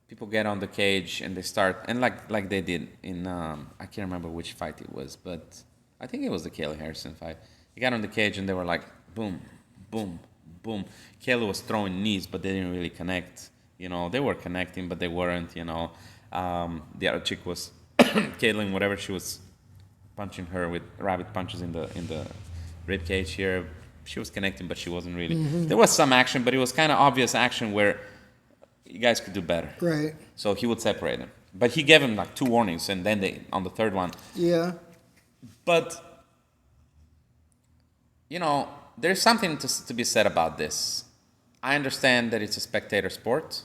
people get on the cage and they start, and like they did in, I can't remember which fight it was, but I think it was the Kayla Harrison fight. They got on the cage and they were like, boom, boom, boom. Kayla was throwing knees, but they didn't really connect. They were connecting, but they weren't, The other chick was, Caitlin, whatever, she was punching her with rabbit punches in the rib cage here. She was connecting, but she wasn't really. There was some action, but it was kind of obvious action where you guys could do better. Right. So he would separate them. But he gave him like 2 warnings, and then on the third one. Yeah. But, there's something to be said about this. I understand that it's a spectator sport,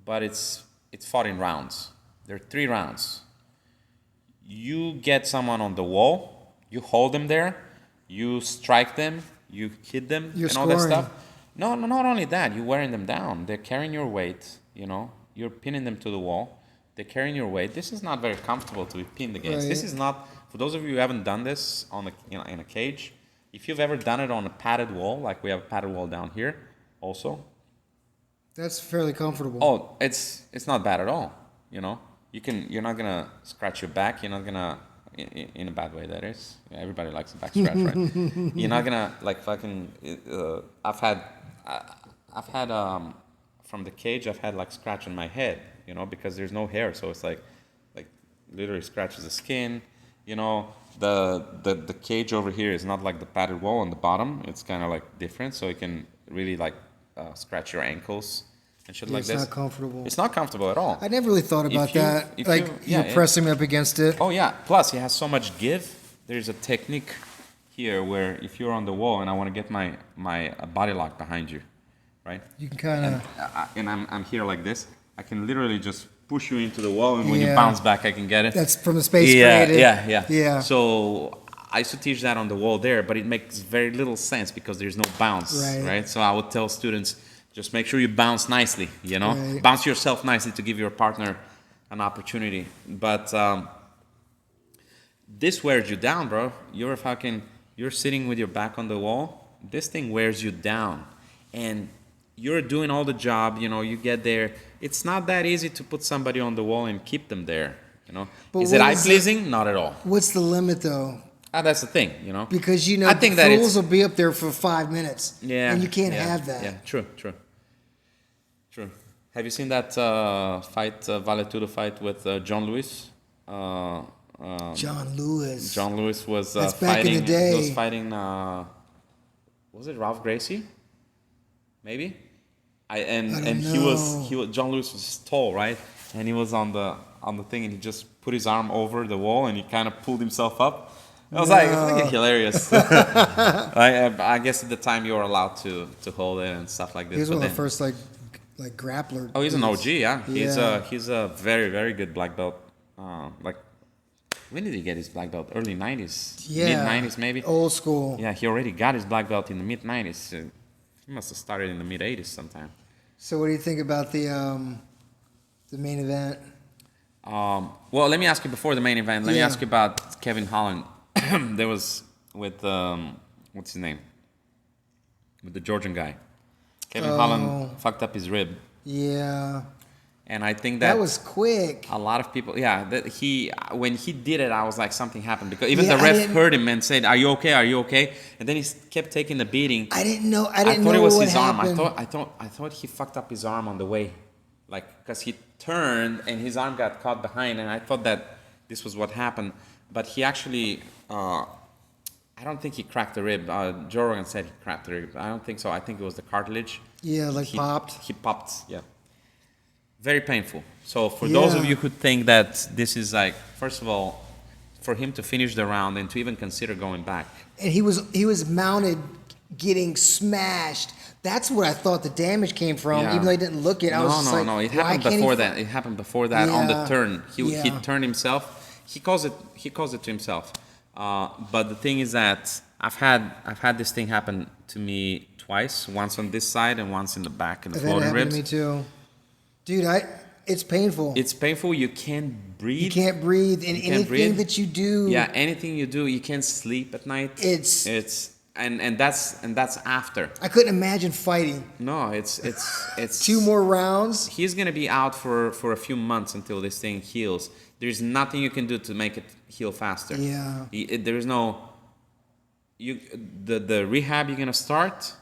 but it's fought in rounds. There are 3 rounds. You get someone on the wall, you hold them there, you strike them, you hit them, You're and all that scoring. stuff. No, not only that, you're wearing them down. They're carrying your weight, You're pinning them to the wall. They're carrying your weight. This is not very comfortable to be pinned against. Right. This is not, for those of you who haven't done this in a cage, if you've ever done it on a padded wall, like we have a padded wall down here also. That's fairly comfortable. Oh, it's not bad at all, You're not going to scratch your back. You're not going to, in a bad way, that is. Yeah, everybody likes a back scratch, right? You're not going to, like, fucking, I've had, from the cage, I've had, like, scratch on my head, because there's no hair. So it's like literally scratches the skin, The cage over here is not like the padded wall on the bottom. It's kind of, like, different. So it can really, like, scratch your ankles and shit like this. It's not comfortable. It's not comfortable at all. I never really thought about that. You're pressing me up against it. Oh yeah. Plus, it has so much give. There's a technique here where if you're on the wall and I want to get my body lock behind you, right? You can kind of. And I'm here like this. I can literally just push you into the wall, and when you bounce back, I can get it. That's from the space created. Yeah. So I used to teach that on the wall there, but it makes very little sense because there's no bounce, right? So I would tell students, just make sure you bounce nicely, Right. Bounce yourself nicely to give your partner an opportunity. But this wears you down, bro. You're sitting with your back on the wall. This thing wears you down. And you're doing all the job, you get there. It's not that easy to put somebody on the wall and keep them there, But Is it eye-pleasing? Not at all. What's the limit, though? That's the thing, Because, I think that fools will be up there for 5 minutes. Yeah. And you can't have that. Yeah, true. Have you seen that fight, Vale-Tudo fight with John Lewis? John Lewis. John Lewis was That's fighting. back in the day. He was fighting. Was it Ralph Gracie? Maybe. John Lewis was tall, right? And he was on the thing, and he just put his arm over the wall, and he kind of pulled himself up. I was like, it's fucking hilarious. I guess at the time you were allowed to hold it and stuff like this. He was but one of the then- first like grappler. Oh, he's an dudes. OG, yeah. Yeah. He's a very, very good black belt. Like, when did he get his black belt? Early 90s? Yeah. Mid 90s, maybe? Old school. Yeah, he already got his black belt in the mid 90s. He must have started in the mid 80s sometime. So what do you think about the main event? Well, let me ask you before the main event. Let me Yeah. ask you about Kevin Holland. There was with, what's his name? With the Georgian guy. Kevin Holland fucked up his rib. Yeah. And I think That was quick. a lot of people, that when he did it, I was like, something happened because even Yeah, the I ref didn't- heard him and said, "Are you okay? Are you okay?" And then he kept taking the beating. I didn't know. I I didn't thought know it was what his happened. arm. I thought he fucked up his arm on the way, like because he turned and his arm got caught behind, and I thought that this was what happened. But he actually, I don't think he cracked the rib. Joe Rogan said he cracked the rib. I don't think so. I think it was the cartilage. Yeah, like He popped. He popped. Yeah. Very painful. So for those of Yeah. you who think that this is like, first of all, for him to finish the round and to even consider going back. And he was mounted, getting smashed. That's what I thought the damage came from. Yeah. Even though I didn't look it, I was just like, No. It why happened can't he before fi- that. It happened before that on the Yeah. turn. He Yeah. turned himself. He caused it to himself. But the thing is that I've had this thing happen to me twice. Once on this side and once in the back in the That floating happened ribs. to me too, dude. It's painful. It's painful. You can't breathe. You can't breathe, and You can't anything breathe. that you do. Yeah, anything you do, you can't sleep at night. It's- and that's after. I couldn't imagine fighting No, it's 2 more rounds. He's gonna be out for a few months until this thing heals. There's nothing you can do to make it heal faster. Yeah. There's no. The rehab you're gonna start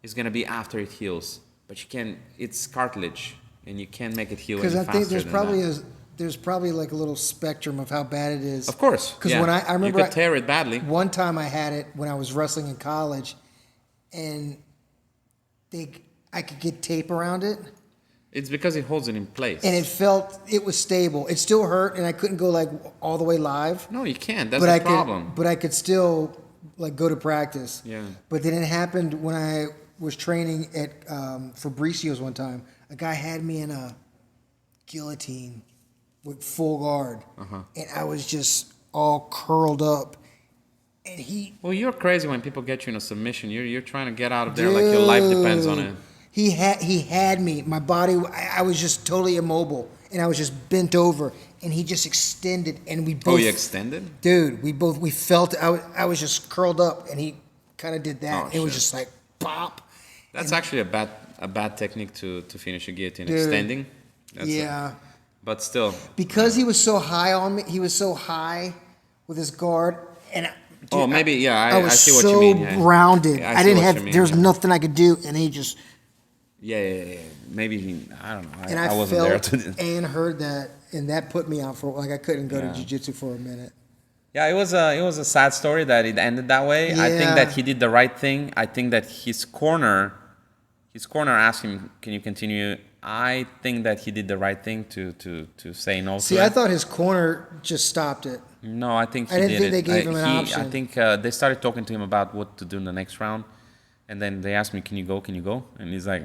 is gonna be after it heals, but you can. It's cartilage, and you can't make it heal any Because faster. I think than that. there's probably like a little spectrum of how bad it is. Of course. Because yeah. when I remember you could tear it badly. one time I had it when I was wrestling in college, and I could get tape around it, It's because it holds it in place. and it was stable. It still hurt, and I couldn't go like all the way live. No, you can't. That's but the I problem. but I could still like go to practice. Yeah. But then it happened when I was training at Fabricio's one time. A guy had me in a guillotine with full guard, and I was just all curled up. And Well, you're crazy when people get you in a submission. You're trying to get out of there like your life depends on it. He had me. My body. I was just totally immobile, and I was just bent over, and he just extended, and we both. Oh, you extended? Dude, we felt. I was just curled up, and he kind of did that. Oh, it was shit. just like pop. That's actually a bad technique to finish a guillotine. Dude. Extending. That's Yeah. but still. Because he was so high on me, he was so high with his guard, and dude, Maybe, yeah, I I was see what so you mean. Yeah. rounded. Yeah, I I see didn't what have. you mean, There's yeah. nothing I could do, and he just Yeah. Maybe I don't know. and I I wasn't there. felt and heard that, and that put me out for like I couldn't go Yeah. to jiu-jitsu for a minute. Yeah, it was a sad story that it ended that way. I think Yeah. that he did the right thing. I think that his corner asked him, "Can you continue?" I think that he did the right thing to say no. See, to I it. thought his corner just stopped it. No, I think he I didn't did think it. they gave him an I option. think they started talking to him about what to do in the next round, and then they asked me, "Can you go? Can you go?" And he's like,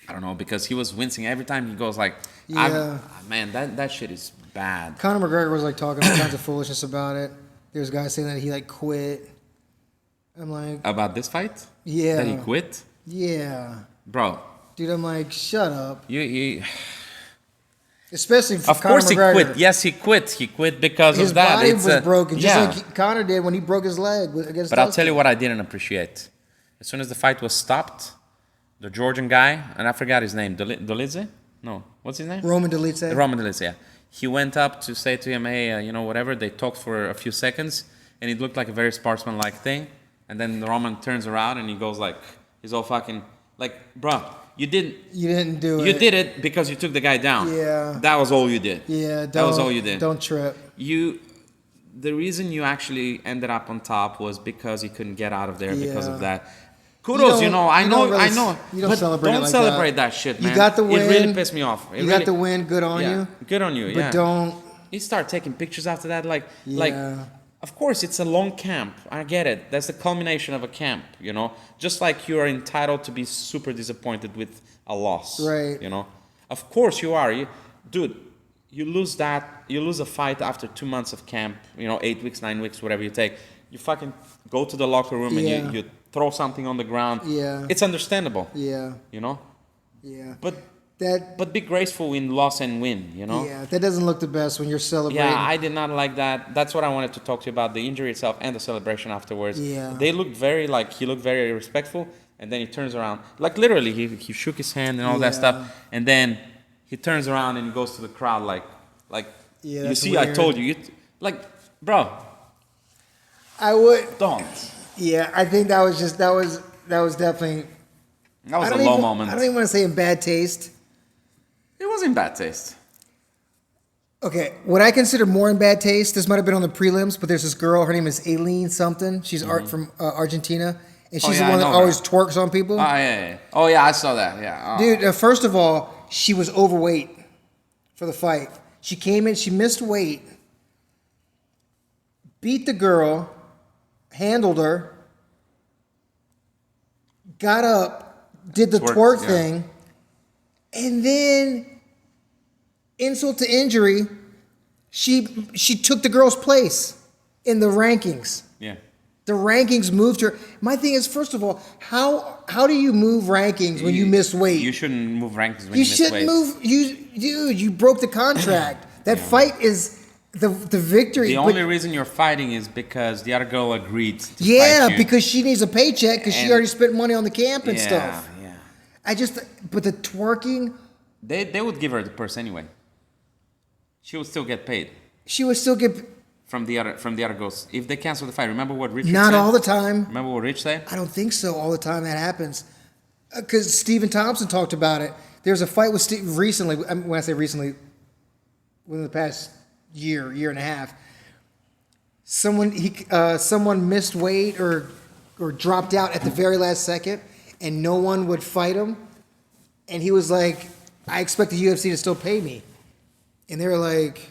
"I don't know," because he was wincing every time he goes like, Yeah. "Man, that shit is bad." Conor McGregor was like talking all kinds of foolishness about it. There's guys saying that he like quit. I'm like, About this fight? yeah, That he quit, yeah, bro. dude. I'm like, shut up. You Especially for Of Conor course he McGregor. quit. Yes, he quit. He quit because His of that. body It's was broken, just yeah. like Conor did when he broke his leg against. But I'll tell Dustin. you what I didn't appreciate. As soon as the fight was stopped, the Georgian guy, and I forgot his name, Dolidze? No, what's his name? Roman Dolidze. Roman Dolidze, yeah. He went up to say to him, hey, whatever. They talked for a few seconds, and it looked like a very sportsman-like thing. And then the Roman turns around, and he goes like, he's all fucking, like, bro, you didn't do it. You did it because you took the guy down. Yeah. That was all you did. Yeah, that was all you did. Don't trip. The reason you actually ended up on top was because you couldn't get out of there because Yeah. of that. Kudos, You don't I know. You don't but celebrate it don't like celebrate that. that shit, man. You got the win. It really pissed me off. You got the win. Good on you. Good on you. But yeah. don't. You start taking pictures after that, like, Yeah. Of course, it's a long camp. I get it. That's the culmination of a camp, you know? Just like you are entitled to be super disappointed with a loss. Right. You know? Of course you are. Dude, you lose a fight after 2 months of camp, 8 weeks, 9 weeks, whatever you take. You fucking go to the locker room and you throw something on the ground. Yeah. It's understandable. Yeah. You know? Yeah. But be graceful in loss and win, you know? Yeah, that doesn't look the best when you're celebrating. Yeah, I did not like that. That's what I wanted to talk to you about, the injury itself and the celebration afterwards. Yeah. He looked very respectful, and then he turns around. Like, literally, he shook his hand and all that stuff, and then he turns around and he goes to the crowd like Yeah, you see, weird. I told you. Bro, I would. don't. Yeah, I think that was definitely. That was a low moment. I don't even want to say in bad taste. It was in bad taste. Okay, what I consider more in bad taste, this might have been on the prelims, but there's this girl, her name is Aileen something. She's art from Argentina, and she's the one that always twerks on people. Oh, yeah. Oh, yeah, I saw that, yeah. Oh. Dude, first of all, she was overweight for the fight. She came in, she missed weight, beat the girl, handled her, got up, did the twerk thing, and then, insult to injury, she took the girl's place in the rankings. Yeah. The rankings moved her. My thing is, first of all, how do you move rankings when you miss weight? You shouldn't move rankings when you miss weight. You broke the contract. That fight is the victory. The only reason you're fighting is because the other girl agreed to fight you. Because she needs a paycheck because she already spent money on the camp and stuff. Yeah. But the twerking. They would give her the purse anyway. She would still get paid. She would still get from the other girls if they cancel the fight. Remember what Rich said? Not all the time. Remember what Rich said? I don't think so. All the time that happens, because Stephen Thompson talked about it. There's a fight with Steve recently. When I say recently, within the past year and a half, someone missed weight or dropped out at the very last second, and no one would fight him. And he was like, "I expect the UFC to still pay me," and they were like.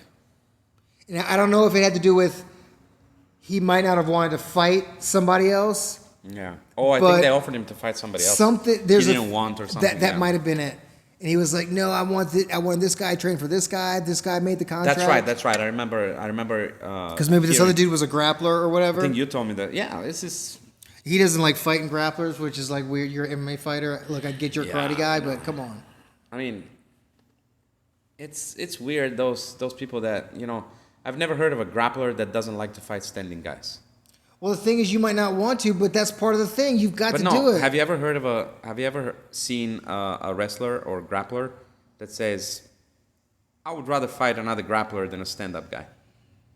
And I don't know if it had to do with he might not have wanted to fight somebody else. Yeah. Oh, I think they offered him to fight somebody else. He didn't want or something. That might have been it. And he was like, "No, I want this guy trained for this guy. This guy made the contract." That's right. I remember. Because maybe this other dude was a grappler or whatever. I think you told me that. Yeah, this is. He doesn't like fighting grapplers, which is like weird. You're an MMA fighter. Look, I get you're a karate guy, but come on. I mean, it's weird those people that I've never heard of a grappler that doesn't like to fight standing guys. Well, the thing is, you might not want to, but that's part of the thing. You've got to do it. Have you ever seen a wrestler or grappler that says, "I would rather fight another grappler than a stand-up guy"?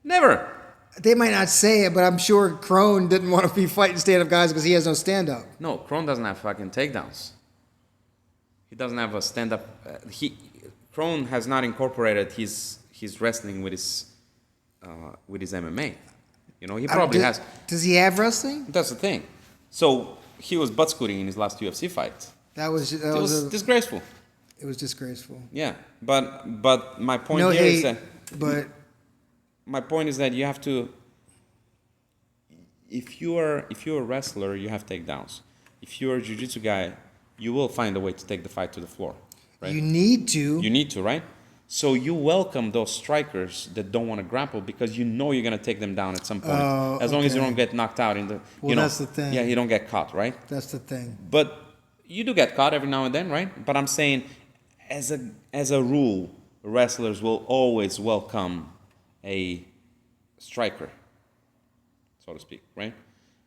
Never. They might not say it, but I'm sure Crone didn't want to be fighting stand-up guys because he has no stand-up. No, Crone doesn't have fucking takedowns. He doesn't have a stand-up. Crone has not incorporated his wrestling with his MMA. He probably has. Does he have wrestling? That's the thing. So he was butt scooting in his last UFC fight. That was disgraceful. It was disgraceful. Yeah, but my point is that. But my point is that you have to. If you're a wrestler, you have takedowns. If you're a jiu-jitsu guy, you will find a way to take the fight to the floor. Right? You need to. You need to, right? So you welcome those strikers that don't want to grapple because you're going to take them down at some point. As long as you don't get knocked out in the. That's the thing. Yeah, you don't get caught, right? That's the thing. But you do get caught every now and then, right? But I'm saying, as a rule, wrestlers will always welcome a striker, so to speak, right?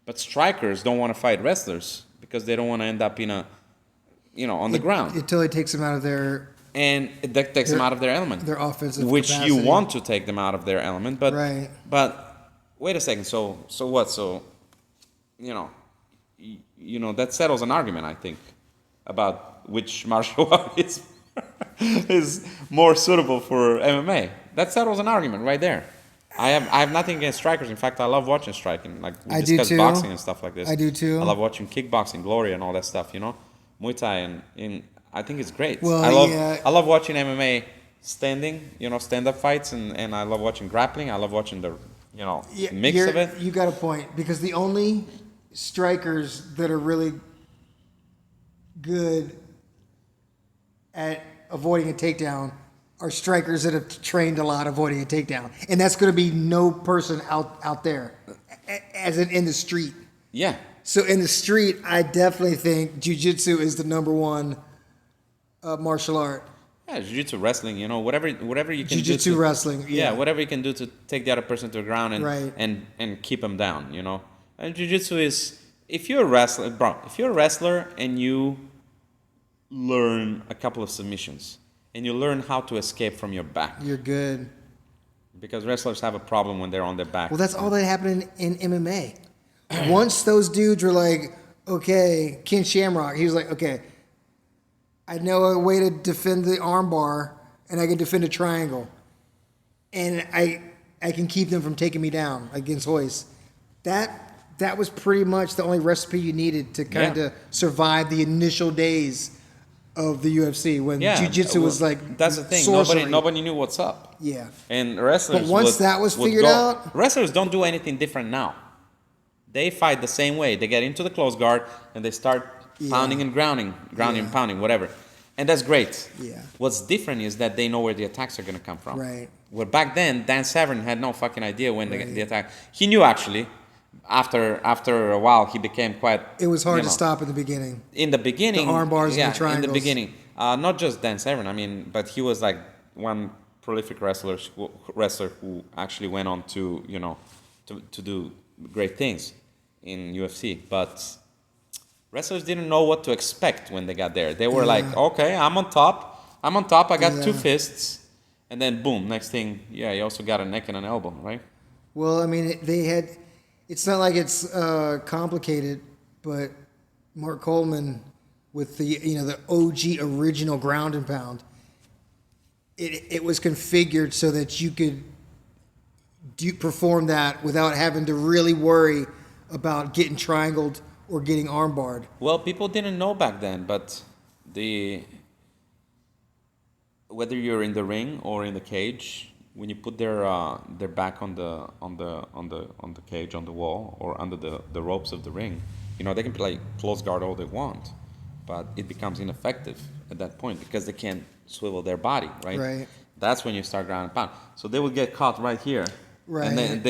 But strikers don't want to fight wrestlers because they don't want to end up on the ground. It totally takes them out of their. And that takes them out of their element. Their offensive which capacity. you want to take them out of their element, but right. But wait a second. So what? So that settles an argument, I think, about which martial art is more suitable for MMA. That settles an argument right there. I have nothing against strikers. In fact, I love watching striking. Like we discuss boxing and stuff like this. I do too. I love watching kickboxing, Glory, and all that stuff. Muay Thai and I think it's great. Well, I love watching MMA stand-up fights, and I love watching grappling. I love watching the mix of it. You got a point, because the only strikers that are really good at avoiding a takedown are strikers that have trained a lot avoiding a takedown, and that's going to be no person out there, as in the street. Yeah. So in the street, I definitely think jiu-jitsu is the number one martial art. Yeah, jiu-jitsu, wrestling, whatever you can do. Jiu-jitsu, wrestling. Yeah, whatever you can do to take the other person to the ground Right. and keep them down, And jiu-jitsu is, if you're a wrestler and you learn a couple of submissions and you learn how to escape from your back. You're good. Because wrestlers have a problem when they're on their back. Well, that's all that happened in MMA. Once those dudes were like, okay, Ken Shamrock, he was like, okay, I know a way to defend the armbar, and I can defend a triangle, and I can keep them from taking me down against Hoist. That was pretty much the only recipe you needed to kind of survive the initial days of the UFC when jiu-jitsu was like that's the thing. sorcery. Nobody knew what's up. Yeah. And wrestlers. But once that was figured out, wrestlers don't do anything different now. They fight the same way. They get into the close guard and they start pounding and grounding and pounding, whatever. And that's great. Yeah. What's different is that they know where the attacks are going to come from. Right. Well, back then, Dan Severn had no fucking idea when the attack. He knew actually. After a while, he became quite. It was hard to stop in the beginning. In the beginning, the arm bars and the triangles. In the beginning, not just Dan Severn. But he was like one prolific wrestler who actually went on to to do great things in UFC. But wrestlers didn't know what to expect when they got there. They were like, okay, I'm on top. I got two fists, and then boom, next thing, you also got a neck and an elbow, right? Well, I mean, they had. It's not like it's complicated, but Mark Coleman with the OG original ground and pound, it was configured so that you could perform that without having to really worry about getting triangled or getting armbarred. Well, people didn't know back then, but whether you're in the ring or in the cage, when you put their back on the cage, on the wall, or under the ropes of the ring, they can play close guard all they want, but it becomes ineffective at that point because they can't swivel their body, right? Right. That's when you start ground and pound. So they would get caught right here, right? And then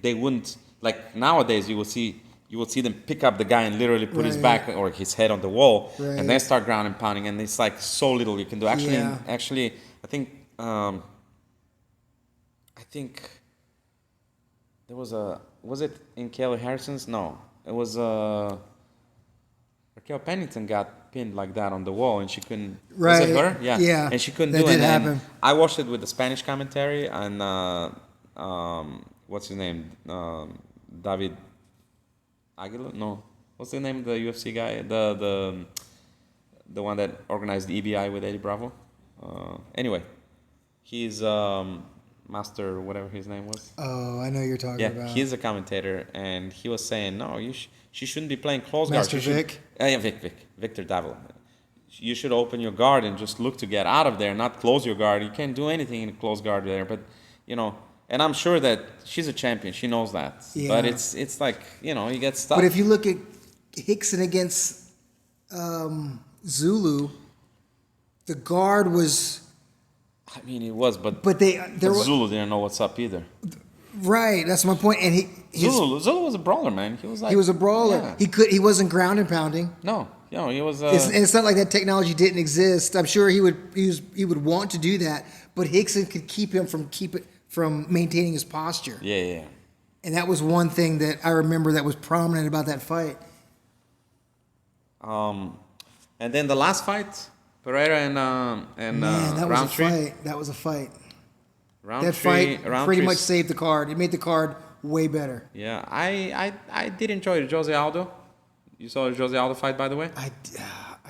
they wouldn't, like nowadays you will see them pick up the guy and literally put his back or his head on the wall, and then start ground and pounding, and it's like so little you can do. Actually, I think there was it in Kelly Harrison's? No, it was Raquel Pennington got pinned like that on the wall and she couldn't. Right. Was it her? Yeah. Yeah. And she couldn't that do it. Did happen. I watched it with the Spanish commentary and what's his name? David Aguilar? No. What's the name of the UFC guy? The one that organized the EBI with Eddie Bravo. Anyway, he's Master, whatever his name was. Oh, I know you're talking about. Yeah, he's a commentator, and he was saying, no, she shouldn't be playing close guard. Master Vic? Victor Davila. You should open your guard and just look to get out of there, not close your guard. You can't do anything in a close guard there, but, and I'm sure that she's a champion. She knows that. Yeah. But it's like, you get stuck. But if you look at Hickson against Zulu, the guard was... I mean, it was, but Zulu didn't know what's up either. Right, that's my point. And Zulu was a brawler, man. He was a brawler. Yeah. He wasn't ground and pounding. No, he was. It's not like that technology didn't exist. I'm sure he would want to do that, but Hickson could keep him from maintaining his posture. Yeah. And that was one thing that I remember that was prominent about that fight. And then the last fight, Pereira and that Roundtree. was a fight. That was a fight. Roundtree, that fight pretty much saved the card. It made the card way better. Yeah, I did enjoy Jose Aldo. You saw the Jose Aldo fight, by the way? I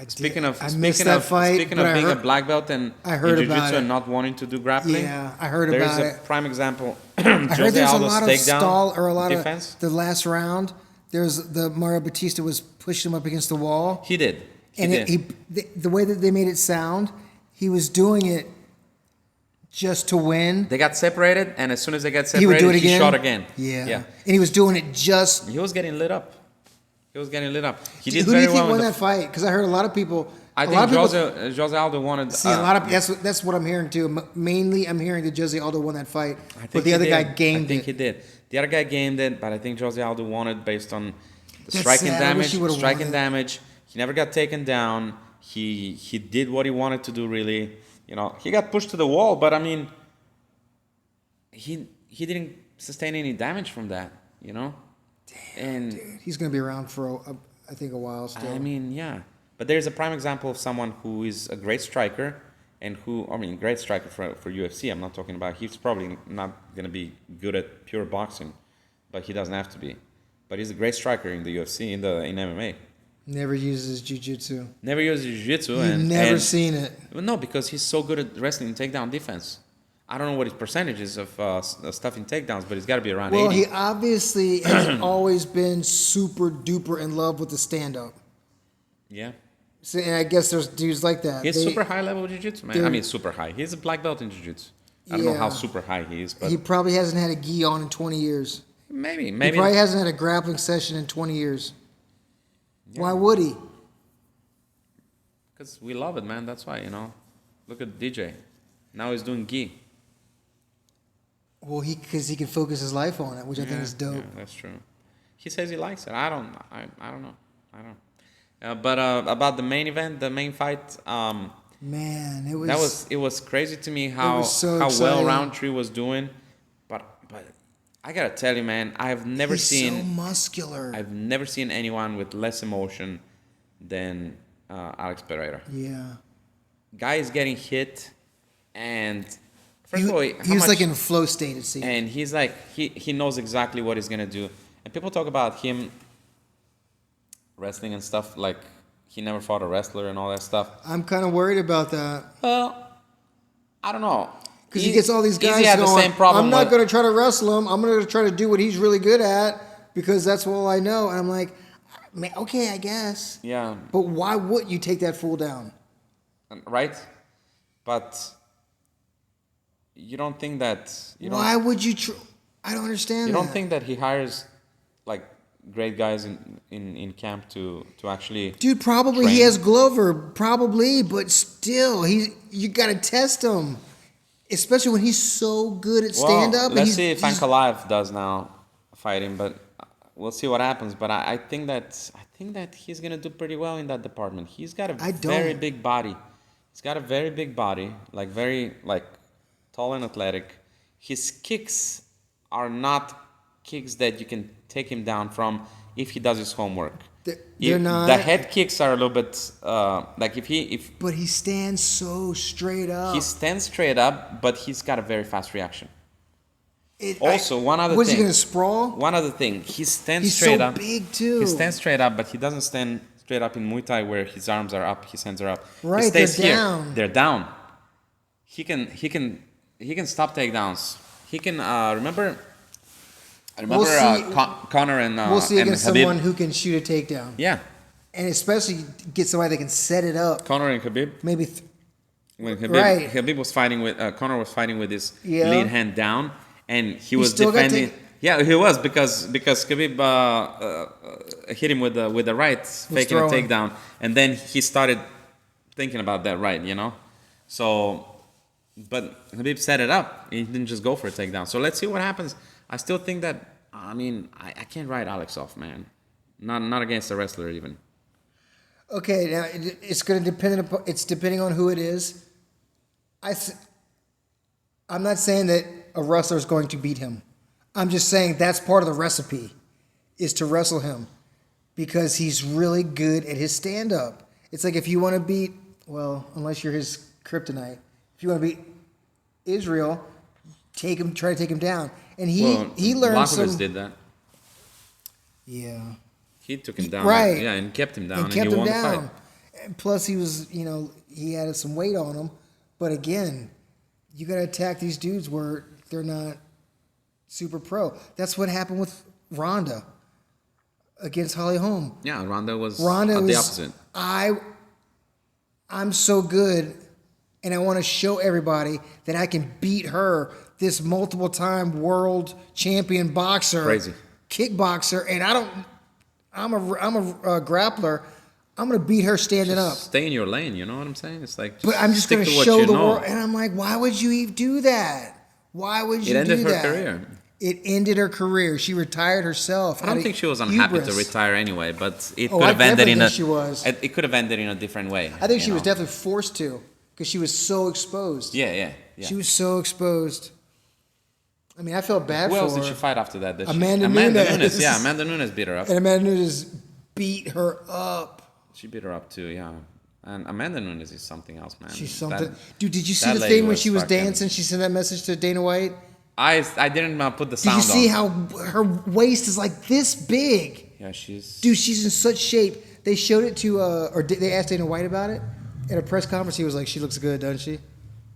Speaking of being a black belt and I heard in jiu-jitsu about it. And not wanting to do grappling. Yeah, I heard about it. There's a prime example. I heard there's a lot of stall or a lot defense. Of the last round. There's the Mario Batista was pushing him up against the wall. He did. The way that they made it sound, he was doing it just to win. They got separated, and as soon as they got He would separated, do it he again. shot again. Yeah. Yeah. And he was doing it just. He was getting lit up. He was getting lit up. He did Who do very you think well won in that fight? Because I heard a lot of people. I a lot think of people, Jose Aldo wanted. See, a lot of that's what I'm hearing too. Mainly, I'm hearing that Jose Aldo won that fight, but the other guy gamed it. I think he did. The other guy gamed it, but I think Jose Aldo won it based on the That's striking sad. I wish damage. he would've Striking won it. damage. He never got taken down. He did what he wanted to do. Really, he got pushed to the wall, but I mean, he didn't sustain any damage from that. Damn, and dude. He's gonna be around for I think a while still. I mean, yeah. But there's a prime example of someone who is a great striker and great striker for UFC. I'm not talking about, he's probably not going to be good at pure boxing, but he doesn't have to be. But he's a great striker in the UFC, in MMA. Never uses jiu-jitsu. Never uses jiu-jitsu. You've never seen it. No, because he's so good at wrestling takedown defense. I don't know what his percentage is of stuffing takedowns, but he's got to be around 80. Well, he obviously has always been super duper in love with the stand-up. Yeah. So, and I guess there's dudes like that. He's super high level jiu-jitsu, man. I mean, super high. He's a black belt in jiu-jitsu. I don't know how super high he is, but he probably hasn't had a gi on in 20 years. maybe. He probably hasn't had a grappling session in 20 years. Yeah. Why would he? Because we love it, man. That's why, Look at DJ. Now he's doing gi. Well, because he can focus his life on it, which I think is dope. Yeah, that's true. He says he likes it. I don't know. I don't. But about the main event, the main fight, man, it was crazy to me how exciting. well Roundtree was doing. But I gotta tell you, man, He's so muscular. I've never seen anyone with less emotion than Alex Pereira. Yeah. Guy is getting hit, and first of all, he was like in a flow state, it seemed. And he's like, he knows exactly what he's gonna do. And people talk about him wrestling and stuff, like he never fought a wrestler and all that stuff. I'm kind of worried about that. Well, I don't know. Because he gets all these guys had going, the same problem I'm not going to try to wrestle him. I'm going to try to do what he's really good at because that's all I know. And I'm like, okay, I guess. Yeah. But why would you take that fool down? Right? But you don't think that... Why would you... I don't understand You don't think that he hires like great guys in camp to actually... Dude, probably train? He has Glover, probably, but still, you got to test him. Especially when he's so good at stand-up. Let's see if Ankalaev does now fight him, but we'll see what happens. But I think that he's gonna do pretty well in that department. He's got a very big body. He's got a very big body, very tall and athletic. His kicks are not kicks that you can take him down from if he does his homework. They're not. The head kicks are a little bit But he stands so straight up. He stands straight up, but he's got a very fast reaction. One other thing. Was he gonna sprawl? One other thing. He stands straight up. He's so big too. He stands straight up, but he doesn't stand straight up in Muay Thai where his arms are up, his hands are up. Right, he stays they're here. down. They're down. He can stop takedowns. He can remember. Connor and we'll see against Habib. someone who can shoot a takedown. Yeah. And especially get somebody that can set it up. Connor and Habib. Maybe. When Habib was fighting with Connor was fighting with his lead hand down, and he was defending. Yeah, he was because Khabib hit him with the right, faking a takedown, and then he started thinking about that right, So, but Khabib set it up. He didn't just go for a takedown. So let's see what happens. I still think that I can't write Alex off, man. Not against a wrestler even. Okay, now it's going to depend. It's depending on who it is. I'm not saying that a wrestler is going to beat him. I'm just saying that's part of the recipe, is to wrestle him, because he's really good at his stand-up. It's like if you want to beat, unless you're his kryptonite, if you want to beat Israel, try to take him down, and he learned Blachowicz did that. Yeah. He took him down, right? Yeah, and kept him down, and he won the fight. And plus, he was, he had some weight on him. But again, you got to attack these dudes where they're not super pro. That's what happened with Ronda against Holly Holm. Yeah, Ronda was the opposite. I'm so good and I want to show everybody that I can beat her, this multiple-time world champion boxer, Crazy. kickboxer, and I'm a grappler. I'm gonna beat her standing up. Stay in your lane. You know what I'm saying? It's like. But I'm just stick gonna to what show you the know. world, and I'm like, why would you even do that? Why would you It ended do her that? career. It ended her career. She retired herself. I don't think she was unhappy to retire anyway, but it could I have ended definitely in think a. she was. It could have ended in a different way. I think she you was know? definitely forced to because she was so exposed. Yeah. She was so exposed. I mean, I felt bad Who for else her. did she fight after that? Amanda Nunes. Yeah, Amanda Nunes beat her up. And Amanda Nunes beat her up. She beat her up too, yeah. And Amanda Nunes is something else, man. She's something. That- Dude, did you see that the lady thing when was she was fucking- dancing? She sent that message to Dana White. I didn't put the Did sound you see on. how her waist is like this big? Yeah, she's. Dude, she's in such shape. They showed it to, they asked Dana White about it at a press conference. He was like, "She looks good, doesn't she?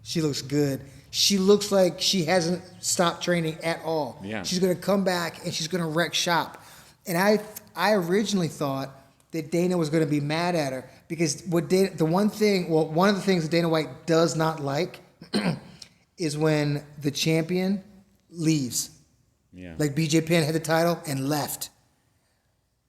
She looks good. She looks like she hasn't stopped training at all. Yeah. She's gonna come back and she's gonna wreck shop." And I originally thought that Dana was gonna be mad at her because one of the things that Dana White does not like is when the champion leaves. Yeah. Like BJ Penn had the title and left.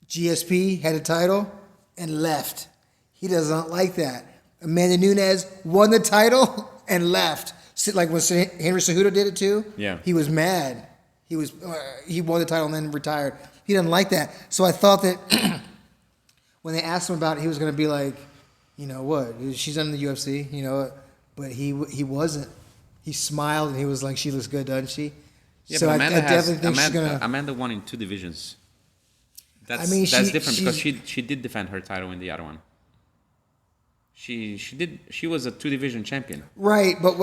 GSP had a title and left. He does not like that. Amanda Nunes won the title and left. Like when Henry Cejudo did it too. Yeah. He was mad. He won the title and then retired. He doesn't like that. So I thought that when they asked him about it, he was going to be like, you know what? She's in the UFC, you know. But he wasn't. He smiled and he was like, "She looks good, doesn't she?" Yeah, So but I Amanda definitely think she's gonna. Amanda won in 2 divisions. That's I mean, that's different because she did defend her title in the other one. She was a 2-division champion. Right, but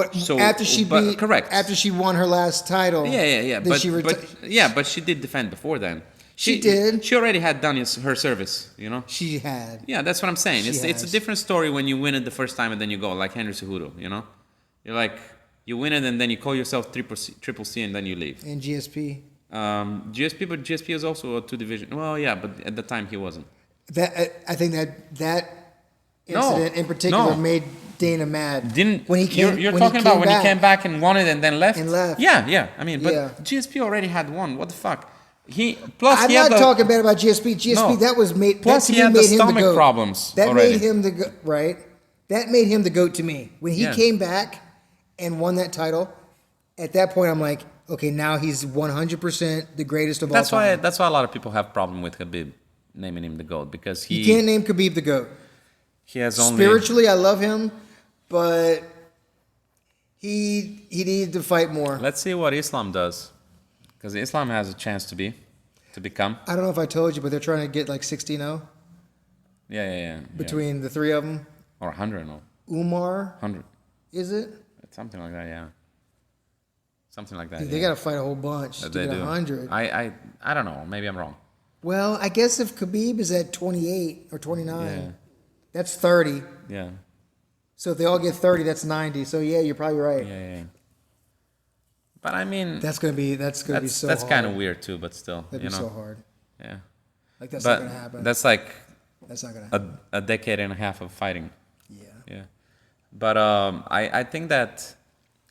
correct. after she won her last title. Yeah. But she did defend before then. She did. She already had done her service, you know. She had. Yeah, that's what I'm saying. It's a different story when you win it the first time and then you go like Henry Cejudo, you know. You're like you win it and then you call yourself triple C and then you leave. And GSP. But GSP is also a 2-division. Well, yeah, but at the time he wasn't. I think that incident in particular made Dana mad. You're talking about when he came back and won it and then left? And left. Yeah. I mean, but Yeah. GSP already had won. What the fuck? I'm not talking bad about GSP. GSP, that was made. Plus, that he had made the him stomach the GOAT. problems That already. made him the GOAT, right? That made him the GOAT to me. When he came back and won that title, at that point, I'm like, okay, now he's 100% the greatest of all time. That's why a lot of people have problem with Khabib naming him the GOAT because You can't name Khabib the GOAT. he has only Spiritually, I love him, but he needed to fight more. Let's see what Islam does, because Islam has a chance to become. I don't know if I told you, but they're trying to get like 16-0 Yeah. between the three of them. Or 100, no. Umar, 100. is it? Something like that, yeah. Something like that. Dude, they got to fight a whole bunch to They get do. 100. I don't know. Maybe I'm wrong. Well, I guess if Khabib is at 28 or 29, Yeah. that's 30. Yeah. So if they all get 30, that's 90. So yeah, you're probably right. Yeah. But I mean, That's gonna be so that's hard. kind of weird too. But still, That'd be so hard. Yeah. Like that's But not gonna happen. that's like That's not gonna happen. a decade and a half of fighting. Yeah. Yeah. But I think that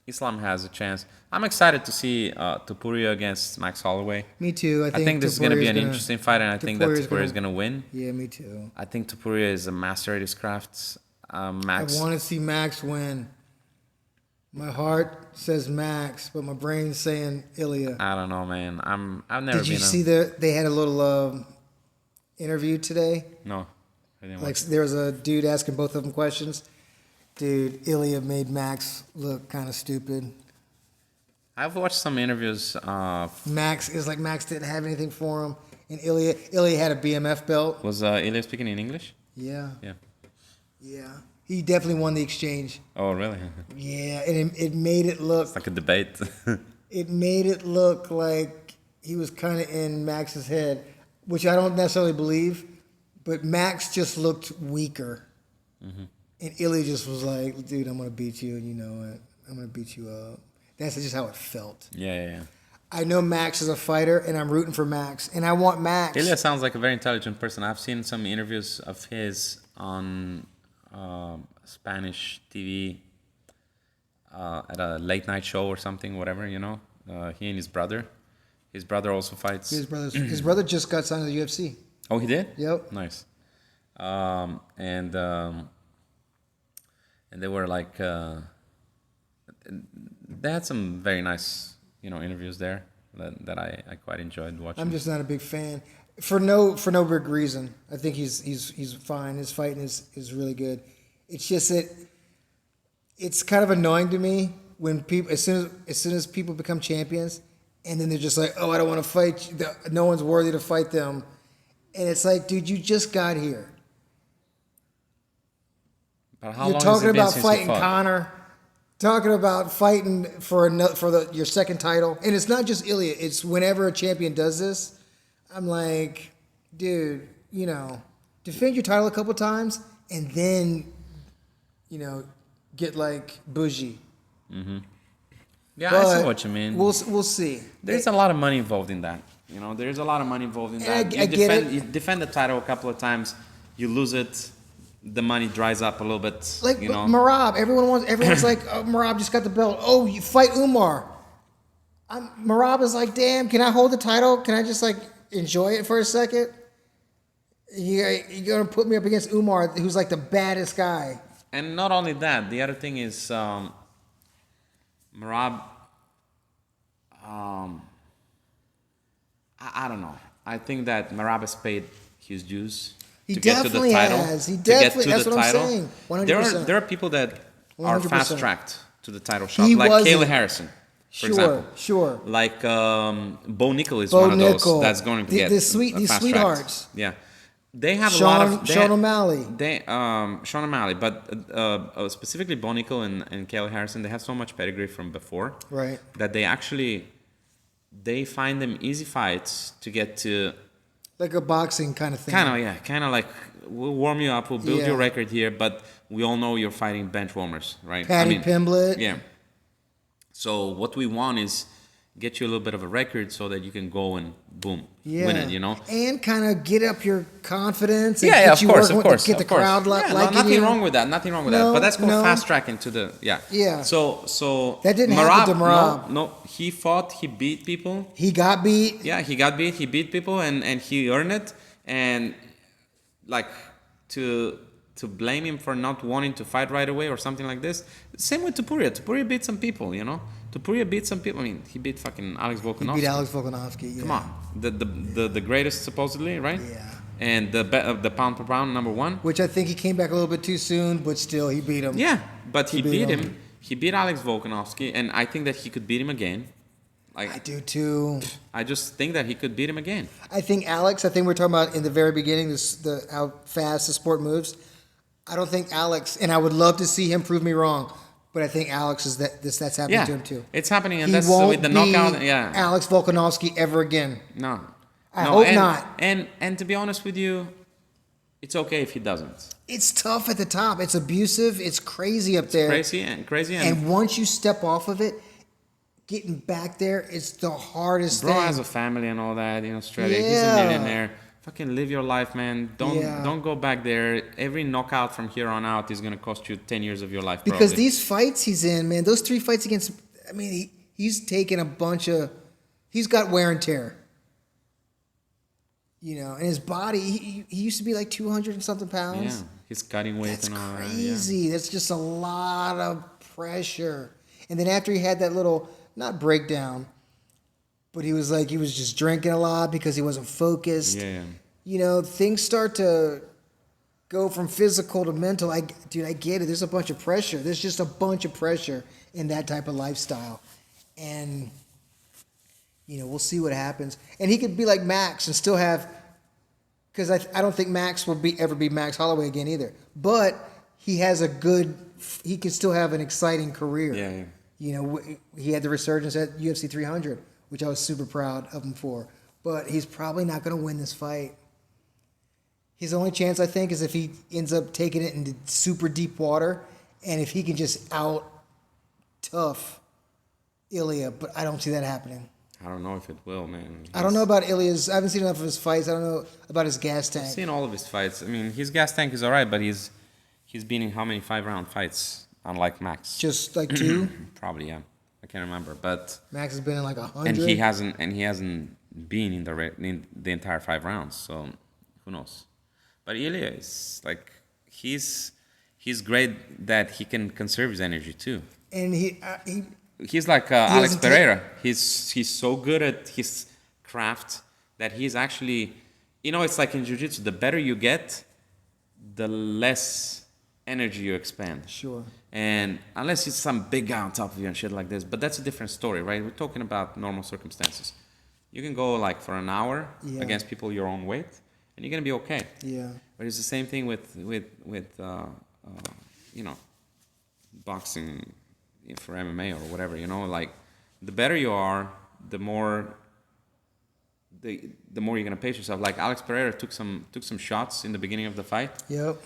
Islam has a chance. I'm excited to see Topuria against Max Holloway. Me too. I think this is going to be an interesting fight, and I think that Topuria's Topuria is going to win. Yeah, me too. I think Topuria is a master at his crafts. Max. I want to see Max win. My heart says Max, but my brain's saying Ilya. I don't know, man. I've never been. Did you see they had a little interview today? No, I didn't. Like there was a dude asking both of them questions. Dude, Ilya made Max look kind of stupid. I've watched some interviews. Max didn't have anything for him, and Ilya had a BMF belt. Was Ilya speaking in English? Yeah. Yeah. He definitely won the exchange. Oh, really? Yeah, and it made it look. It's like a debate. It made it look like he was kind of in Max's head, which I don't necessarily believe, but Max just looked weaker. Mm-hmm. And Ilya just was like, dude, I'm going to beat you, and you know it. I'm going to beat you up. That's just how it felt. Yeah. I know Max is a fighter, and I'm rooting for Max, and I want Max. Ilya sounds like a very intelligent person. I've seen some interviews of his on Spanish TV. at a late night show or something, whatever, you know. He and his brother. His brother also fights. His brother just got signed to the UFC. Oh, he did? Yep. Nice. And they were like, they had some very nice, you know, interviews there that I quite enjoyed watching. I'm just not a big fan for no big reason. I think he's fine. His fighting is really good. It's just that it's kind of annoying to me when people as soon as people become champions and then they're just like, oh, I don't want to fight. No one's worthy to fight them, and it's like, dude, you just got here. But how You're long talking has it been about since you fighting fought? Connor, talking about fighting for your second title, and it's not just Ilya. It's whenever a champion does this, I'm like, dude, you know, defend your title a couple times, and then, you know, get like bougie. Yeah, But I see what you mean. We'll see. There's a lot of money involved in that. You know, there's a lot of money involved in And that. I get it. You defend the title a couple of times, you lose it, the money dries up a little bit. Like you know, Merab, everyone's like, oh, Merab just got the belt. Oh, you fight Umar. Merab is like, damn, can I hold the title? Can I just like enjoy it for a second? You're gonna put me up against Umar, who's like the baddest guy. and not only that, the other thing is Merab. I don't know. I think that Merab has paid his dues He to get to the definitely title. has. He to get definitely. to That's the what I'm title. saying. 100%. There are people that are 100%. fast tracked to the title shot, He like wasn't. Kayla Harrison, for example. Sure. Like Bo Nickel is Bo one of those Nickel. that's going to get These sweethearts. Yeah, they have a lot of Sean O'Malley. Sean O'Malley, but specifically Bo Nickel and Kayla Harrison, they have so much pedigree from before, Right. that they find them easy fights to get to. Like a boxing kind of thing. Kind of like we'll warm you up, we'll build Yeah. your record here, but we all know you're fighting bench warmers, right? Patty Pimblett. Yeah. So what we want is get you a little bit of a record so that you can go and boom, win it, you know? And kind of get up your confidence. And Yeah, get of you course, working of with course. Get the of course. crowd liking nothing you. wrong with that. Nothing wrong with No, that. But that's called no. fast track into the Yeah. So That didn't happen to Merab. No, he fought. He beat people. He got beat. Yeah, he got beat. He beat people, and he earned it. And like to blame him for not wanting to fight right away or something like this. Same with Topuria. Topuria beat some people, you know. Topuria beat some people. I mean, he beat fucking Alex Volkanovski. He beat Alex Volkanovski. Yeah. Come on, the greatest supposedly, right? Yeah. And the pound per pound number one. Which I think he came back a little bit too soon, but still he beat him. Yeah, but he beat beat him. He beat Alex Volkanovski, and I think that he could beat him again. I Like do too. I just think that he could beat him again. I think we were talking about in the very beginning, how fast the sport moves. I don't think Alex, and I would love to see him prove me wrong, but I think Alex that's happening Yeah, to him too. it's happening, and He that's won't with the be knockout. Yeah, Alex Volkanovski ever again. no, I no, hope and, not. And to be honest with you, it's okay if he doesn't. It's tough at the top. It's abusive. It's crazy up there. Crazy, And once you step off of it, getting back there, it's the hardest bro thing. has a family and all that in Australia. He's Yeah. a millionaire. Fucking live your life, man. Don't go back there. Every knockout from here on out is gonna cost you 10 years of your life. Because probably. these fights he's in, man, those 3 fights against, I mean, he's taken a bunch of, he's got wear and tear. You know, and his body, he used to be like 200 and something pounds. Yeah, he's cutting weight That's and all crazy. That's just a lot of pressure. And then after he had that little, not breakdown, but he was just drinking a lot because he wasn't focused. Yeah. You know, things start to go from physical to mental. Dude, I get it. There's a bunch of pressure. There's just a bunch of pressure in that type of lifestyle. And, you know, we'll see what happens. And he could be like Max and still have, because I don't think Max will ever be Max Holloway again either. But he can still have an exciting career. Yeah. You know, he had the resurgence at UFC 300, which I was super proud of him for. But he's probably not going to win this fight. His only chance, I think, is if he ends up taking it into super deep water, and if he can just out-tough Ilya. But I don't see that happening. I don't know if it will, man. I don't know about Ilya's. I haven't seen enough of his fights. I don't know about his gas tank. I've seen all of his fights. I mean, his gas tank is all right, but he's been in how many 5-round fights unlike Max. Just like 2. Probably, yeah. I can't remember, but Max has been in like 100. and he hasn't been in the entire 5 rounds. So who knows? But Ilya is like he's great that he can conserve his energy too. And He's like Alex Pereira. He's so good at his craft that he's actually, it's like in Jiu-Jitsu. The better you get, the less energy you expend. Sure. And unless it's some big guy on top of you and shit like this, but that's a different story, right? We're talking about normal circumstances. You can go like for an hour against people your own weight, and you're gonna be okay. Yeah. But it's the same thing with boxing for MMA or whatever. Like the better you are, the more you're gonna pace yourself. Like Alex Pereira took some shots in the beginning of the fight. Yep.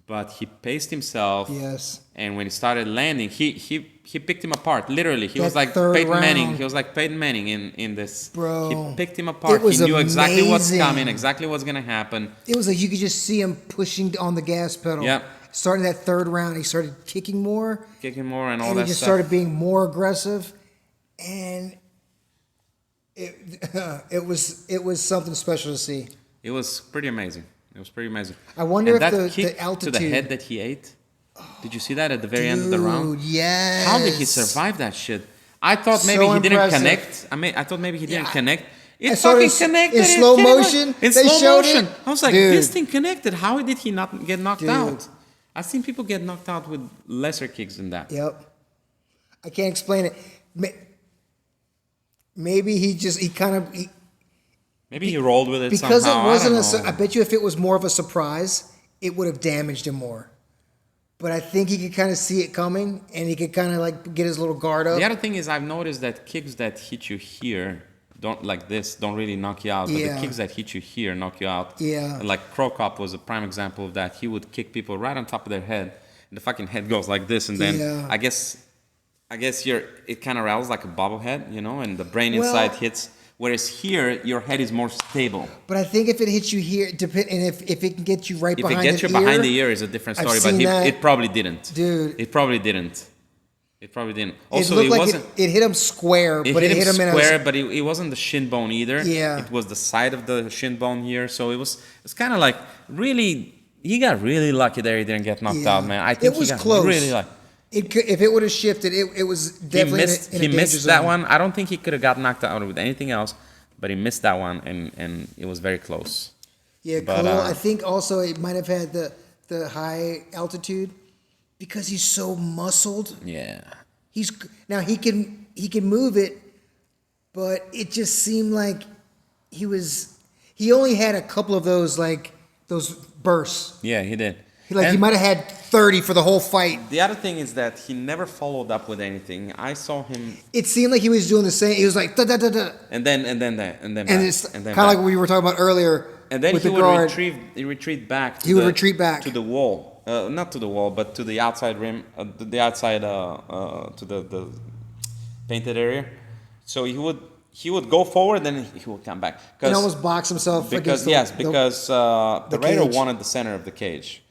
But he paced himself. Yes. And when he started landing, he picked him apart. Literally, he That was like third Peyton round. Manning. He was like Peyton Manning in this. Bro, he picked him apart. it was He knew exactly what's amazing. coming, exactly what's gonna happen. It was like you could just see him pushing on the gas pedal. Yep. Starting that third round, he started kicking more. Kicking more and all And that he just stuff. started being more aggressive. And it was something special to see. It was pretty amazing. I wonder And if that the kick altitude to the head that he ate. Did you see that at the very end of the round? Dude, yes. How did he survive that shit? I thought maybe So he didn't impressive. connect. I thought maybe he didn't Yeah. connect. I It saw fucking this connected in slow motion. In They slow showed motion. it. I was like, Dude. this thing connected. How did he not get knocked Dude. out? I've seen people get knocked out with lesser kicks than that. Yep. I can't explain it. Maybe Maybe he rolled with it because somehow. it wasn't I don't know. I bet you if it was more of a surprise, it would have damaged him more. But I think he could kind of see it coming, and he could kind of like get his little guard up. The other thing is I've noticed that kicks that hit you here don't really knock you out. But Yeah. the kicks that hit you here knock you out. Yeah. And like Krokop was a prime example of that. He would kick people right on top of their head, and the fucking head goes like this, and then Yeah. I guess it kind of rattles like a bobblehead, and the brain Well- inside hits. Whereas here, your head is more stable. But I think if it hits you here, and if it can get you right If behind it gets the you ear, behind the ear, is a different I've story. But seen that. it probably didn't. Dude. It probably didn't. Also, it looked like wasn't. it hit him square, but it hit him square, in a... but it wasn't the shin bone either. Yeah. It was the side of the shin bone here. So it's kind of like really, he got really lucky there. He didn't get knocked Yeah. out, man. I think It was he got close. really lucky. If it would have shifted, it was definitely in a danger missed zone. that one. I don't think he could have got knocked out with anything else, but he missed that one, and it was very close. Yeah, But, Khalil, I think also it might have had the high altitude because he's so muscled. Yeah. Now he can move it, but it just seemed like he only had a couple of those bursts. Yeah, he did. He And might have had 30 for the whole fight. the other thing is that he never followed up with anything. I saw him, It seemed like he was doing the same. He was like da da da da, and then back, and it's and kind then of back. like what we were talking about earlier. And then with he the would guard. retreat back. He would retreat back. to the wall, not to the wall, but to the outside rim, to the outside, to the painted area. So he would go forward, then he would come back. And almost box himself Because against the Raider cage. wanted the center of the cage.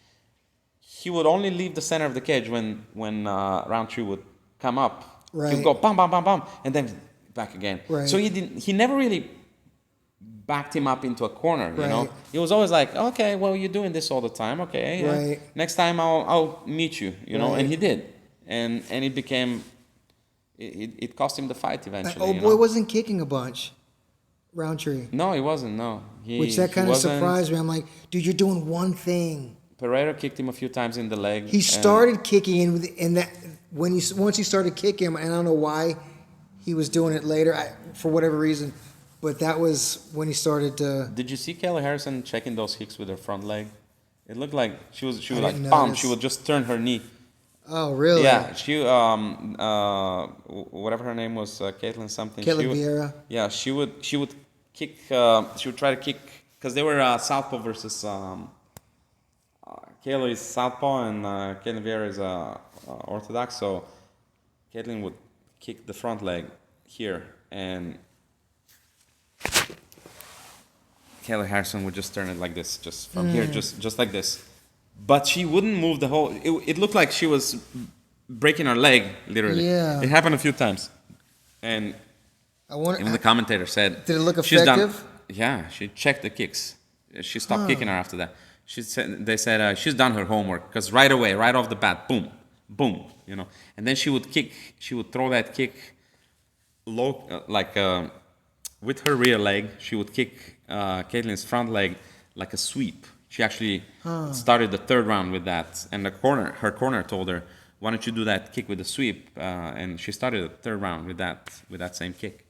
He would only leave the center of the cage when Roundtree would come up. Right. He'd go bam bam bam bam, and then back again. Right. So he never really backed him up into a corner. Right. He was always like, okay, well, you're doing this all the time. Okay, yeah. Right. Next time I'll meet you. Right. And he did, and it became. It cost him the fight eventually. Old boy wasn't kicking a bunch. Roundtree. No, he wasn't. No, Which that kind of surprised me. I'm like, dude, you're doing one thing. Pereira kicked him a few times in the leg. He started kicking, and that once he started kicking him, and I don't know why he was doing it later for whatever reason, but that was when he started to. Did you see Kelly Harrison checking those kicks with her front leg? It looked like she would I like didn't bam. notice. She would just turn her knee. Oh really? Yeah, she whatever her name was, Caitlin something. Caitlin she would, Vieira. Yeah, she would kick. She would try to kick because they were southpaw versus. Kayla is southpaw and Caitlin Vieira is orthodox. So Caitlin would kick the front leg here, and Kelly Harrison would just turn it like this, just from here, just like this. but she wouldn't move the whole. It looked like she was breaking her leg, literally. Yeah. It happened a few times, and I wonder. even the commentator said, Did it look "She's done." effective? Yeah, she checked the kicks. She stopped kicking her after that. They said she's done her homework because right away, right off the bat, boom, boom, and then she would kick. She would throw that kick low, with her rear leg. She would kick Caitlin's front leg like a sweep. She actually started the third round with that, and her corner told her, "Why don't you do that kick with the sweep?" And she started the third round with that same kick.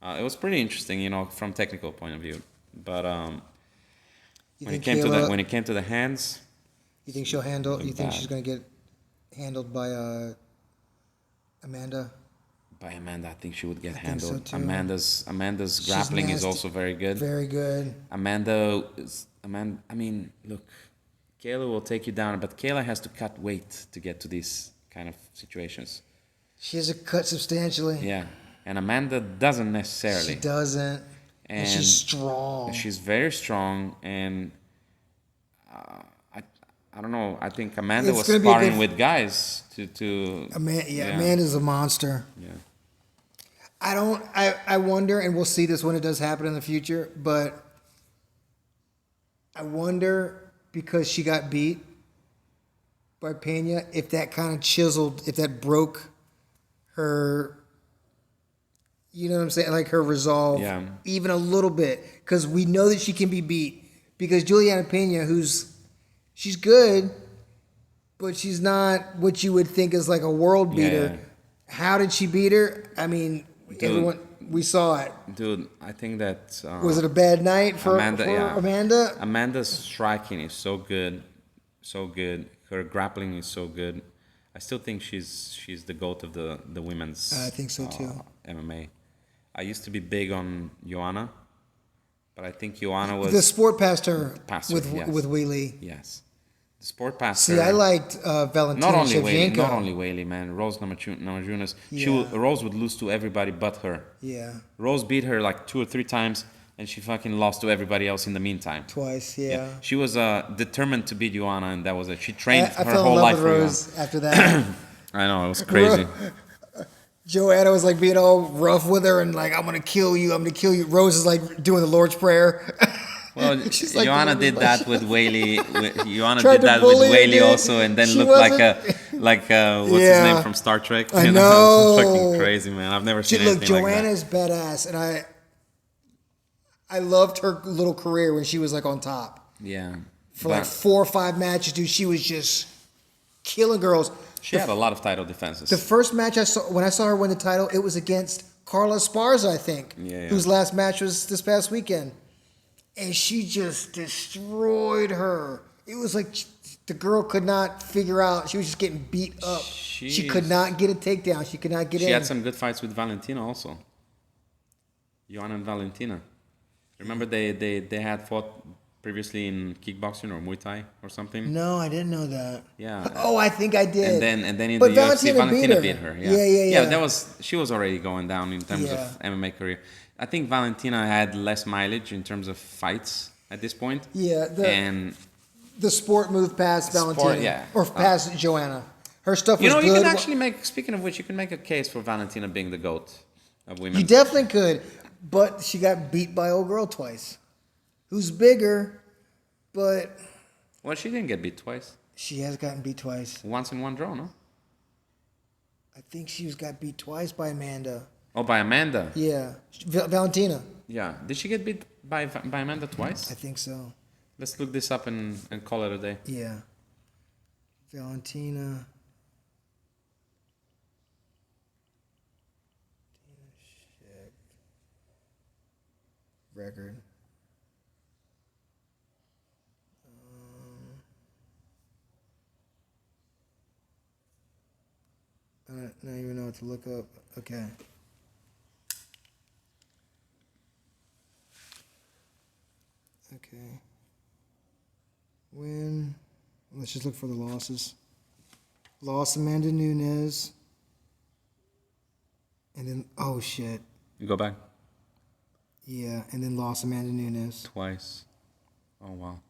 It was pretty interesting, from technical point of view. But when it came to the hands, You think she'll handle? You think bad. she's gonna get handled by Amanda? by Amanda, I think she would get I think handled. so, too. Amanda's grappling is nasty. also very good. Very good. I mean, look, Kayla will take you down, but Kayla has to cut weight to get to these kind of situations. She has a cut substantially. Yeah, and Amanda doesn't necessarily. She doesn't. And she's strong. She's very strong, and I don't know. I think Amanda It's was gonna be a sparring good- with guys to. Amanda's a monster. Yeah. I wonder, and we'll see this when it does happen in the future, but I wonder, because she got beat by Pena, if that kind of chiseled, if that broke her, you know what I'm saying, like her resolve, Yeah. even a little bit, because we know that she can be beat, because Juliana Pena, she's good, but she's not what you would think is like a world beater. Yeah. How did she beat her? I mean, everyone, we saw it. Dude, I think that Was it a bad night for Amanda? Yeah. Amanda? Amanda's striking is so good, so good. Her grappling is so good. I still think she's the GOAT of the women's. I think so, too. MMA. I used to be big on Joanna, but I think Joanna was The sport passed her Passed her, with yes. with Wheelie. yes. The sport passed See, her. I liked Valentina Not only Shevchenko. Whaley, man. Rose Namajunas. Yeah. Rose would lose to everybody but her. Yeah, Rose beat her like 2 or 3 times, and she fucking lost to everybody else in the meantime. twice. Yeah. She was determined to beat Joanna, and that was it. She trained I her fell whole in love life with for Rose after that. I know, it was crazy. Joanna was like being all rough with her and like, I'm gonna kill you. I'm gonna kill you. Rose is like doing the Lord's Prayer. Well, She's like, Joanna "Lord, did bless that you." with Whaley. Joanna Tried did to that with bully her, Whaley dude. also, and then She looked like wasn't- what's his Yeah. name from Star Trek. I It was know. fucking crazy, man. I've never seen Look, anything like that. Joanna's badass, and I loved her little career when she was like on top. Yeah, For like 4 or 5 matches, dude, she was just killing girls. she had a lot of title defenses. The first match when I saw her win the title, it was against Carla Esparza, I think, Yeah. whose last match was this past weekend. And she just destroyed her. It was like the girl could not figure out. She was just getting beat up. She could not get a takedown. She could not get in. She had some good fights with Valentina also. Joanna and Valentina. Remember they had fought previously in kickboxing or Muay Thai or something? No, I didn't know that. Yeah. Oh, I think I did. And then in But the UFC, Valentina Valentina beat beat her. her. Yeah. Yeah. She was already going down in terms Yeah. of MMA career. I think Valentina had less mileage in terms of fights at this point. Yeah, and the sport moved past Valentina. yeah. Or past Joanna. Her stuff was you know, good. you can actually make. Speaking of which, you can make a case for Valentina being the GOAT of women. You definitely could. But she got beat by old girl twice. Who's bigger, but Well, she didn't get beat twice. she has gotten beat twice. Once in one draw, no? I think she got beat twice by Amanda. Oh, by Amanda. Yeah. Valentina. Yeah. Did she get beat by Amanda twice? I think so. Let's look this up and call it a day. Yeah. Valentina. Record. I don't even know what to look up. Okay. Okay. Win. Let's just look for the losses. Lost Amanda Nunes. And then, oh shit. You go back Yeah, and then lost Amanda Nunes. twice. Oh wow.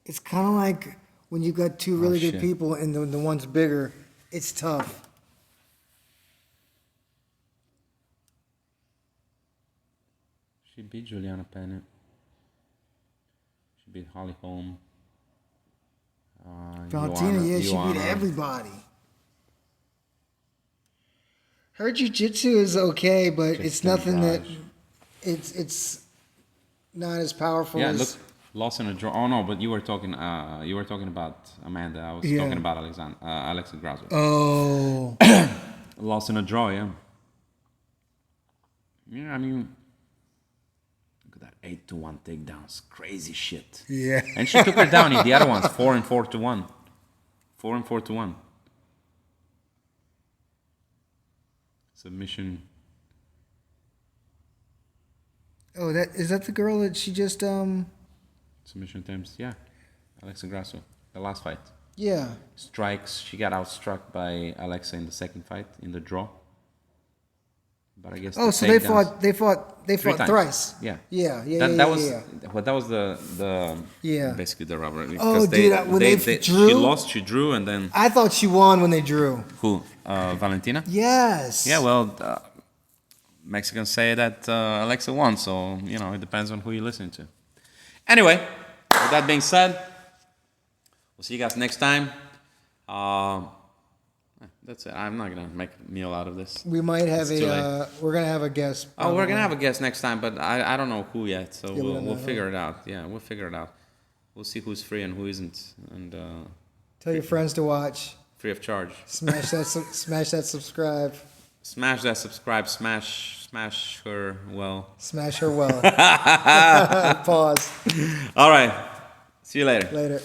it's kind of like when you got two really good shit. people and the one's bigger. It's tough. She beat Juliana Pennant. She beat Holly Holm. Valentina, yeah, she Joanna. beat everybody. Her jiu-jitsu is okay, but it's Kristen nothing that Raj. it's not as powerful Yeah, as look, lost in a draw. Oh no, but you were talking about Amanda. I was Yeah. talking about Alexa Grasso. Oh. Lost in a draw, yeah. Yeah, I mean, look at that 8-1 takedowns, crazy shit. Yeah. And she took her down in the other ones, 4 and 4-1, 4 and 4-1. Submission. Oh, that is that the girl that she just Submission attempts, yeah. Alexa Grasso, the last fight. yeah. Strikes, she got outstruck by Alexa in the second fight, in the draw. But I guess Oh, the so they takedowns- fought three times. thrice. Yeah. Yeah, yeah, That, yeah, that yeah, was yeah. that was the Yeah. basically the rubber. Oh, Because dude, when they drew- she lost, she drew, and then I thought she won when they drew. who? Valentina. Yes. Yeah, well, Mexicans say that Alexa won, so it depends on who you listen to. Anyway, with that being said, we'll see you guys next time. That's it. I'm not gonna make a meal out of this. We might have It's too we're gonna have a guest. Oh, we're gonna have a guest next time, but I don't know who yet. So we don't we'll know. figure it out. Yeah, we'll figure it out. We'll see who's free and who isn't, and Tell your friends to watch. free of charge. Smash that smash that subscribe. Smash that subscribe. Smash her well. Smash her well. Pause. All right. See you later. Later.